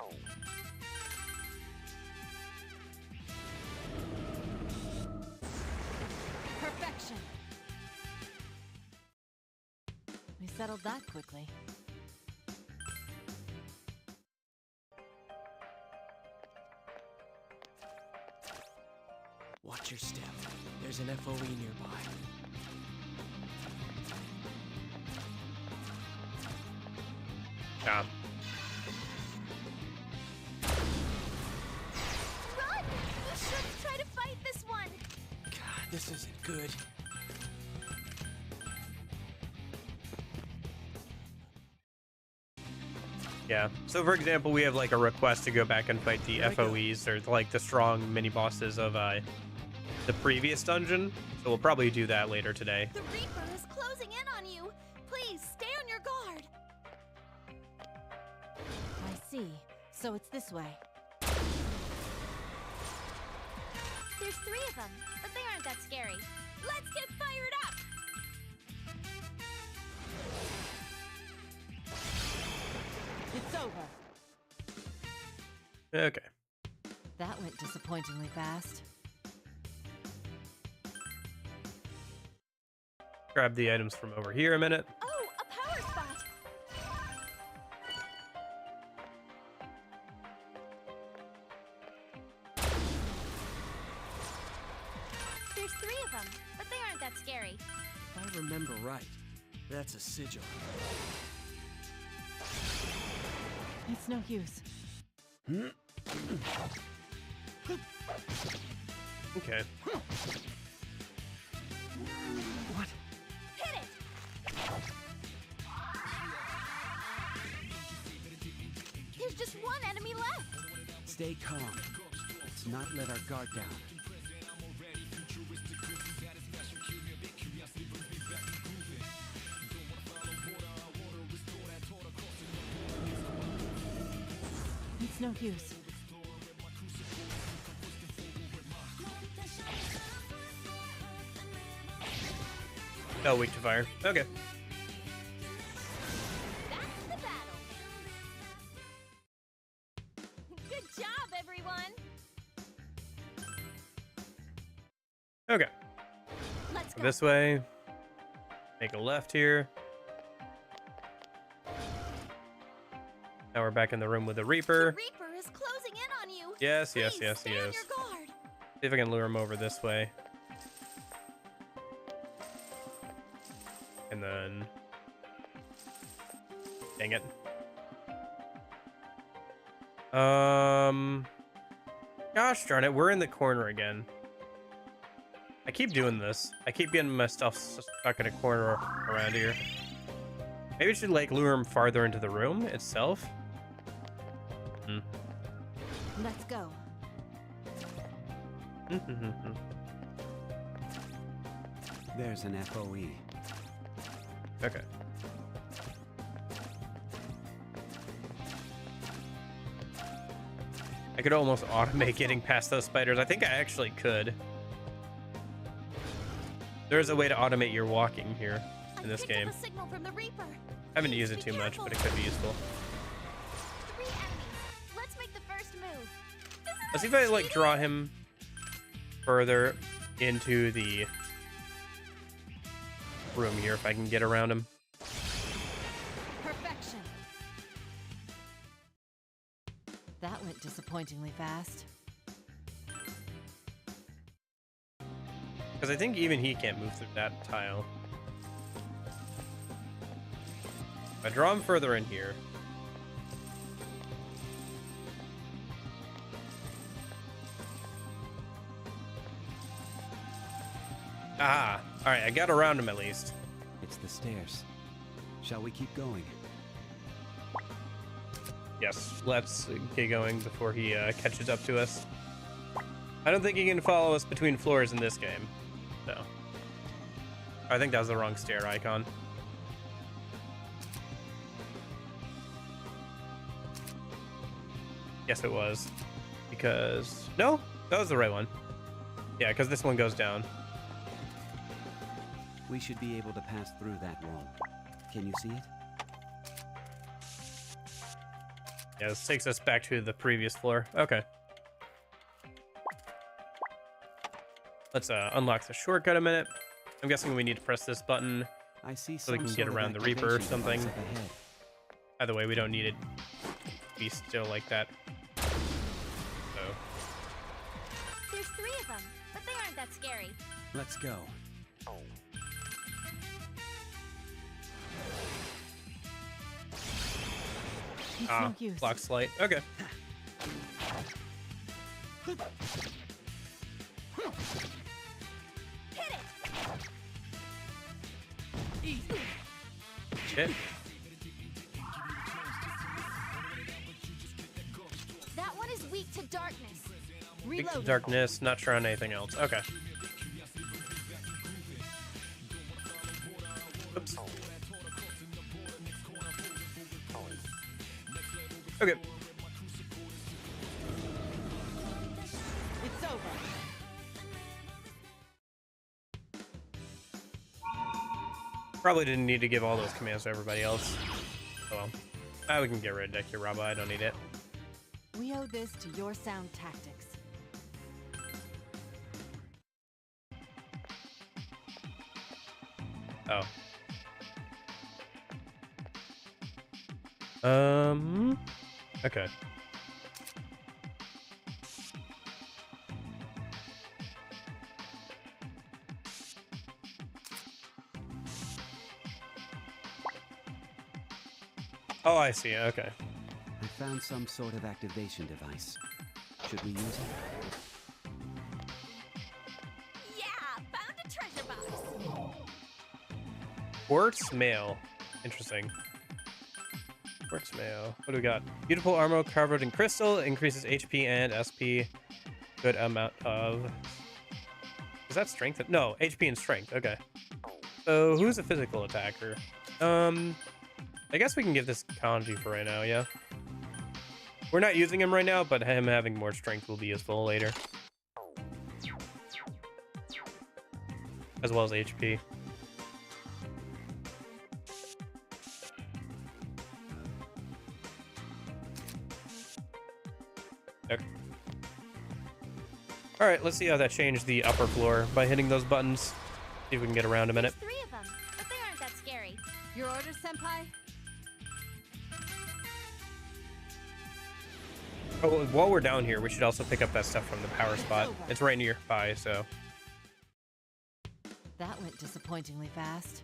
Perfection. We settled that quickly. Watch your step. There's an FOE nearby. Yeah. Run! You shouldn't try to fight this one! God, this isn't good. Yeah. So for example, we have like a request to go back and fight the Here I go. FOEs or like the strong mini bosses of the previous dungeon. So we'll probably do that later today. The Reaper is closing in on you! Please, stay on your guard! I see. So it's this way. There's 3 of them, but they aren't that scary. Let's get fired up! It's over. Okay. That went disappointingly fast. Grab the items from over here a minute. Oh, a power spot! There's 3 of them, but they aren't that scary. If I remember right, that's a sigil. It's no use. Okay. What? Hit it! There's just one enemy left! Stay calm. Let's not let our guard down. It's no use. Oh, weak to fire. Okay. That's the battle! Good job, everyone! Okay. Let's go! This way. Make a left here. Now we're back in the room with the The Reaper. Reaper is closing in on you! Yes, yes, Please, yes, stay yes. on your guard! See if I can lure him over this way. And then... Dang it. Gosh darn it, we're in the corner again. I keep doing this. I keep getting my stuff stuck in a corner around here. Maybe I should like lure him farther into the room itself. Let's go. There's an FOE. Okay. I could almost automate getting past those spiders. I think I actually could. There's a way to automate your walking here in this Picked game. up a signal from the Reaper. I haven't Please used it be too much, careful. but it could be useful. 3 enemies. Let's make the first move. Let's see if I like draw him further into the room here, if I can get around him. Perfection. That went disappointingly fast. Because I think even he can't move through that tile. If I draw him further in here. Ah, all right, I got around him at least. It's the stairs. Shall we keep going? Yes, let's get going before he catches up to us. I don't think he can follow us between floors in this game. No. I think that was the wrong stair icon. Yes, it was. Because... No, that was the right one. Yeah, because this one goes down. We should be able to pass through that wall. Can you see it? Yeah, this takes us back to the previous floor. Okay. Let's unlock the shortcut a minute. I'm guessing we need to press this button I see so we some can sort get of around the Reaper or activation something. device up ahead. Either way, we don't need it to be still like that. So, There's 3 of them, but they aren't that scary. Let's go. It's ah, no use. block slight. Okay. Hit it! Shit. That one is weak to darkness. Weak to Reload. darkness, not sure on anything else. Okay. Oops. Okay. It's over. Probably didn't need to give all those commands to everybody else. Oh well. We can get rid of Dekiraba. I don't need it. We owe this to your sound tactics. Oh. Okay. Oh, I see. Okay. I found some sort of activation device. Should we use it? Yeah, found a treasure box. Quartz mail. Interesting. Quartz mail. What do we got? Beautiful armor covered in crystal. Increases HP and SP. Good amount of... Is that strength? No, HP and strength. Okay. So who's a physical attacker? I guess we can give this Kanji for right now, yeah. We're not using him right now, but him having more strength will be useful later. As well as HP. Okay. Alright, let's see how that changed the upper floor by hitting those buttons. See if we can get around a minute. There's 3 of them, but they aren't that scary. Your orders, Senpai? Oh, while we're down here, we should also pick up that stuff from the power spot. It's right nearby, so... That went disappointingly fast.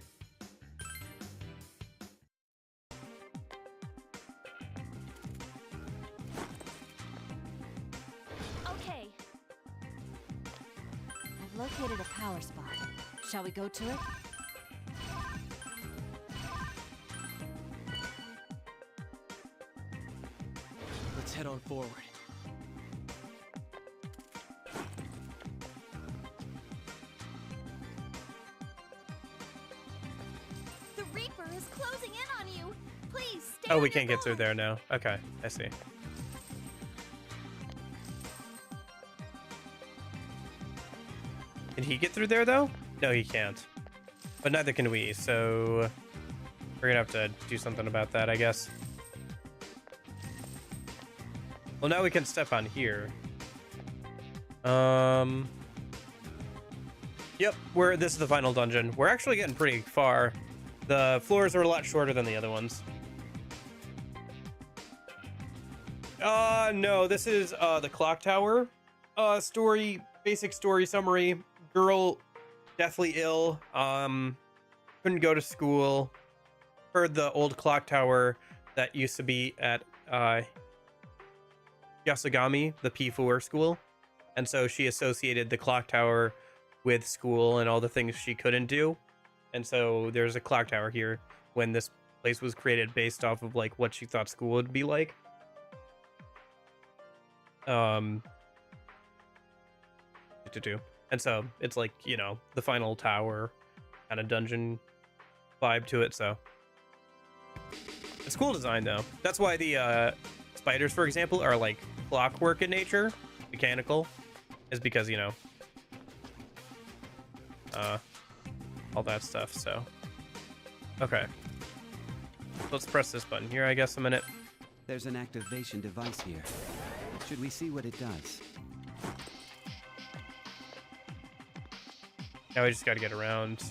Okay, I've located a power spot. Shall we go to it? Let's head on forward. the Reaper is closing in on you. Please stay Oh, on we your can't get through guard. there now. Okay, I see. Can he get through there, though? No, he can't. But neither can we, so... We're gonna have to do something about that, I guess. Well, now we can step on here. Yep, this is the final dungeon. We're actually getting pretty far. The floors are a lot shorter than the other ones. No, this is the clock tower. Basic story summary. Girl deathly ill. Couldn't go to school. Heard the old clock tower that used to be at Yasugami, the P4 school. And so she associated the clock tower with school and all the things she couldn't do. And so there's a clock tower here when this place was created based off of like what she thought school would be like. And so it's like, you know, the final tower kind of dungeon vibe to it. So it's cool design though. That's why the spiders, for example, are like clockwork in nature, mechanical, is because, you know, all that stuff. So okay, let's press this button here, I guess, a minute. There's an activation device here. Should we see what it does? Now we just got to get around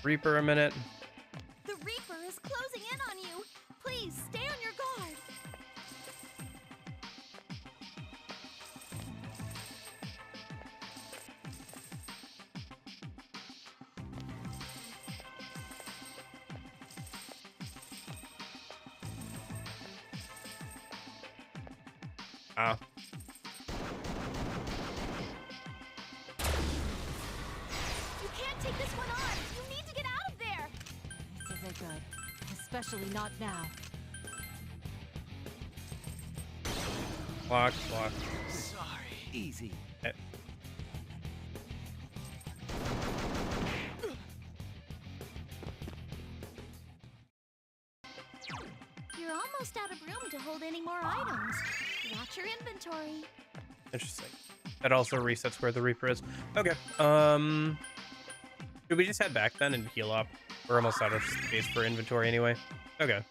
Reaper a minute. The Reaper is closing in on you. Please stay on your guard. Ah. You can't take this one on. You need to get out of there. This isn't good. Especially not now. Block. Sorry. Easy. You're almost out of room to hold any more items. Watch your inventory. Interesting. That also resets where the Reaper is. Okay. Should we just head back then and heal up? We're almost out of space for inventory anyway. Okay.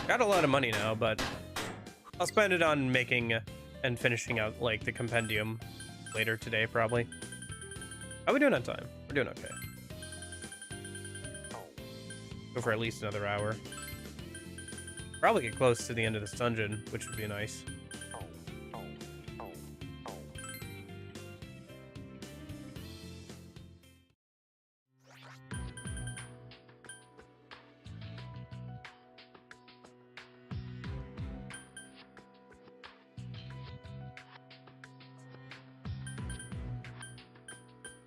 Got a lot of money now, but I'll spend it on making and finishing out like the compendium later today, probably. How are we doing on time? We're doing okay. Go for at least another hour. Probably get close to the end of this dungeon, which would be nice.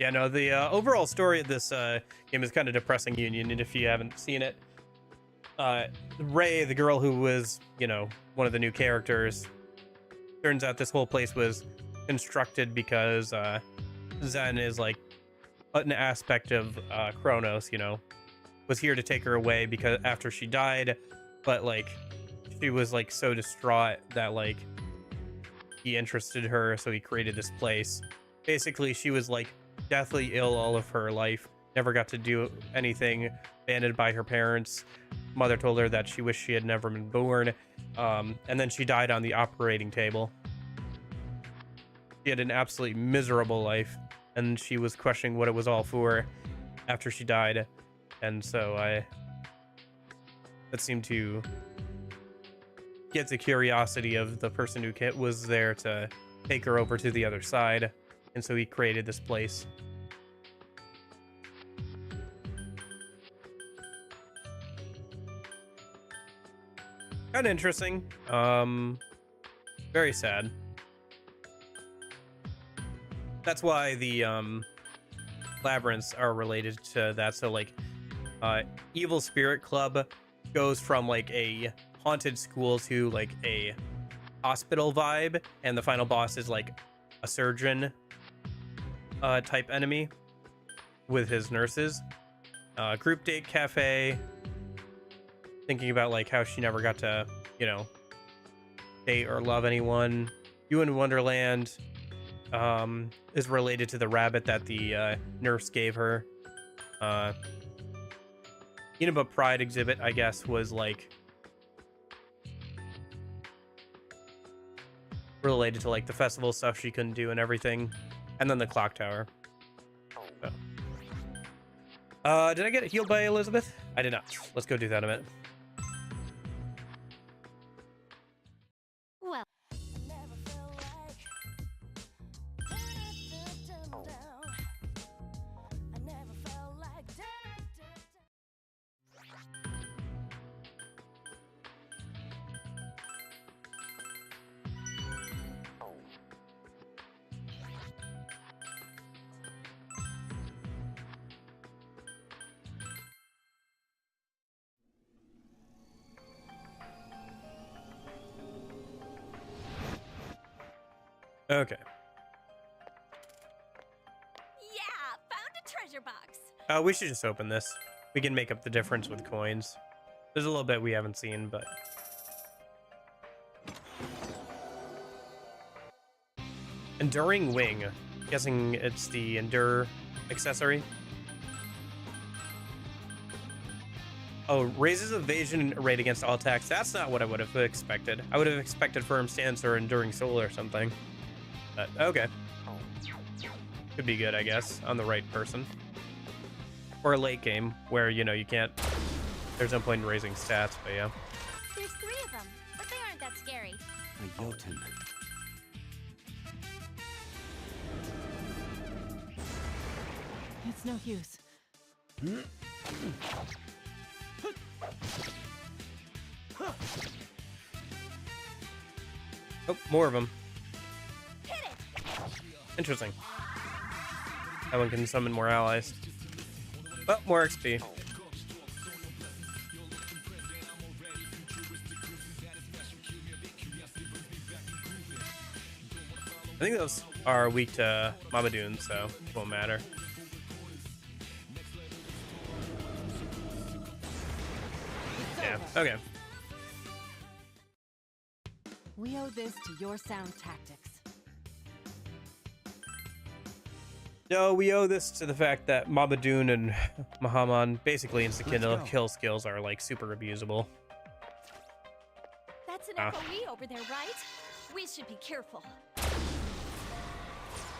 Yeah, no, the overall story of this game is kind of depressing, Union, and if you haven't seen it, Ray, the girl who was, you know, one of the new characters, turns out this whole place was constructed because Zen is like an aspect of Kronos, you know, was here to take her away because after she died, but like she was like so distraught that like he interested her, so he created this place. Basically, she was like deathly ill all of her life, never got to do anything, abandoned by her parents. Mother told her that she wished she had never been born, and then she died on the operating table. She had an absolutely miserable life, and she was questioning what it was all for after she died, and so that seemed to get the curiosity of the person who was there to take her over to the other side, and so he created this place. Kind of interesting. Very sad. That's why the labyrinths are related to that. So like Evil Spirit Club goes from like a haunted school to like a hospital vibe, and the final boss is like a surgeon type enemy with his nurses. Group Date Cafe, thinking about like how she never got to, you know, date or love anyone. You in Wonderland is related to the rabbit that the nurse gave her. Inaba Pride exhibit, I guess, was like related to like the festival stuff she couldn't do and everything. And then the clock tower. So. Did I get healed by Elizabeth? I did not. Let's go do that in a minute. Well, Okay. Yeah, found a treasure box. We should just open this. We can make up the difference with coins. There's a little bit we haven't seen, but... Enduring Wing. Guessing it's the Endure accessory. Oh, raises evasion rate against all attacks. That's not what I would have expected. I would have expected Firm Stance or Enduring Soul or something. But, okay. Could be good, I guess, on the right person. Or a late game, where, you know, you can't... There's no point in raising stats, but yeah. There's 3 of them, but they aren't that scary. A Jotun. It's no use. Oh, more of them. Hit it! Interesting. That one can summon more allies. But more XP. I think those are weak to Mabadoon, so it won't matter. Yeah, okay. We owe this to your sound tactics. No, we owe this to the fact that Mabadoon and Mahaman basically insta-kill skills are like super abusable. That's an FOE over there, right? We should be careful.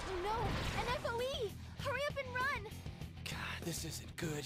Oh no, an FOE! Hurry up and run! God, this isn't good.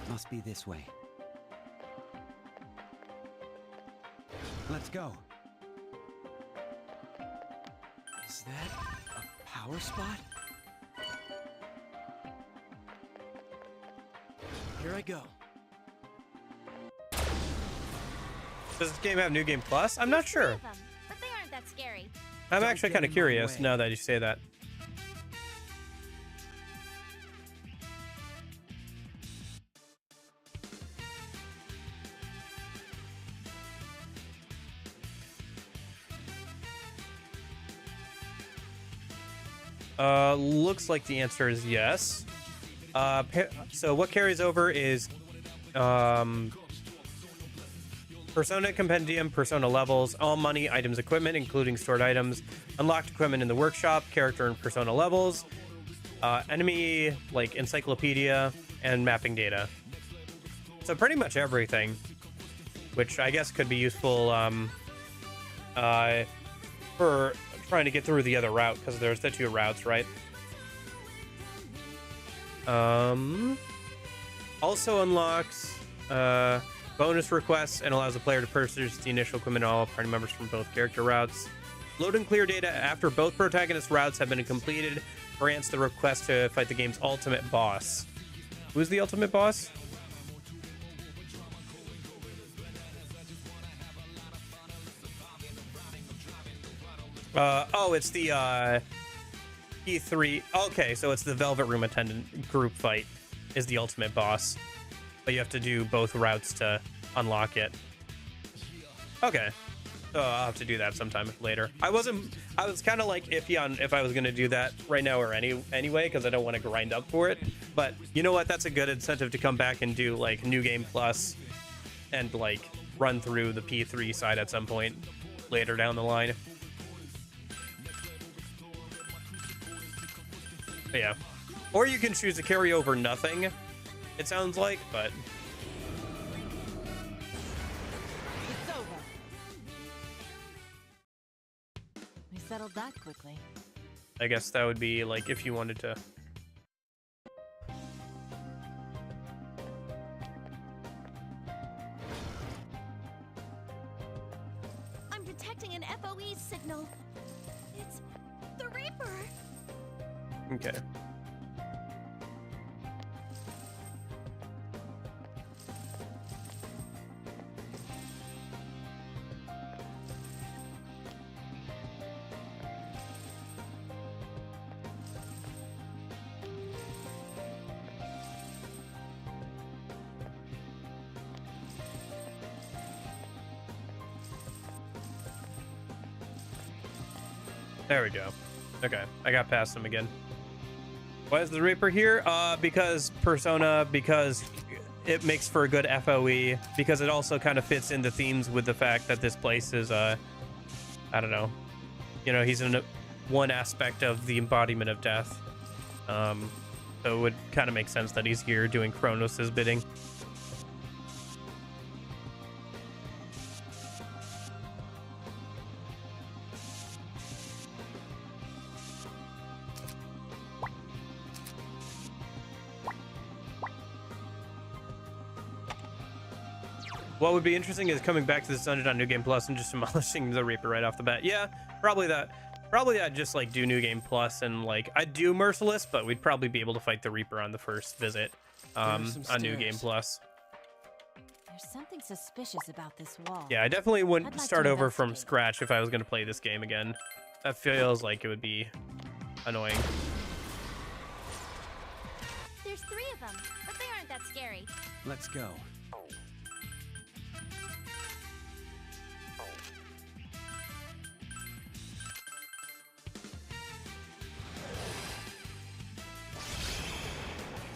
Must be this way. Let's go. Is that a power spot? Here I go. Does this game have New Game Plus? I'm not sure. Of them, but they aren't that scary. I'm Don't actually get kind of in my curious way. now that you say that. Looks like the answer is yes. So what carries over is Persona Compendium, Persona levels, all money, items, equipment, including stored items, unlocked equipment in the workshop, character and Persona levels, enemy like encyclopedia, and mapping data. So pretty much everything, which I guess could be useful for trying to get through the other route, because there's the 2 routes, right? Also unlocks bonus requests and allows the player to purchase the initial equipment of all party members from both character routes. Load and clear data after both protagonist routes have been completed grants the request to fight the game's ultimate boss. Who's the ultimate boss? Oh, it's the E3. Okay, so it's the Velvet Room attendant group fight is the ultimate boss. But you have to do both routes to unlock it. Okay. So I'll have to do that sometime later. I was kind of like iffy on if I was going to do that right now or anyway, because I don't want to grind up for it. But you know what? That's a good incentive to come back and do like New Game Plus and like run through the P3 side at some point later down the line. But yeah. Or you can choose to carry over nothing, it sounds like, but... It's over. We settled that quickly. I guess that would be like if you wanted to... I'm detecting an FOE signal. It's the Reaper. Okay. There we go. Okay, I got past him again. Why is the Reaper here? Because Persona, because it makes for a good FOE, because it also kind of fits in the themes with the fact that this place is, I don't know, you know, he's in one aspect of the embodiment of death. So it would kind of make sense that he's here doing Kronos' bidding. What would be interesting is coming back to this dungeon on New Game Plus and just demolishing the Reaper right off the bat. Yeah, probably that. Probably I'd just like do New Game Plus and like I'd do Merciless, but we'd probably be able to fight the Reaper on the first visit on New Game Plus. There's something suspicious about this wall. Yeah, I definitely wouldn't I'd like start to over from investigate. scratch if I was going to play this game again. That feels like it would be annoying. There's 3 of them, but they aren't that scary. Let's go.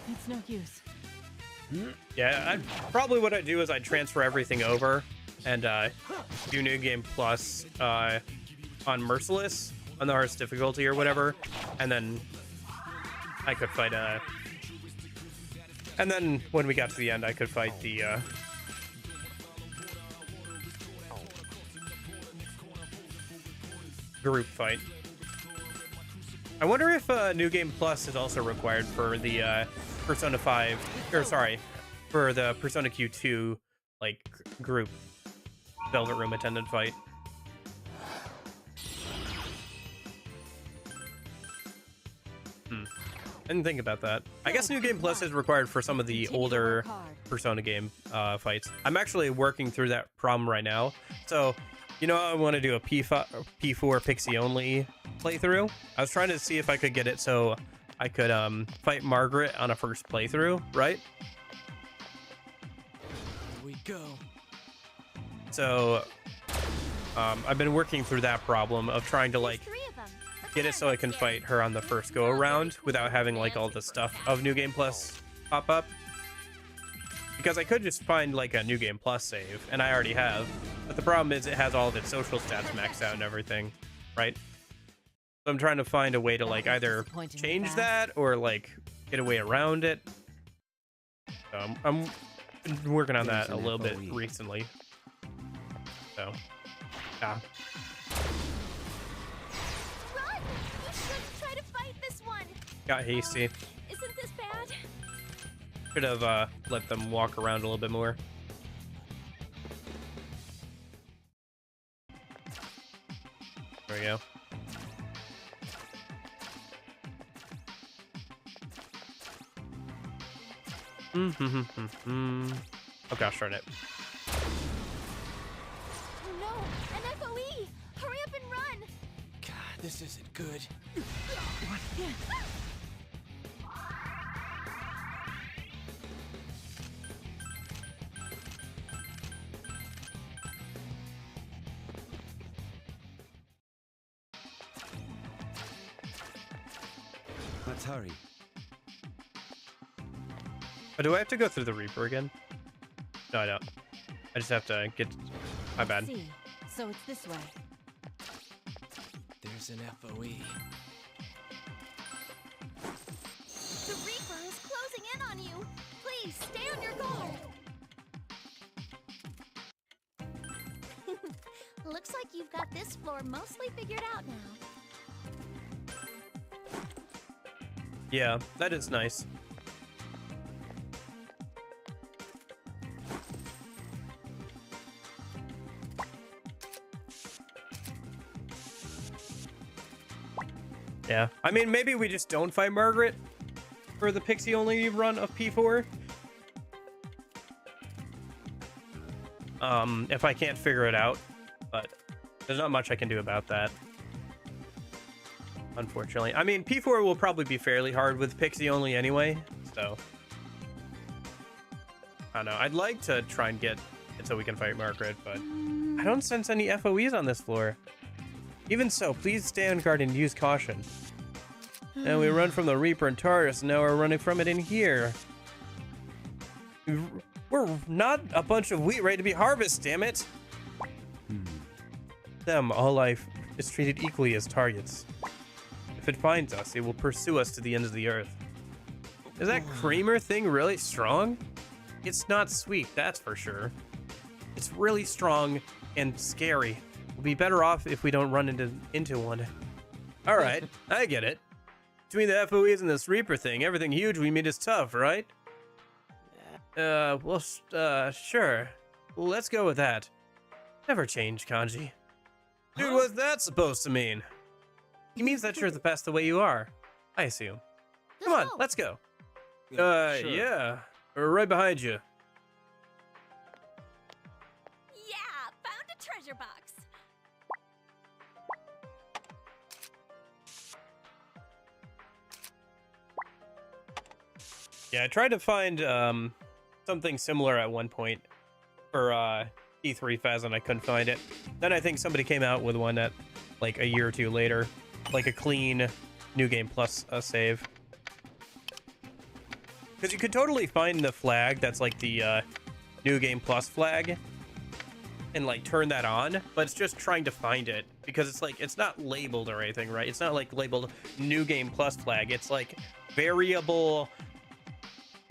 It's no use. Yeah, probably what I'd do is I'd transfer everything over and do New Game Plus on Merciless on the hardest difficulty or whatever, and then I could fight and then when we got to the end I could fight the group fight. I wonder if New Game Plus is also required for the Persona 5, or sorry, for the Persona Q2 like group Velvet Room attendant fight. I didn't think about that. I guess New Game Plus is required for some of the older Persona game fights. I'm actually working through that problem right now. So, you know, I want to do a P4 Pixie only playthrough. I was trying to see if I could get it so I could fight Margaret on a first playthrough, right? Here we go. So I've been working through that problem of trying to like get it so I can fight her on the first go around without having like all the stuff of New Game Plus pop up. Because I could just find like a New Game Plus save, and I already have. But the problem is it has all of its social stats maxed out and everything, right? So I'm trying to find a way to like either change that or like get a way around it. So I'm working on that a little bit recently. So, yeah. Run! You shouldn't try to fight this one. Got hasty. Isn't this bad? Should have let them walk around a little bit more. There we go. Oh gosh darn it. Oh no, an FOE! Hurry up and run! God, this isn't good. Let's hurry. Oh, do I have to go through the Reaper again? No, I don't. I just have to get... My bad. See, so it's this way. There's an FOE. The Reaper is closing in on you! Please, stay on your guard! Looks like you've got this floor mostly figured out now. Yeah, that is nice. Yeah. I mean, maybe we just don't fight Margaret for the Pixie-only run of P4. If I can't figure it out, but there's not much I can do about that, unfortunately. I mean, P4 will probably be fairly hard with Pixie only anyway, so I don't know. I'd like to try and get it so we can fight Margaret, but I don't sense any FOEs on this floor. Even so, please stay on guard and use caution. And we run from the Reaper and Taurus, and now we're running from it in here. We're not a bunch of wheat ready to be harvested, damn it. Them, all life is treated equally as targets. If it finds us, it will pursue us to the ends of the earth. Is that creamer thing really strong? It's not sweet, that's for sure. It's really strong and scary. We'll be better off if we don't run into one. All right, I get it. Between the FOEs and this Reaper thing, everything huge we meet is tough, right? Well, sure. Well, let's go with that. Never change, Kanji. Dude, what's that supposed to mean? He means that you're the best the way you are, I assume. Come on, let's go. Sure. Yeah. We're right behind you. Yeah, found a treasure box. Yeah, I tried to find something similar at one point for E3 Fez, and I couldn't find it. Then I think somebody came out with one at like a year or two later, like a clean New Game Plus save. Because you could totally find the flag that's like the New Game Plus flag and like turn that on, but it's just trying to find it because it's like it's not labeled or anything, right? It's not like labeled New Game Plus flag. It's like variable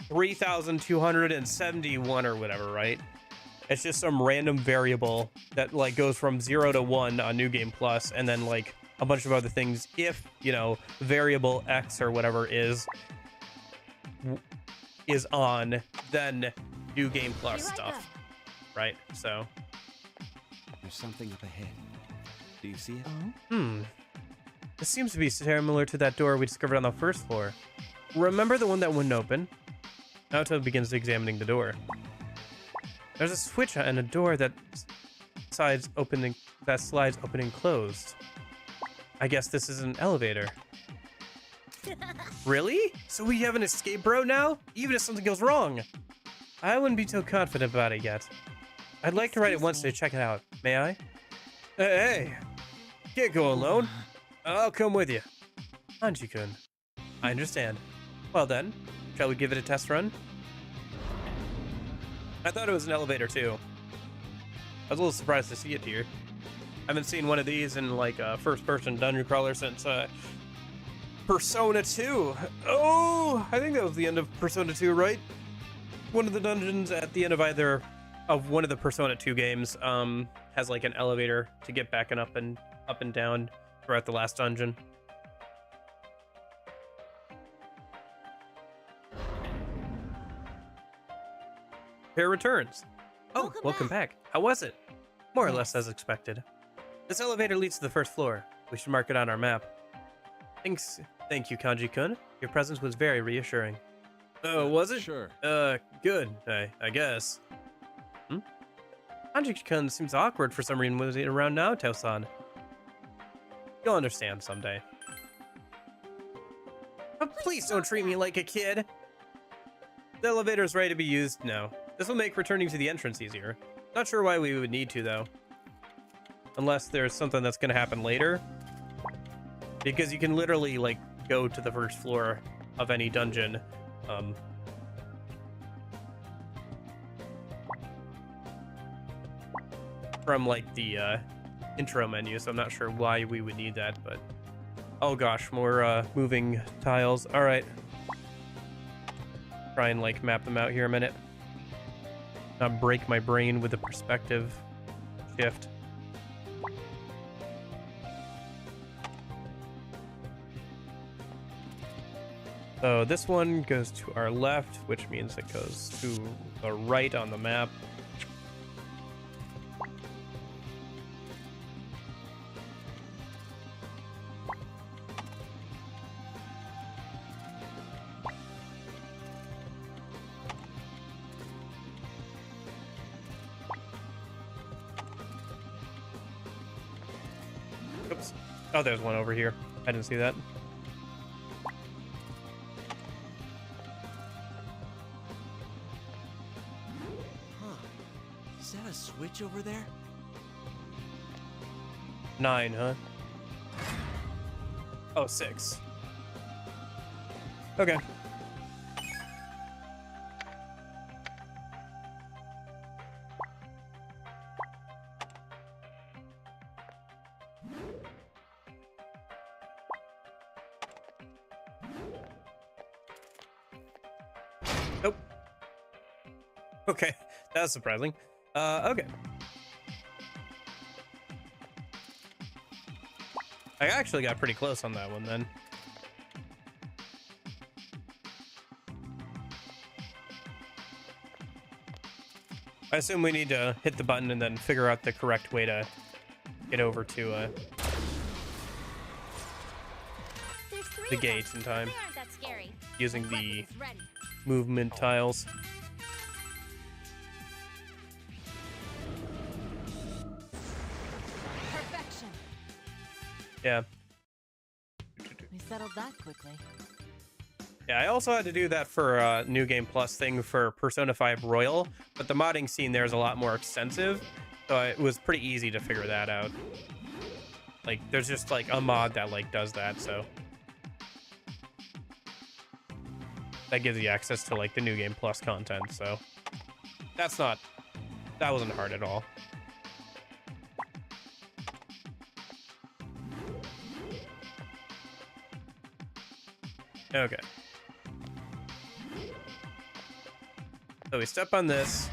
3271 or whatever, right? It's just some random variable that like goes from 0 to 1 on New Game Plus, and then like a bunch of other things if, you know, variable X or whatever is on, then New Game Plus stuff, right? So There's something up ahead. Do you see it? this seems to be similar to that door we discovered on the first floor. Remember the one that wouldn't open? Naoto begins examining the door. There's a switch and a door that slides open and closed. I guess this is an elevator. Really? So we have an escape route now? Even if something goes wrong? I wouldn't be so confident about it yet. I'd like to ride it once to check it out. May I? Hey! Can't go alone. I'll come with you. Anji-kun. I understand. Well then, shall we give it a test run? I thought it was an elevator too. I was a little surprised to see it here. I haven't seen one of these in like a first-person dungeon crawler since Persona 2. Oh, I think that was the end of Persona 2, right? One of the dungeons at the end of either of one of the Persona 2 games has like an elevator to get back and up and down throughout the last dungeon. Pair returns. Oh, welcome back. How was it? More or less as expected. This elevator leads to the first floor. We should mark it on our map. Thanks. Thank you, Kanji-kun. Your presence was very reassuring. Oh, was it? Sure. Good. I guess. Kanji-kun seems awkward for some reason when around Naoto-san. You'll understand someday. Oh, please don't treat me like a kid. The elevator's ready to be used now. This will make returning to the entrance easier. Not sure why we would need to, though. Unless there's something that's going to happen later. Because you can literally, like, go to the first floor of any dungeon. From, like, the intro menu, so I'm not sure why we would need that, but... Oh gosh, more moving tiles. Alright. Try and, like, map them out here a minute. Not break my brain with a perspective shift. So this one goes to our left, which means it goes to the right on the map. Oops. Oh, there's one over here. I didn't see that. Huh. Is that a switch over there? 9, huh? Oh, 6. Okay. Nope. Okay, that's surprising. Okay. I actually got pretty close on that one then. I assume we need to hit the button and then figure out the correct way to get over to There's 3 the of gate them. in time They aren't that scary. using the Weapons ready. movement tiles. Perfection. Yeah. We settled that quickly. Yeah, I also had to do that for New Game Plus thing for Persona 5 Royal, but the modding scene there is a lot more extensive, so it was pretty easy to figure that out. Like, there's just like a mod that like does that, so that gives you access to like the New Game Plus content. So that wasn't hard at all. Okay. So we step on this,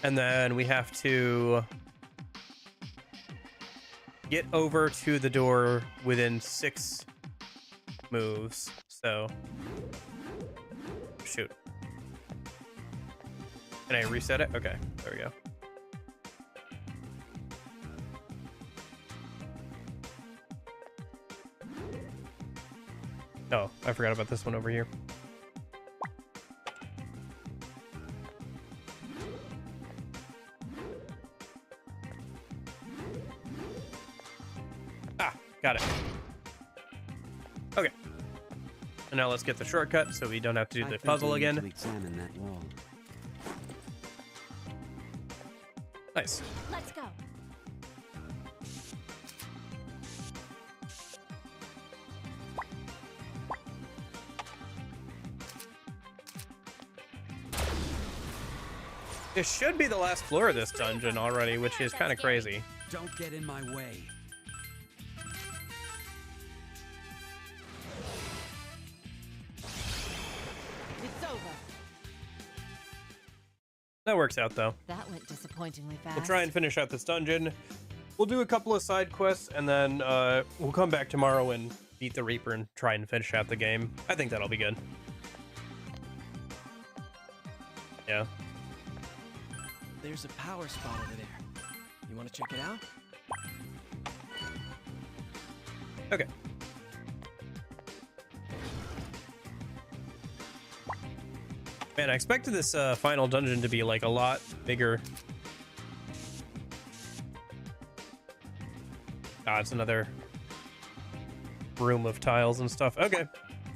and then we have to get over to the door within 6 moves. So, shoot. Can I reset it? Okay, there we go. Oh, I forgot about this one over here. Got it. Okay. And now let's get the shortcut so we don't have to do the puzzle I think we again. need to examine that wall. Nice. Let's go. This should be the last floor of this dungeon already, which is kind of crazy. Don't get in my way. It's over. That works out though. That went disappointingly fast. We'll try and finish out this dungeon. We'll do a couple of side quests, and then we'll come back tomorrow and beat the Reaper and try and finish out the game. I think that'll be good. Yeah. There's a power spot over there. You want to check it out? Okay. Man, I expected this final dungeon to be like a lot bigger. Ah, it's another room of tiles and stuff. Okay.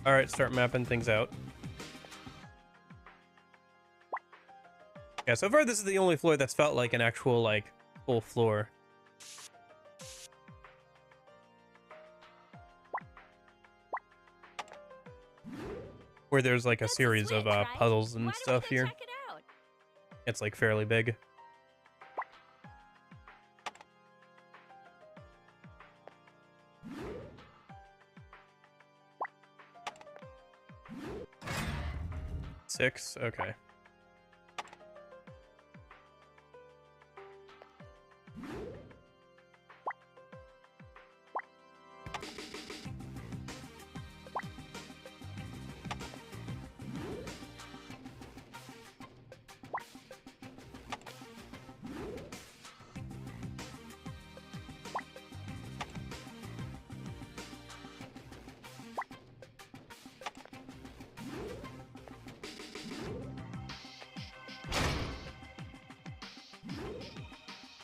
All right, start mapping things out. Yeah, so far this is the only floor that's felt like an actual, like, full floor. Where there's like a That's series switch, of right? puzzles and Why don't we stuff go here. check it out? It's like fairly big. Six, okay.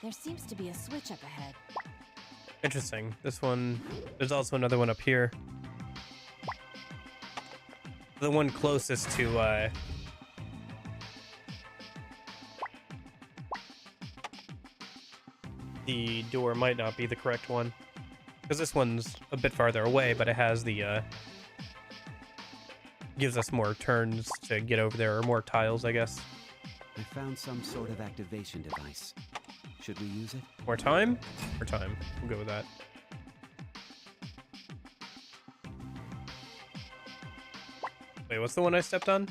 There seems to be a switch up ahead. Interesting. This one, there's also another one up here. The one closest to the door might not be the correct one, because this one's a bit farther away, but it has the gives us more turns to get over there, or more tiles, I guess. I found some sort of activation device. Should we use it? More time? More time. We'll go with that. Wait, what's the one I stepped on?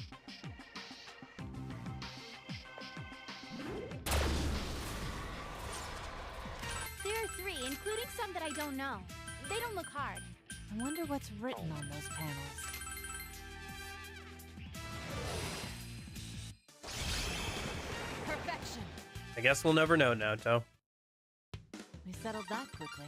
There are 3, including some that I don't know. They don't look hard. I wonder what's written on those panels. Perfection. I guess we'll never know now, Toe. We settled that quickly.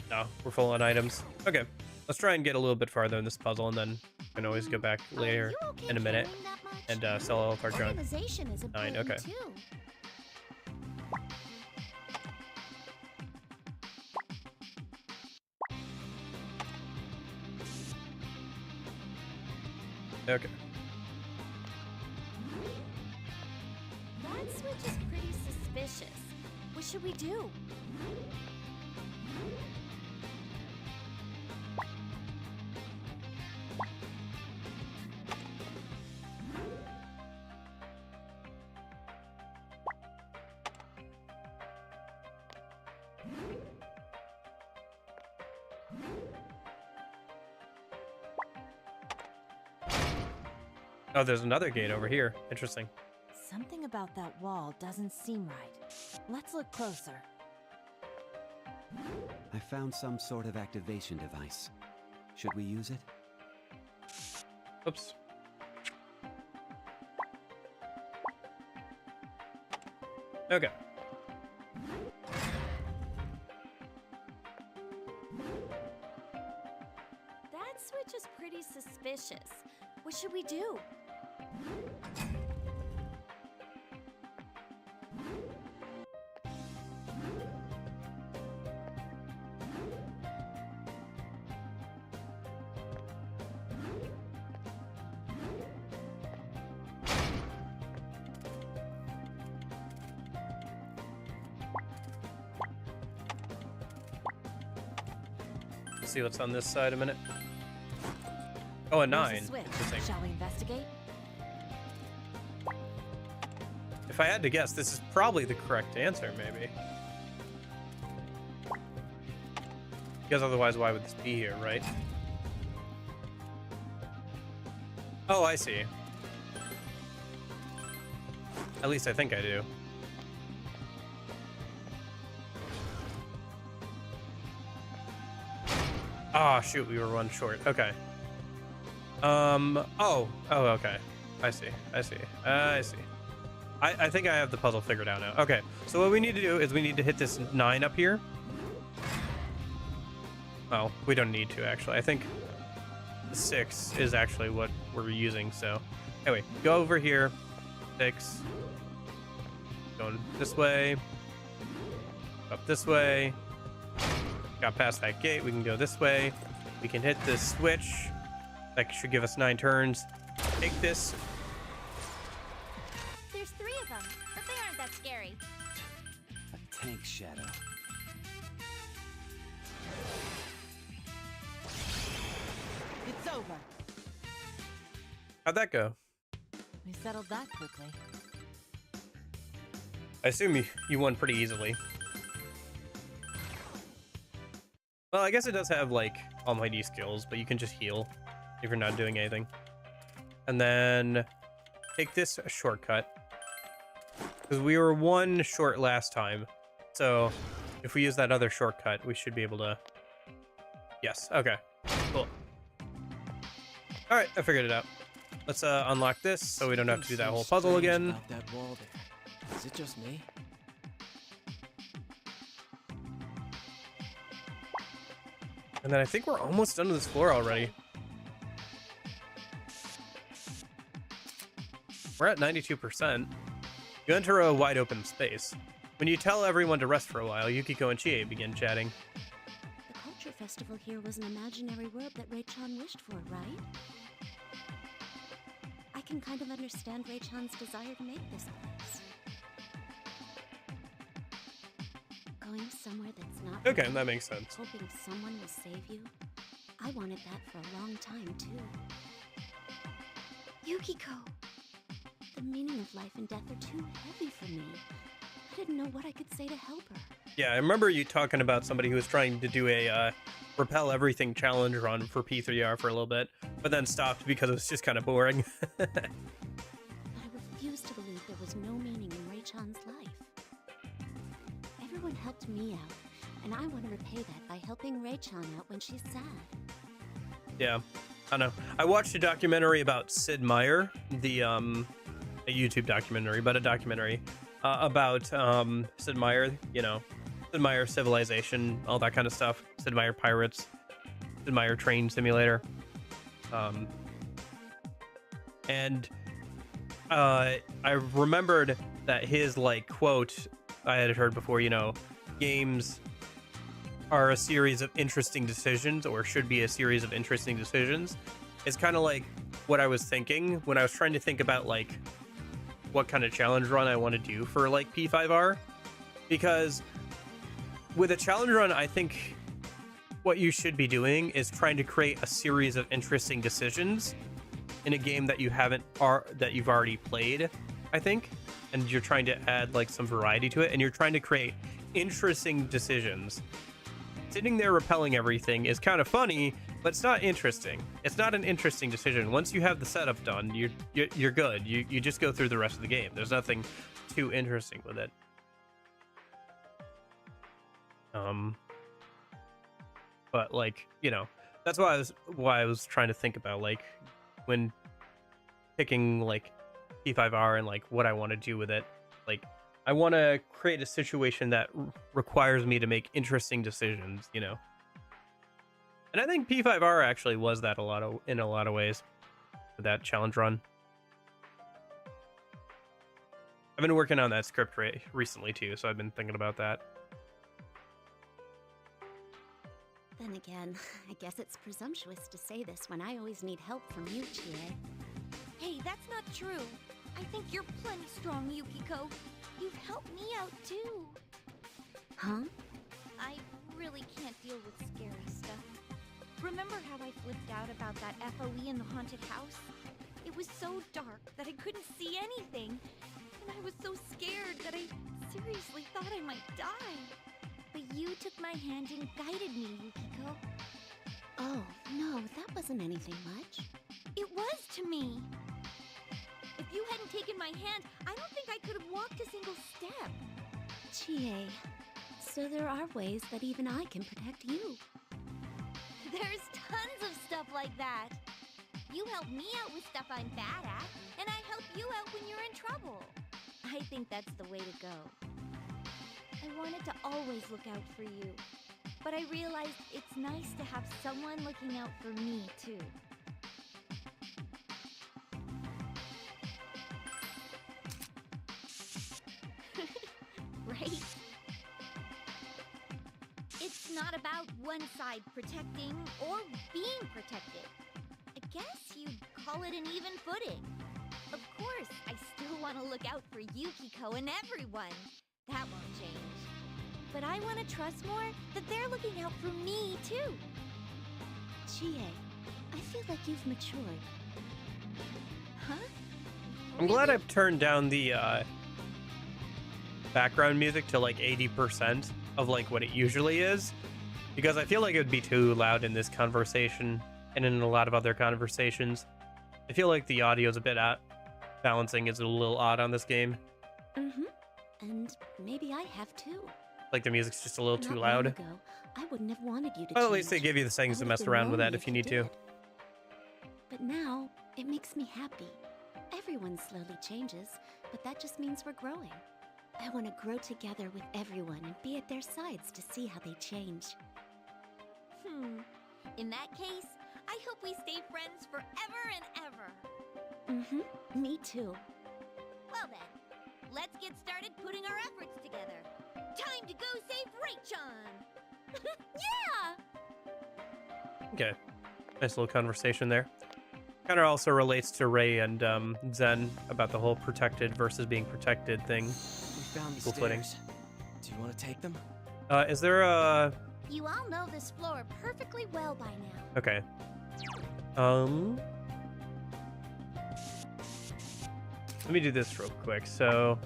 No, we're full on items. Okay, let's try and get a little bit farther in this puzzle, and then we can always go back later Are you okay in a minute carrying that much? and sell all of our junk. Organization is 9, important okay. too. Okay. That switch is pretty suspicious. What should we do? Oh, there's another gate over here. Interesting. Something about that wall doesn't seem right. Let's look closer. I found some sort of activation device. Should we use it? Oops. Okay. That switch is pretty suspicious. What should we do? See what's on this side a minute. Oh, a 9. There's a switch. Interesting. Shall we investigate? If I had to guess, this is probably the correct answer, maybe. Because otherwise, why would this be here, right? Oh, I see. At least I think I do. Ah, shoot, we were one short. Okay. Oh, okay. I see. I think I have the puzzle figured out now. Okay, so what we need to do is we need to hit this 9 up here. Well, we don't need to, actually. I think 6 is actually what we're using, so... Anyway, go over here. 6. Going this way. Up this way. Got past that gate, we can go this way. We can hit this switch. That should give us 9 turns. Take this. There's 3 of them, but they aren't that scary. A tank shadow. It's over. How'd that go? We settled that quickly. I assume you won pretty easily. Well, I guess it does have, like, almighty skills, but you can just heal if you're not doing anything. And then take this shortcut. Because we were 1 short last time. So if we use that other shortcut, we should be able to... Yes, okay. Cool. Alright, I figured it out. Let's unlock this so we don't have to do that whole puzzle again. About that wall there. Is it just me? And then I think we're almost done with this floor already. We're at 92%. You enter a wide open space. When you tell everyone to rest for a while, Yukiko and Chie begin chatting. The culture festival here was an imaginary world that Ray-chan wished for, right? I can kind of understand Ray-chan's desire to make this place. Going somewhere that's not Okay, real, that makes sense. hoping someone will save you. I wanted that for a long time, too. Yukiko! The meaning of life and death are too heavy for me. I didn't know what I could say to help her. Yeah, I remember you talking about somebody who was trying to do a repel everything challenge run for P3R for a little bit, but then stopped because it was just kind of boring. But I refused to believe there was no meaning in Ray-chan's life. Everyone helped me out, and I want to repay that by helping Ray-chan out when she's sad. Yeah, I know. I watched a documentary about Sid Meier, the a YouTube documentary, but a documentary about Sid Meier, you know, Sid Meier Civilization, all that kind of stuff. Sid Meier Pirates, Sid Meier Train Simulator. And I remembered that his like quote I had heard before, you know, games are a series of interesting decisions, or should be a series of interesting decisions. It's kind of like what I was thinking when I was trying to think about like what kind of challenge run I want to do for like P5R, because with a challenge run, I think what you should be doing is trying to create a series of interesting decisions in a game that you haven't that you've already played, I think, and you're trying to add like some variety to it, and you're trying to create interesting decisions. Sitting there repelling everything is kind of funny, but it's not interesting. It's not an interesting decision. Once you have the setup done, you're good. You just go through the rest of the game. There's nothing too interesting with it. But like, you know, that's why I was trying to think about like when picking like P5R and like what I want to do with it. Like, I want to create a situation that requires me to make interesting decisions, you know. And I think P5R actually was that in a lot of ways with that challenge run. I've been working on that script recently too, so I've been thinking about that. Then again, I guess it's presumptuous to say this when I always need help from you, Chie. Hey, that's not true. I think you're plenty strong, Yukiko. You've helped me out too. Huh? I really can't deal with scary stuff. Remember how I flipped out about that FOE in the haunted house? It was so dark that I couldn't see anything. And I was so scared that I seriously thought I might die. But you took my hand and guided me, Yukiko. Oh, no, that wasn't anything much. It was to me. If you hadn't taken my hand, I don't think I could have walked a single step. Chie, so there are ways that even I can protect you. There's tons of stuff like that. You help me out with stuff I'm bad at, and I help you out when you're in trouble. I think that's the way to go. I wanted to always look out for you, but I realized it's nice to have someone looking out for me, too. Right? It's not about one side protecting or being protected. I guess you'd call it an even footing. Of course, I still want to look out for Yukiko and everyone. That won't change. But I want to trust more that they're looking out for me, too. Chie, I feel like you've matured. Huh? I'm glad I've turned down the background music to like 80% of like what it usually is, because I feel like it would be too loud in this conversation and in a lot of other conversations. I feel like the audio is a bit out. Balancing is a little odd on this game. Mm-hmm. And maybe I have too. Like the music's just a little too Not loud. long ago, I wouldn't have wanted you to Well, at change. least they give you the settings I to would mess have been around with that lonely if you need to. did. But now, it makes me happy. Everyone slowly changes, but that just means we're growing. I want to grow together with everyone and be at their sides to see how they change. In that case, I hope we stay friends forever and ever. Mm-hmm. Me too. Well then, let's get started putting our efforts together. to go save Raychan. Yeah! Okay. Nice little conversation there. Kind of also relates to Ray and Zen about the whole protected versus being protected thing. We found the Equal footing. stairs. Do you want to take them? Is there a... You all know this floor perfectly well by now. Okay. Let me do this real quick. So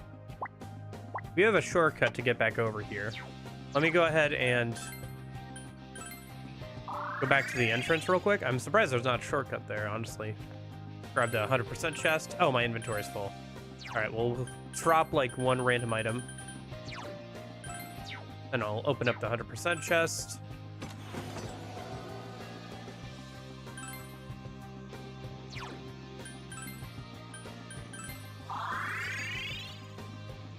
we have a shortcut to get back over here. Let me go ahead and go back to the entrance real quick. I'm surprised there's not a shortcut there, honestly. Grab the 100% chest. Oh, my inventory's full. All right, we'll drop like one random item. And I'll open up the 100% chest.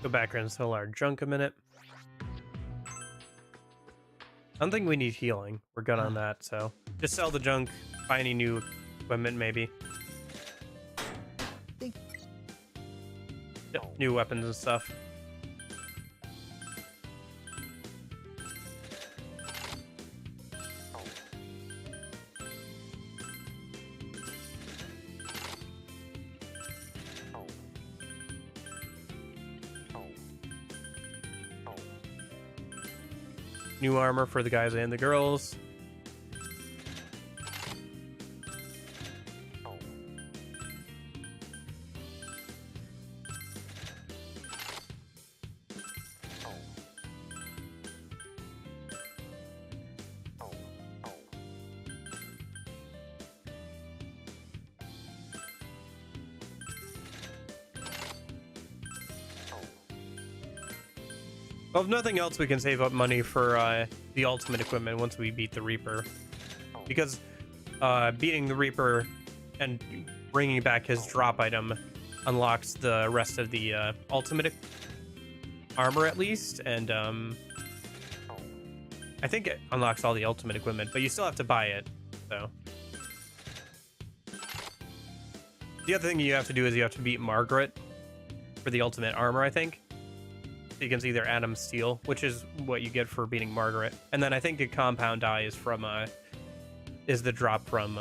Go back and sell our junk a minute. I don't think we need healing. We're good on that, so just sell the junk, buy any new equipment maybe. Yep, new weapons and stuff. New armor for the guys and the girls. Well, if nothing else, we can save up money for the ultimate equipment once we beat the Reaper. Because beating the Reaper and bringing back his drop item unlocks the rest of the ultimate armor at least. And I think it unlocks all the ultimate equipment, but you still have to buy it. So the other thing you have to do is you have to beat Margaret for the ultimate armor, I think. You can see their Atom Steel, which is what you get for beating Margaret. And then I think the compound die is from is the drop from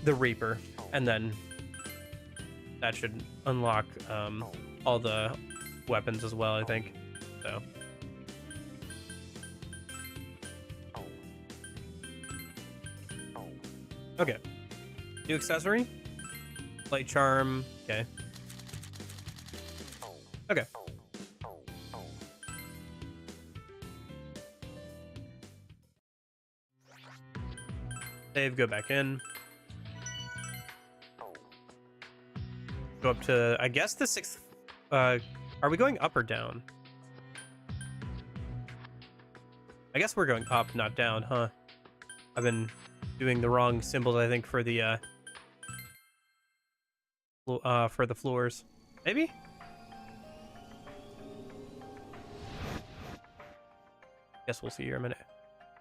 the Reaper. And then that should unlock all the weapons as well, I think. So okay. New accessory? Light charm. Okay. Okay. Save, go back in. Go up to, I guess, the 6th. Are we going up or down? I guess we're going up, not down, huh? I've been doing the wrong symbols, I think, for the floors. Maybe? Guess we'll see here in a minute.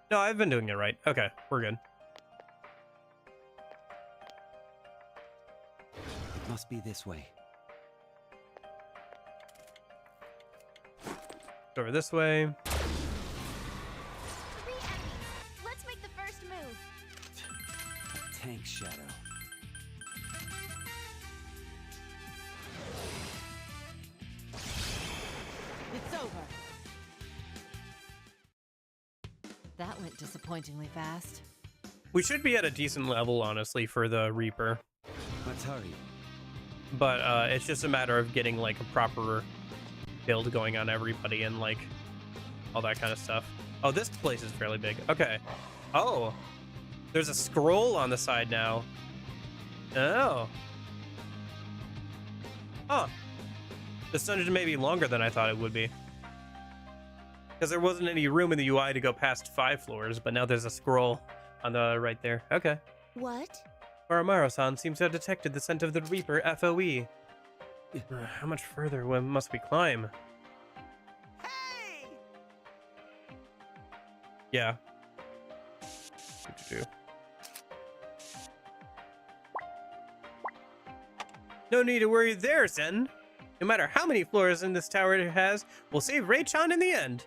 No, I've been doing it right. Okay, we're good. It must be this way. Go over this way. 3 enemies. Let's make the first move. Tank shadow. It's over. That went disappointingly fast. We should be at a decent level, honestly, for the Reaper. Let's hurry. But it's just a matter of getting, like, a proper build going on everybody and, like, all that kind of stuff. Oh, this place is fairly big. Okay. Oh. There's a scroll on the side now. Oh. Huh. This dungeon may be longer than I thought it would be. Because there wasn't any room in the UI to go past 5 floors, but now there's a scroll on the right there. Okay. What? Oromaru-san seems to have detected the scent of the Reaper FOE. How much further must we climb? Hey! Yeah. Do. No need to worry there, Zen. No matter how many floors in this tower it has, we'll save Ray-chan in the end.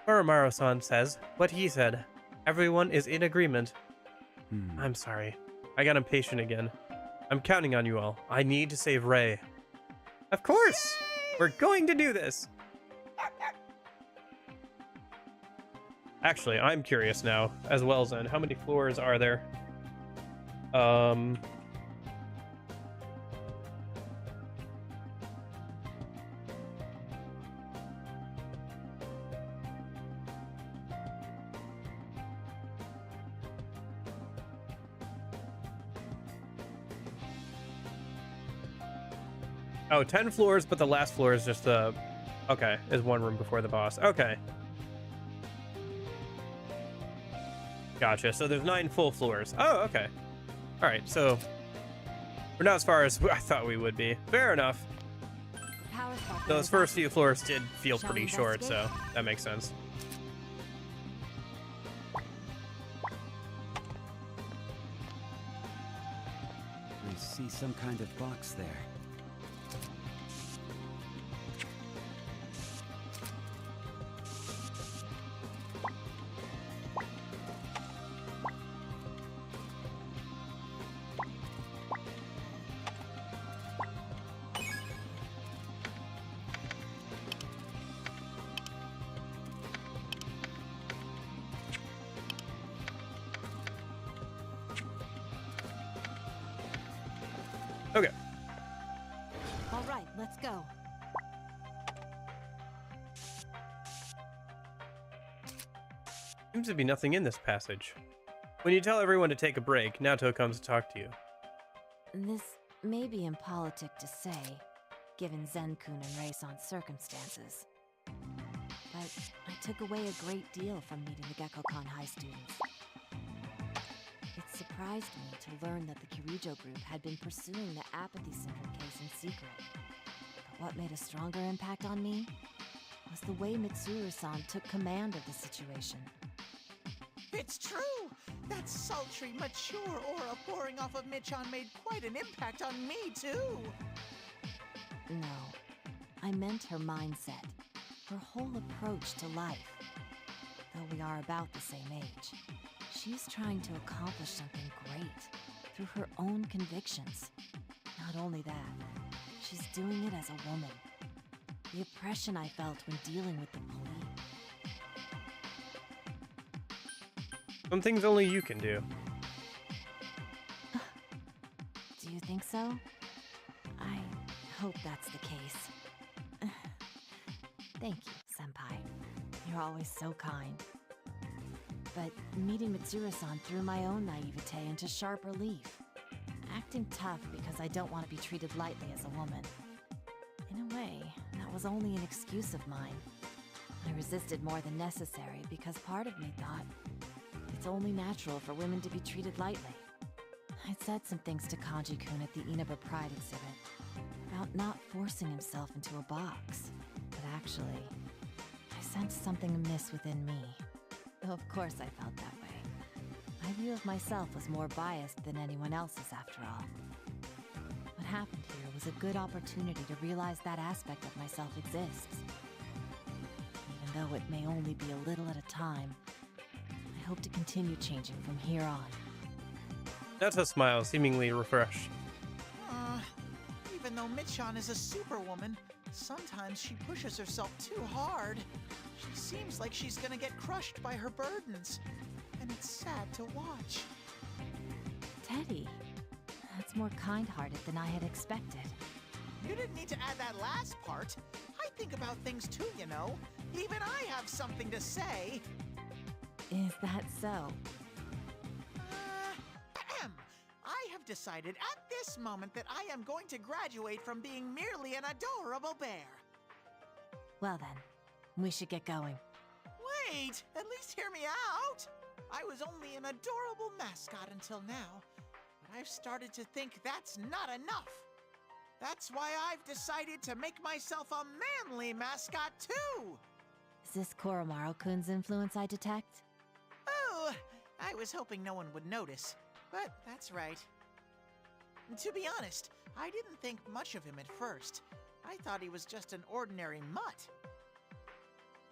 Oromaru-san says what he said. Everyone is in agreement. I'm sorry. I got impatient again. I'm counting on you all. I need to save Ray. Of course! We're going to do this! Actually, I'm curious now, as well, Zen. How many floors are there? Oh, 10 floors, but the last floor is just okay, is one room before the boss. Okay. Gotcha. So there's 9 full floors. Oh, okay. All right, so we're not as far as I thought we would be. Fair enough. Those first few floors did feel pretty short, so that makes sense. I see some kind of box there. Okay. All right, let's go. Seems to be nothing in this passage. When you tell everyone to take a break, Naoto comes to talk to you. This may be impolitic to say, given Zen-kun and Ray-san's circumstances. But I took away a great deal from meeting the Gekkokan High students. It surprised me to learn that the Kirijo group had been pursuing the apathy syndrome case in secret. But what made a stronger impact on me was the way Mitsuru-san took command of the situation. It's true! That sultry, mature aura pouring off of Michan made quite an impact on me, too! No, I meant her mindset, her whole approach to life. Though we are about the same age, she's trying to accomplish something great through her own convictions. Not only that, she's doing it as a woman. The oppression I felt when dealing with the police. Some things only you can do. Do you think so? I hope that's the case. Thank you, Senpai. You're always so kind. But meeting Mitsuru-san threw my own naivete into sharp relief. Acting tough because I don't want to be treated lightly as a woman. In a way, that was only an excuse of mine. I resisted more than necessary because part of me thought it's only natural for women to be treated lightly. I'd said some things to Kanji-kun at the Inaba Pride exhibit about not forcing himself into a box. But actually, I sensed something amiss within me. Though of course I felt that way. My view of myself was more biased than anyone else's after all. What happened here was a good opportunity to realize that aspect of myself exists. Even though it may only be a little at a time, I hope to continue changing from here on. Naoto smiles, seemingly refreshed. Even though Michan is a superwoman, sometimes she pushes herself too hard. She seems like she's gonna get crushed by her burdens, and it's sad to watch. Teddy, that's more kind-hearted than I had expected. You didn't need to add that last part. I think about things too, you know. Even I have something to say. Is that so? I have decided at this moment that I am going to graduate from being merely an adorable bear. Well then, we should get going. Wait, at least hear me out. I was only an adorable mascot until now, but I've started to think that's not enough. That's why I've decided to make myself a manly mascot too. Is this Koromaru-kun's influence I detect? Oh, I was hoping no one would notice, but that's right. To be honest, I didn't think much of him at first. I thought he was just an ordinary mutt.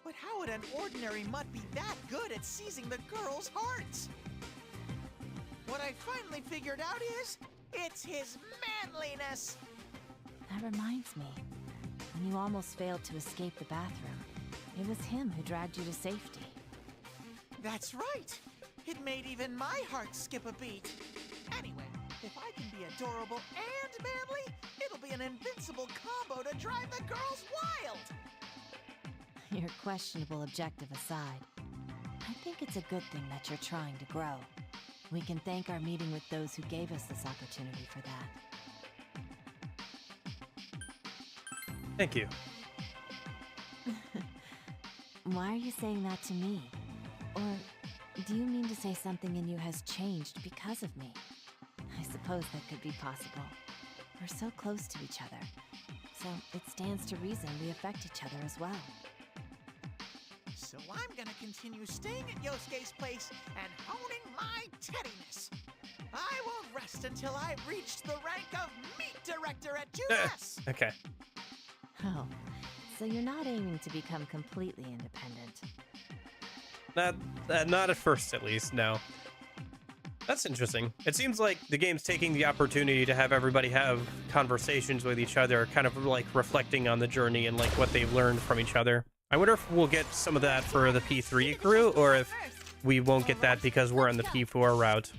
But how would an ordinary mutt be that good at seizing the girls' hearts? What I finally figured out is, it's his manliness! That reminds me. When you almost failed to escape the bathroom, it was him who dragged you to safety. That's right! It made even my heart skip a beat. Anyway, if I can be adorable and manly, it'll be an invincible combo to drive the girls wild! Your questionable objective aside, I think it's a good thing that you're trying to grow. We can thank our meeting with those who gave us this opportunity for that. Thank you. Why are you saying that to me? Or do you mean to say something in you has changed because of me? I suppose that could be possible. We're so close to each other, so it stands to reason we affect each other as well. So I'm gonna continue staying at Yosuke's place and honing my teddiness. I won't rest until I've reached the rank of meat director at Judas. Okay. Oh, so you're not aiming to become completely independent. Not at first, at least, no. That's interesting. It seems like the game's taking the opportunity to have everybody have conversations with each other, kind of like reflecting on the journey and like what they've learned from each other. I wonder if we'll get some of that for the P3 crew, or if we won't get that because we're on the P4 route.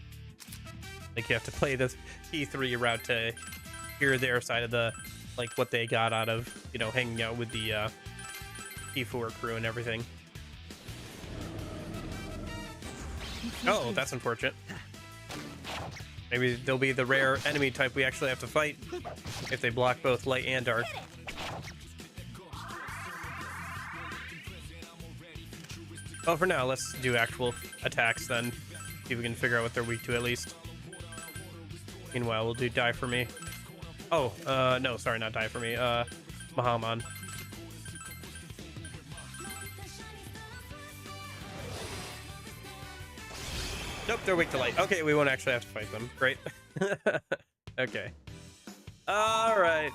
Like, you have to play the P3 route to hear their side of the, like, what they got out of, you know, hanging out with the P4 crew and everything. Oh, that's unfortunate. Maybe they'll be the rare enemy type we actually have to fight if they block both light and dark. Oh, for now, let's do actual attacks then. See if we can figure out what they're weak to at least. Meanwhile, we'll do Die For Me. Oh, no, sorry, not Die For Me. Mahamon. Nope, they're weak to light. Okay, we won't actually have to fight them. Great. Okay. Alright.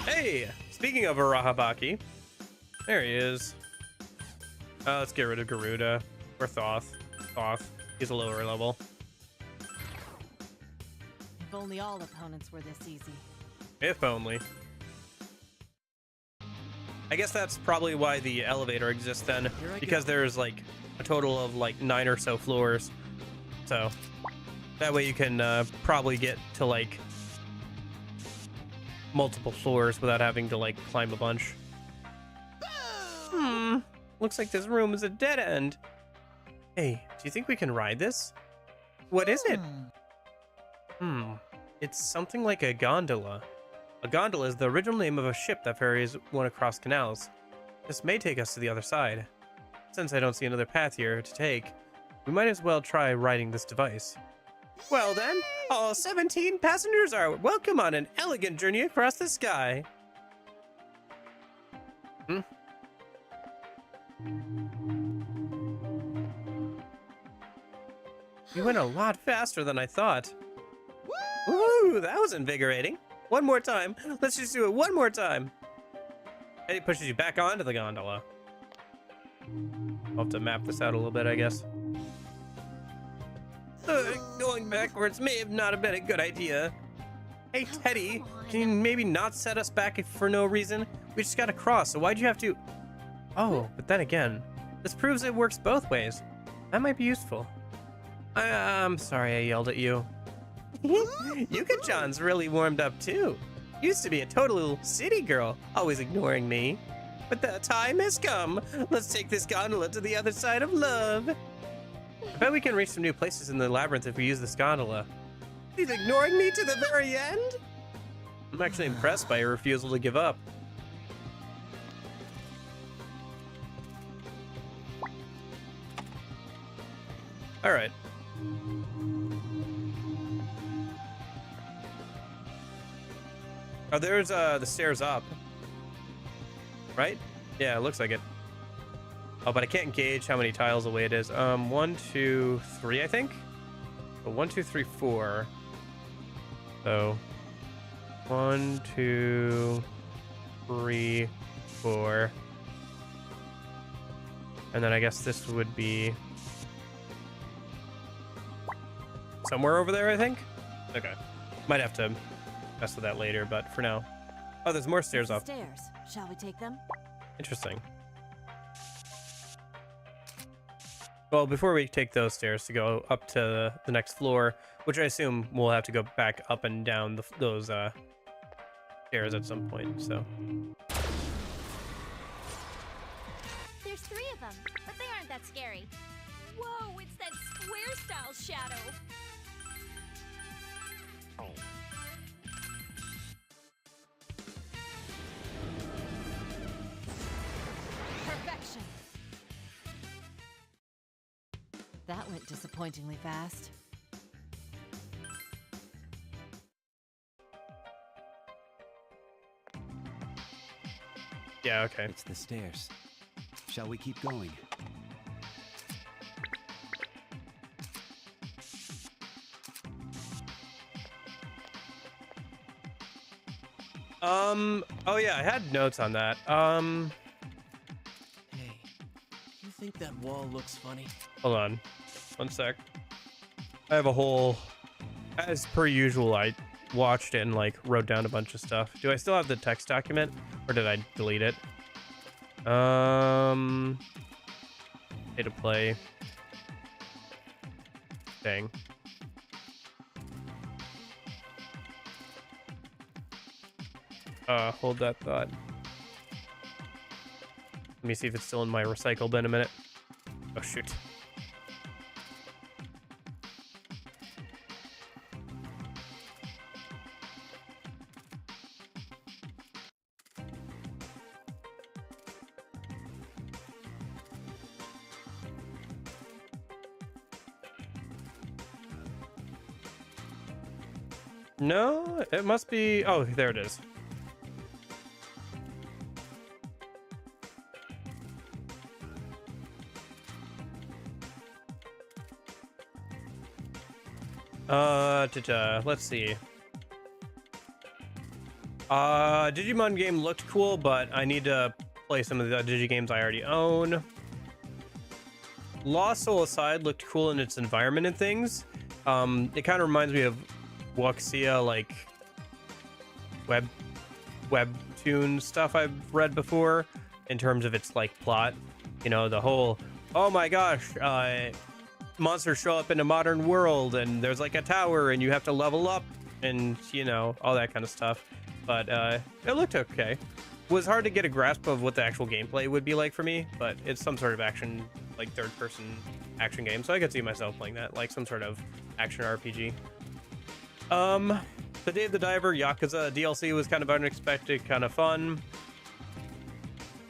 Hey! Speaking of Arahabaki, there he is. Let's get rid of Garuda. Or Thoth. Thoth. He's a lower level. If only all opponents were this easy. If only. I guess that's probably why the elevator exists then. Because there's like a total of like 9 or so floors. So that way you can probably get to like multiple floors without having to like climb a bunch. Looks like this room is a dead end. Hey, do you think we can ride this? What is it? It's something like a gondola. A gondola is the original name of a ship that ferries one across canals. This may take us to the other side. Since I don't see another path here to take, we might as well try riding this device. Well then, all 17 passengers are welcome on an elegant journey across the sky. You went a lot faster than I thought. Woo, that was invigorating. One more time. Let's just do it one more time. And it pushes you back onto the gondola. I'll have to map this out a little bit, I guess. Going backwards may have not been a good idea. Hey, Teddy, can you maybe not set us back for no reason? We just got to cross, so why'd you have to... Oh, but then again, this proves it works both ways. That might be useful. I'm sorry I yelled at you. Yuka-chan's really warmed up too. Used to be a total city girl, always ignoring me. But the time has come. Let's take this gondola to the other side of love. I bet we can reach some new places in the labyrinth if we use this gondola. He's ignoring me to the very end? I'm actually impressed by your refusal to give up. All right. Oh, there's the stairs up. Right? Yeah, it looks like it. Oh, but I can't gauge how many tiles away it is. 1, 2, 3, I think. So 1, 2, 3, 4. So 1, 2, 3, 4. And then I guess this would be somewhere over there, I think. Okay. Might have to mess with that later, but for now. Oh, there's more stairs up. Stairs. Shall we take them? Interesting. Well, before we take those stairs to go up to the next floor, which I assume we'll have to go back up and down those stairs at some point, so. There's 3 of them, but they aren't that scary. Whoa, it's that square-style shadow. Perfection. That went disappointingly fast. Yeah, okay. It's the stairs. Shall we keep going? Oh yeah, I had notes on that. Hey, you think that wall looks funny? Hold on. 1 sec. I have a whole, as per usual, I watched it and like wrote down a bunch of stuff. Do I still have the text document or did I delete it? Pay to play. Dang. Hold that thought. Let me see if it's still in my recycle bin a minute. Oh shoot. No, it must be. Oh, there it is. Let's see. Digimon game looked cool, but I need to play some of the Digi games I already own. Lost Soul Aside looked cool in its environment and things. It kind of reminds me of Wuxia, like webtoon stuff I've read before in terms of its like plot. You know, the whole, oh my gosh, monsters show up in a modern world and there's like a tower and you have to level up and, you know, all that kind of stuff. But it looked okay. It was hard to get a grasp of what the actual gameplay would be like for me, but it's some sort of action, like third-person action game, so I could see myself playing that, like some sort of action RPG. The Day of the Diver Yakuza DLC was kind of unexpected, kind of fun.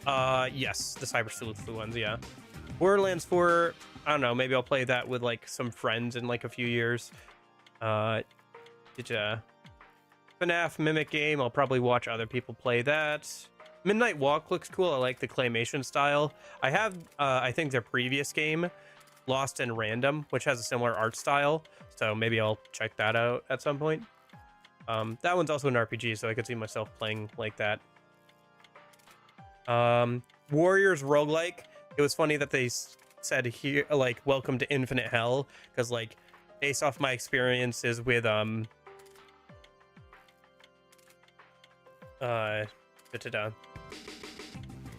Yes, the Cyber Sleuth ones, yeah. Borderlands 4, I don't know, maybe I'll play that with like some friends in like a few years. FNAF Mimic game, I'll probably watch other people play that. Midnight Walk looks cool. I like the claymation style. I have, I think their previous game, Lost in Random, which has a similar art style. So maybe I'll check that out at some point. That one's also an RPG, so I could see myself playing like that. Warriors Roguelike. It was funny that they said here, like, welcome to Infinite Hell, because, like, based off my experiences with,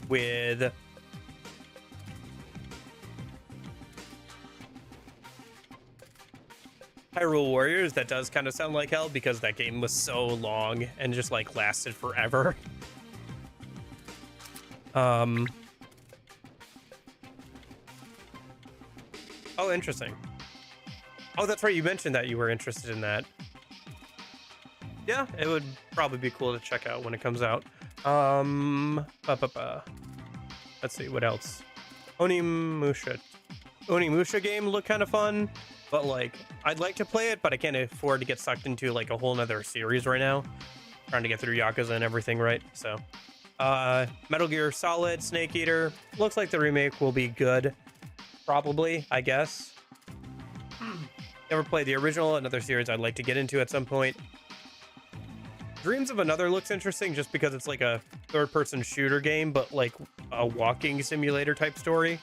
with Hyrule Warriors, that does kind of sound like hell because that game was so long and just like lasted forever. Oh, interesting. Oh, that's right, you mentioned that you were interested in that. Yeah, it would probably be cool to check out when it comes out. Let's see, what else? Onimusha game looked kind of fun, but like, I'd like to play it, but I can't afford to get sucked into like a whole nother series right now. Trying to get through Yakuza and everything, right? So, Metal Gear Solid, Snake Eater. Looks like the remake will be good. Probably, I guess. Never played the original, another series I'd like to get into at some point. Dreams of Another looks interesting just because it's like a third-person shooter game, but like a walking simulator type story.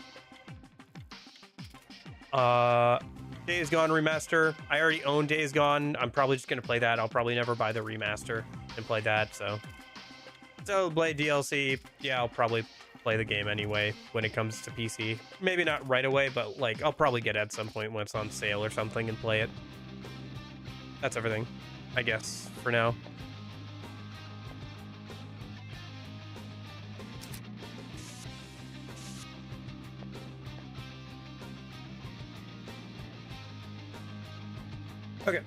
Days Gone remaster. I already own Days Gone. I'm probably just gonna play that. I'll probably never buy the remaster and play that. So play DLC. Yeah, I'll probably play the game anyway when it comes to PC. Maybe not right away, but like I'll probably get it at some point when it's on sale or something and play it. That's everything, I guess, for now. Okay,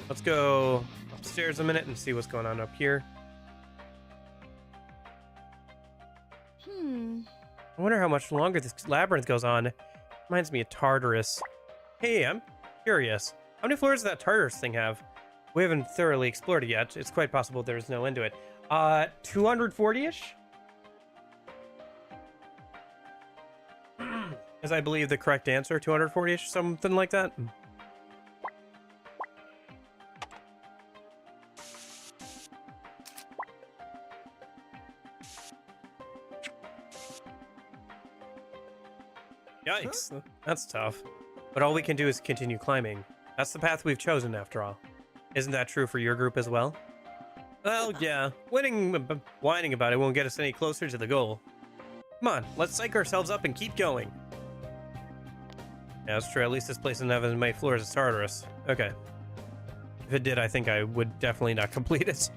let's go upstairs a minute and see what's going on up here. I wonder how much longer this labyrinth goes on. Reminds me of Tartarus. Hey, I'm curious. How many floors does that Tartarus thing have? We haven't thoroughly explored it yet. It's quite possible there's no end to it. 240-ish? Is I believe the correct answer, 240-ish, something like that. Yikes, that's tough. But all we can do is continue climbing. That's the path we've chosen, after all. Isn't that true for your group as well? Well, yeah. Whining about it won't get us any closer to the goal. Come on, let's psych ourselves up and keep going. Yeah, that's true. At least this place doesn't have as many floors as Tartarus. Okay. If it did, I think I would definitely not complete it.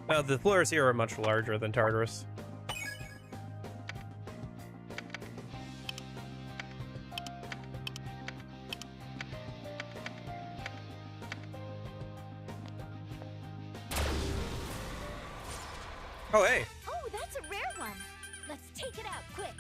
The floors here are much larger than Tartarus. Oh, hey. Oh, that's a rare one. Let's take it out quick.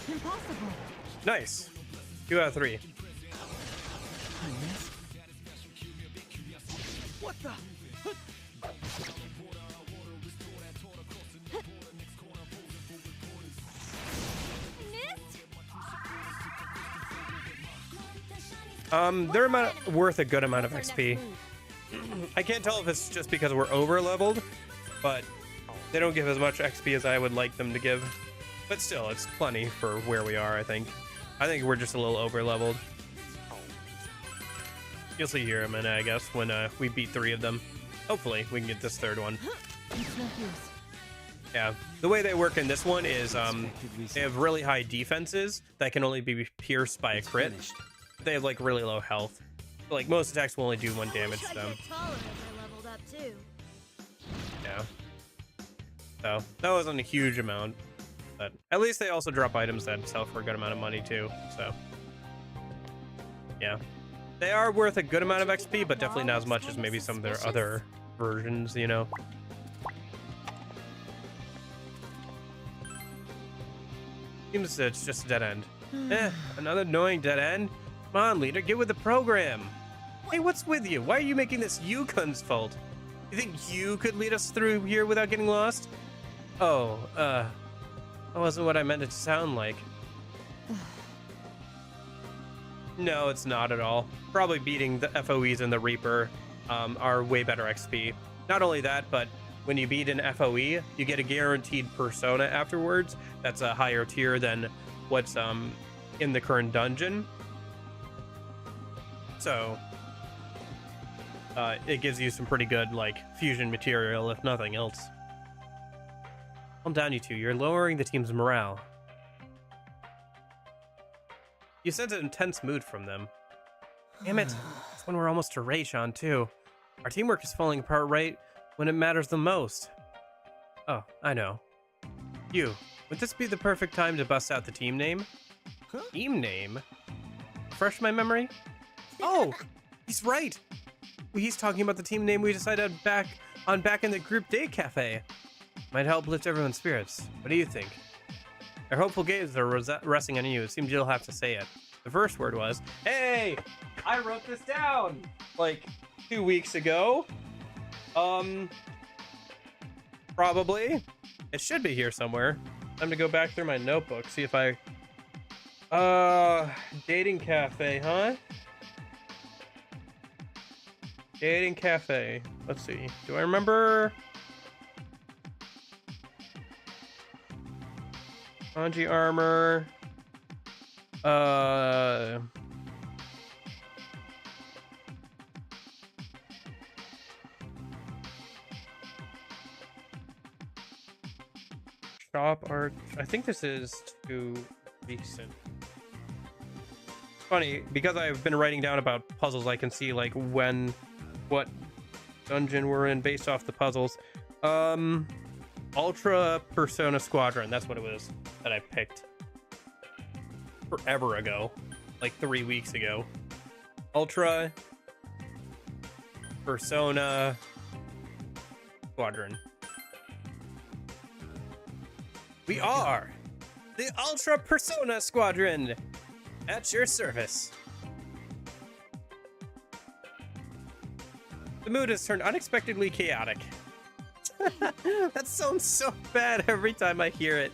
Impossible. Nice. 2 out of 3. What the? They're worth a good amount of XP. I can't tell if it's just because we're over leveled, but they don't give as much XP as I would like them to give. But still, it's plenty for where we are, I think. I think we're just a little over leveled. You'll see here in a minute, I guess, when we beat 3 of them. Hopefully, we can get this 3rd one. Yeah, the way they work in this one is they have really high defenses that can only be pierced by a crit. They have like really low health. Like most attacks will only do 1 damage to them. Yeah. So that wasn't a huge amount, but at least they also drop items that sell for a good amount of money too. So yeah, they are worth a good amount of XP, but definitely not as much as maybe some of their other versions, you know. Seems it's just a dead end. Another annoying dead end. Come on, leader, get with the program. Hey, what's with you? Why are you making this Yukon's fault? You think you could lead us through here without getting lost? Oh, that wasn't what I meant it to sound like. No, it's not at all. Probably beating the FOEs and the Reaper are way better XP. Not only that, but when you beat an FOE, you get a guaranteed persona afterwards. That's a higher tier than what's in the current dungeon. So it gives you some pretty good like fusion material, if nothing else. Calm down, you two. You're lowering the team's morale. You sense an intense mood from them. Damn it. It's when we're almost to Rayshawn, too. Our teamwork is falling apart right when it matters the most. Oh, I know. You, would this be the perfect time to bust out the team name? Huh? Team name? Refresh my memory? Oh, he's right. he's talking about the team name we decided back in the group date cafe. Might help lift everyone's spirits. What do you think? Our hopeful gaze are resting on you. It seems you'll have to say it. The first word was, hey, I wrote this down like 2 weeks ago. Probably. It should be here somewhere. Time to go back through my notebook, see if I... dating cafe, huh? Dating cafe. Let's see. Do I remember? Kanji armor. Shop art. I think this is too recent. Funny, because I've been writing down about puzzles, I can see like what dungeon we're in based off the puzzles. Ultra Persona Squadron, that's what it was that I picked forever ago, like 3 weeks ago. Ultra Persona Squadron. We are the Ultra Persona Squadron at your service. The mood has turned unexpectedly chaotic. That sounds so bad every time I hear it.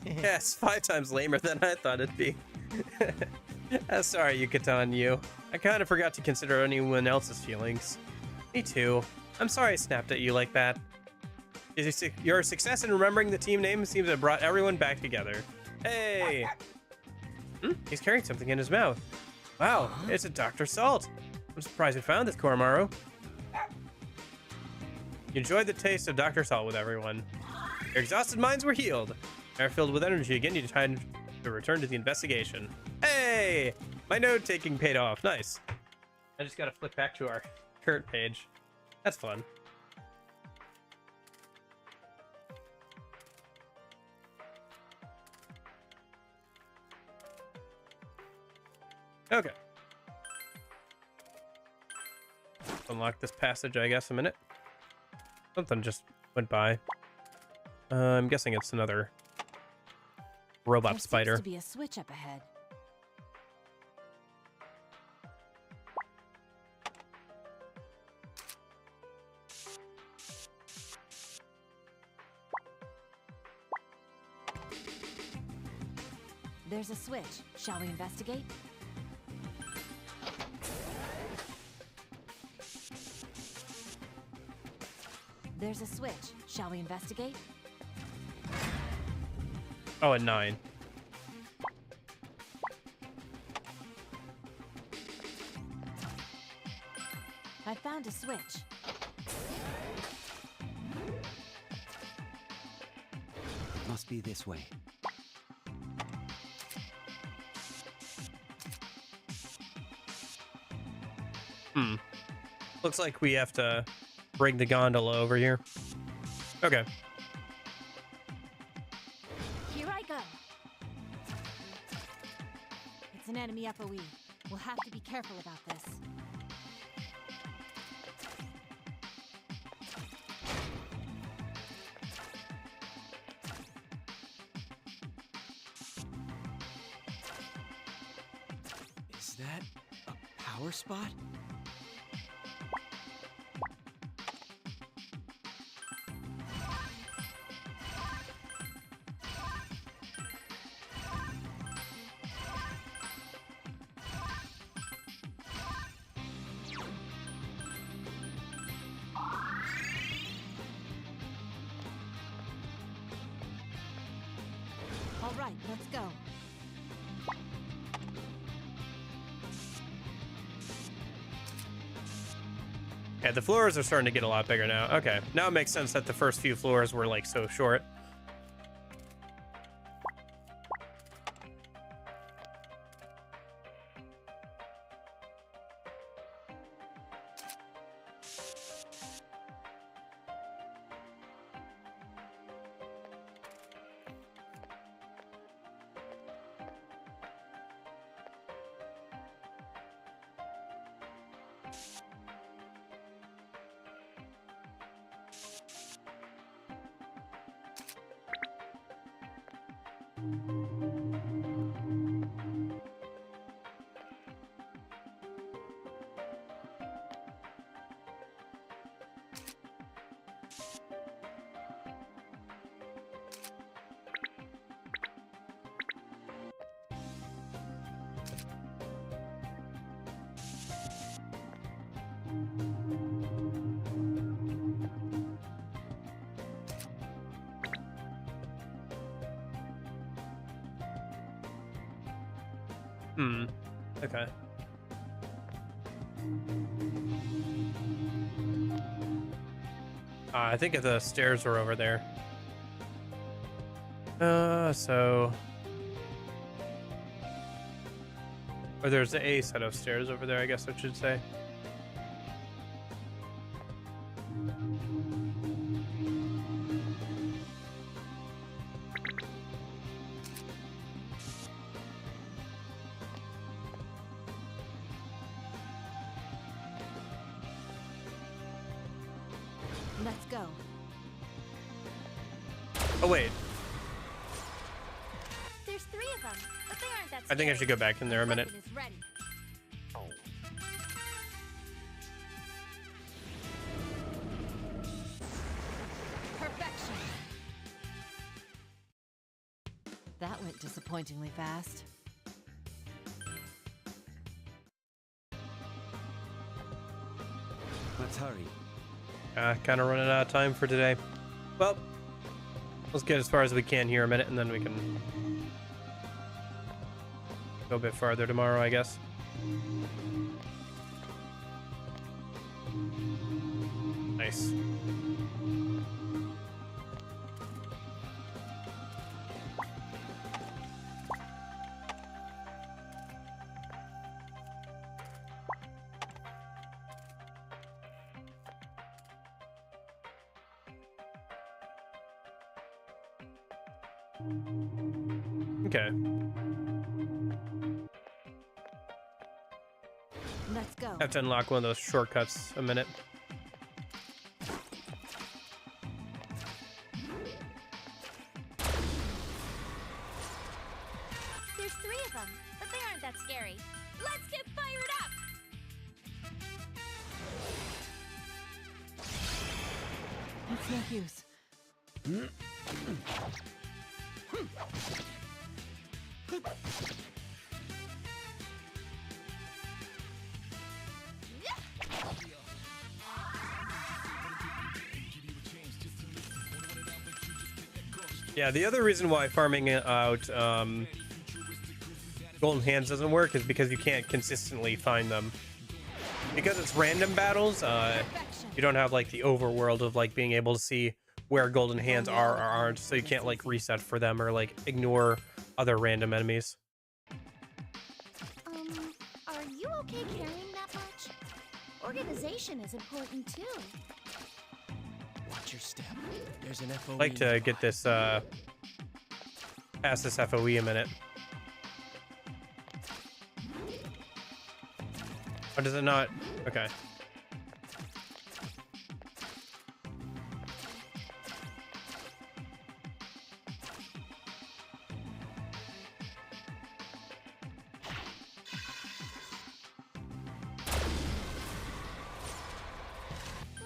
Yes, 5 times lamer than I thought it'd be. Sorry, Yucatan, you. I kind of forgot to consider anyone else's feelings. Me too. I'm sorry I snapped at you like that. Your success in remembering the team name seems to have brought everyone back together. Hey! He's carrying something in his mouth. Wow, it's a Dr. Salt. I'm surprised we found this, Koromaru. You enjoyed the taste of Dr. Salt with everyone. Your exhausted minds were healed. Now filled with energy again, you decided to return to the investigation. Hey! My note-taking paid off. Nice. I just gotta flip back to our current page. That's fun. Okay. Unlock this passage, I guess, a minute. Something just went by. I'm guessing it's another robot spider. There seems to be a switch up ahead. There's a switch. Shall we investigate? There's a switch. Shall we investigate? Oh, at 9. I found a switch. Must be this way. Looks like we have to bring the gondola over here. Okay. Here I go. It's an enemy FOE. We'll have to be careful about this. Is that a power spot? All right, let's go. Yeah, the floors are starting to get a lot bigger now. Okay, now it makes sense that the first few floors were like so short. Okay. I think the stairs were over there. So... Or there's a set of stairs over there, I guess I should say. Let's go. Oh, wait. There's 3 of them, but they aren't that I think I scary. should go back in there a minute. Weapon is ready. Perfection. That went disappointingly fast. Let's hurry. Kind of running out of time for today. Well, let's get as far as we can here a minute, and then we can go a bit farther tomorrow, I guess. Nice. Okay. Let's go. Have to unlock one of those shortcuts a minute. There's 3 of them, but they aren't that scary. Let's get fired up! It's no use. Yeah, the other reason why farming out golden hands doesn't work is because you can't consistently find them. Because it's random battles, you don't have like the overworld of like being able to see where golden hands are or aren't, so you can't like reset for them or like ignore other random enemies. Are you okay carrying that much? Organization is important too. Watch your step. There's an FOE. I'd like to get this past this FOE a minute. Or does it not? Okay.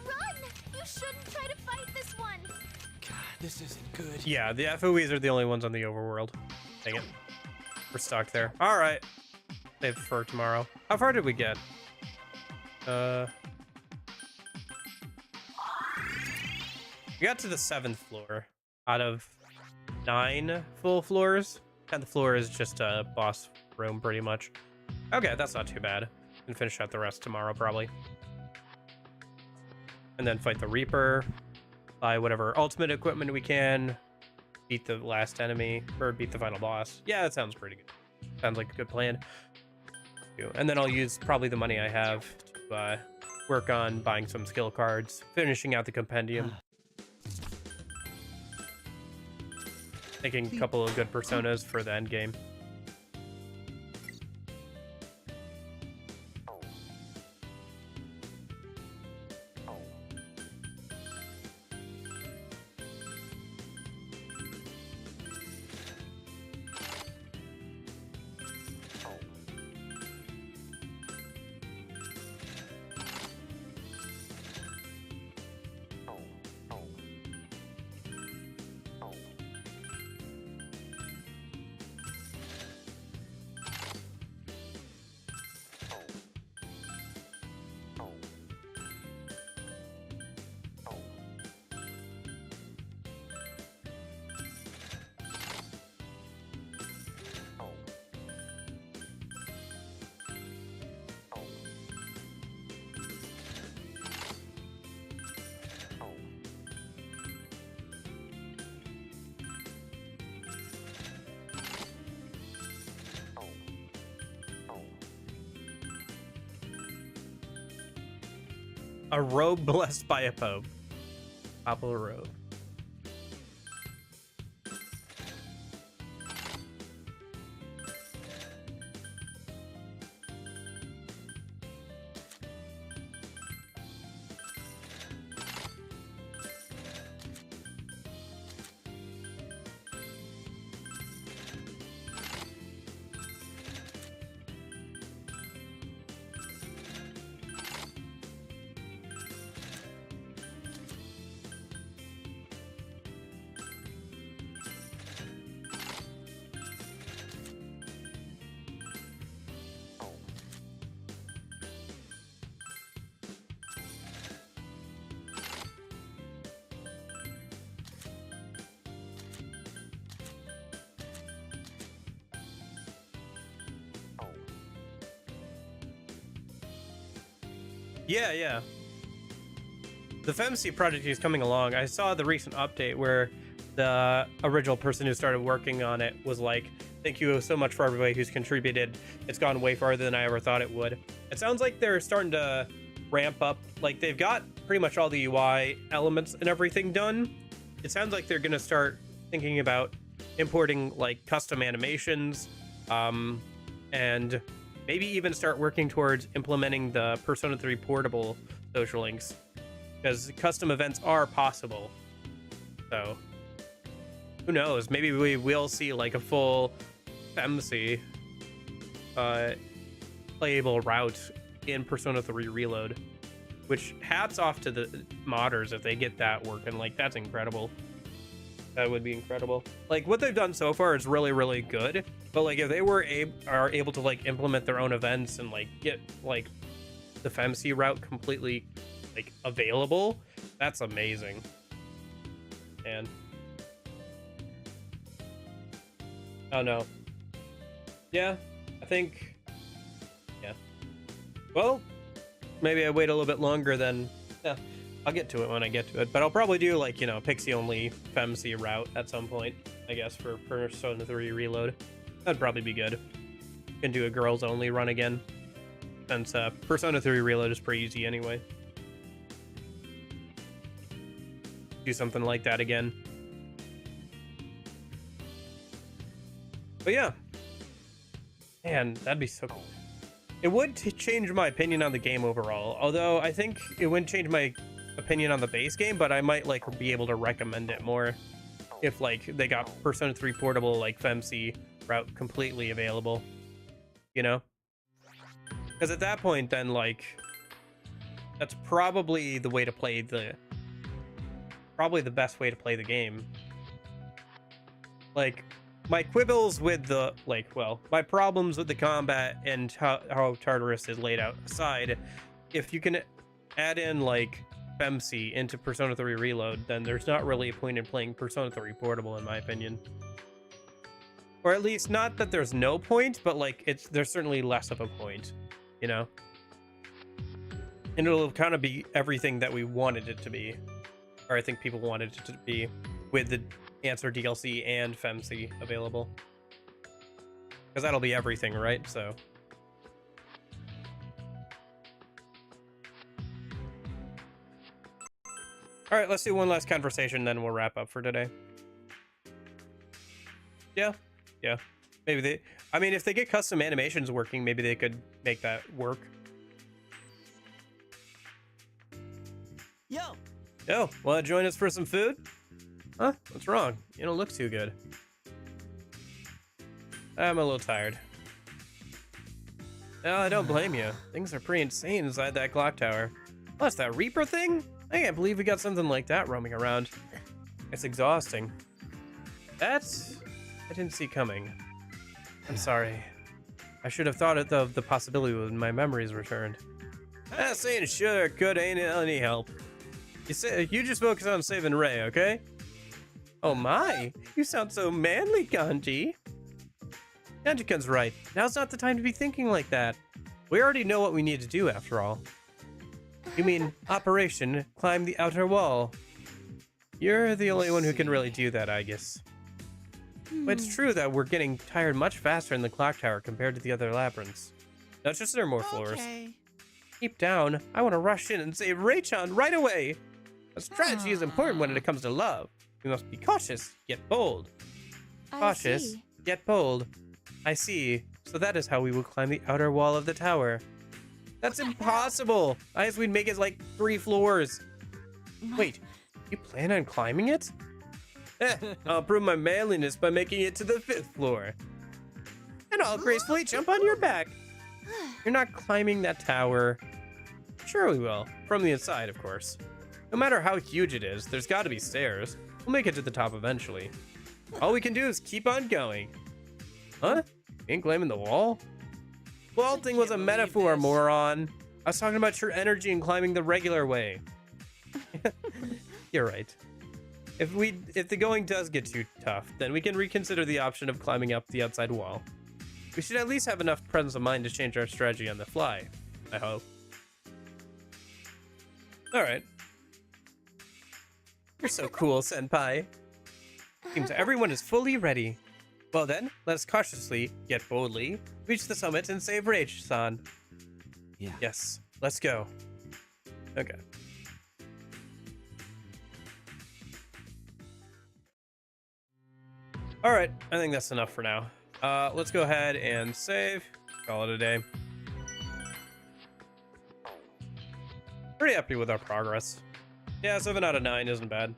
Run! You shouldn't try to fight this one! God, this isn't good. Yeah, the FOEs are the only ones on the overworld. Dang it. We're stuck there. Alright. Save for tomorrow. How far did we get? We got to the 7th floor out of 9 full floors. 10th floor is just a boss room, pretty much. Okay, that's not too bad. And finish out the rest tomorrow, probably. And then fight the Reaper. Buy whatever ultimate equipment we can. Beat the last enemy, or beat the final boss. Yeah, that sounds pretty good. Sounds like a good plan. And then I'll use probably the money I have to work on buying some skill cards, finishing out the compendium. Making a couple of good personas for the end game. A robe blessed by a pope. Poplar robe. Yeah, yeah. The FemC project is coming along. I saw the recent update where the original person who started working on it was like, thank you so much for everybody who's contributed. It's gone way farther than I ever thought it would. It sounds like they're starting to ramp up. Like, they've got pretty much all the UI elements and everything done. It sounds like they're going to start thinking about importing, like, custom animations, and maybe even start working towards implementing the Persona 3 portable social links, because custom events are possible. So who knows? Maybe we will see like a full FemC playable route in Persona 3 Reload, which hats off to the modders if they get that working. Like, that's incredible. That would be incredible. Like, what they've done so far is really, really good. But like, if they are able to like implement their own events and like get like the FemC route completely like available, that's amazing. And oh no, yeah, I think, yeah. Well, maybe I wait a little bit longer than, yeah, I'll get to it when I get to it. But I'll probably do like, you know, Pixie only FemC route at some point, I guess, for Persona 3 Reload. That'd probably be good. Can do a girls only run again, since Persona 3 Reload is pretty easy anyway. Do something like that again. But yeah, man, that'd be so cool. It would change my opinion on the game overall, although I think it wouldn't change my opinion on the base game, but I might like be able to recommend it more if like they got Persona 3 portable like FemC route completely available, you know? Because at that point, then like that's probably the way to play the best way to play the game. Like, my quibbles with the my problems with the combat and how Tartarus is laid out aside, if you can add in like FemC into Persona 3 Reload, then there's not really a point in playing Persona 3 portable, in my opinion. Or at least, not that there's no point, but like there's certainly less of a point, you know? And it'll kind of be everything that we wanted it to be, or I think people wanted it to be, with the Answer DLC and FemC available. Because that'll be everything, right? So all right, let's do one last conversation, then we'll wrap up for today. Yeah, maybe I mean, if they get custom animations working, maybe they could make that work. Yo, wanna join us for some food? Huh? What's wrong? You don't look too good. I'm a little tired. No, I don't blame you. Things are pretty insane inside that clock tower. Plus, that Reaper thing? I can't believe we got something like that roaming around. It's exhausting. I didn't see coming. I'm sorry. I should have thought of the possibility when my memories returned. Saying sure could ain't any help. You just focus on saving Ray, okay? Oh my, you sound so manly, Ganji. Ganji-kun's right. Now's not the time to be thinking like that. We already know what we need to do, after all. You mean, Operation Climb the Outer Wall. You're the only one who can really do that, I guess. But it's true that we're getting tired much faster in the clock tower compared to the other labyrinths. That's just there are more floors. Deep down, I want to rush in and save Raychan right away. A strategy is important when it comes to love. We must be cautious, yet bold. Cautious, yet bold. I see. So that is how we will climb the outer wall of the tower. That's impossible. I guess we'd make it like 3 floors. Wait, you plan on climbing it? I'll prove my manliness by making it to the 5th floor. And I'll gracefully jump on your back. You're not climbing that tower. Sure we will. From the inside, of course. No matter how huge it is, there's got to be stairs. We'll make it to the top eventually. All we can do is keep on going. Huh? Ain't climbing the wall? Vaulting was a metaphor, moron. I was talking about your energy and climbing the regular way. You're right. If the going does get too tough, then we can reconsider the option of climbing up the outside wall. We should at least have enough presence of mind to change our strategy on the fly, I hope. Alright. You're so cool, Senpai. Seems everyone is fully ready. Well then, let us cautiously, yet boldly, reach the summit and save Rage-san. Yeah. Yes, let's go. Okay. Alright, I think that's enough for now. Let's go ahead and save. Call it a day. Pretty happy with our progress. Yeah, 7 out of 9 isn't bad.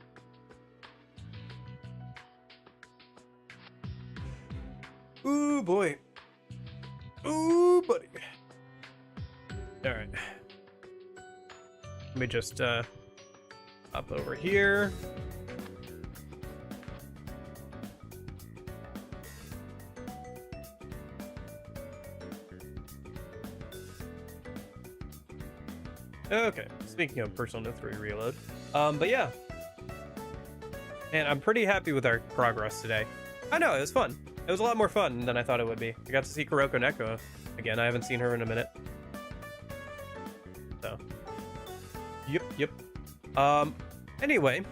Ooh, boy. Ooh, buddy. Alright. Let me just, up over here. Okay, speaking of Persona 3 Reload. But yeah. Man, I'm pretty happy with our progress today. I know, it was fun. It was a lot more fun than I thought it would be. I got to see Kuroko Neko again. I haven't seen her in a minute. So. Yep. Anyway,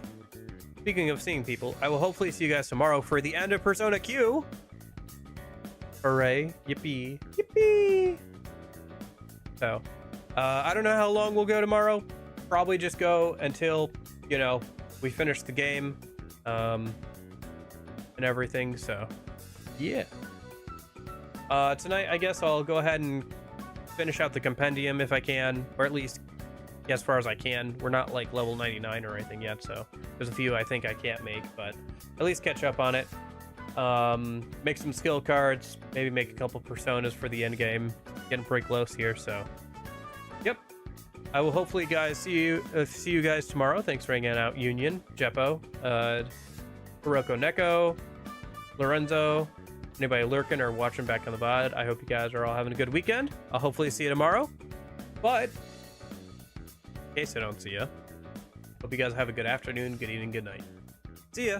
speaking of seeing people, I will hopefully see you guys tomorrow for the end of Persona Q. Hooray. Yippee. So, I don't know how long we'll go tomorrow. Probably just go until, you know, we finish the game, and everything, so, yeah. Tonight, I guess I'll go ahead and finish out the compendium if I can, or at least get as far as I can. We're not, like, level 99 or anything yet, so there's a few I think I can't make, but at least catch up on it. Make some skill cards, maybe make a couple personas for the end game. Getting pretty close here, so... Yep. I will hopefully, guys, see you guys tomorrow. Thanks for hanging out, Union, Jeppo, Kuroko Neko, Lorenzo, anybody lurking or watching back on the VOD. I hope you guys are all having a good weekend. I'll hopefully see you tomorrow. But in case I don't see you, hope you guys have a good afternoon, good evening, good night. See ya.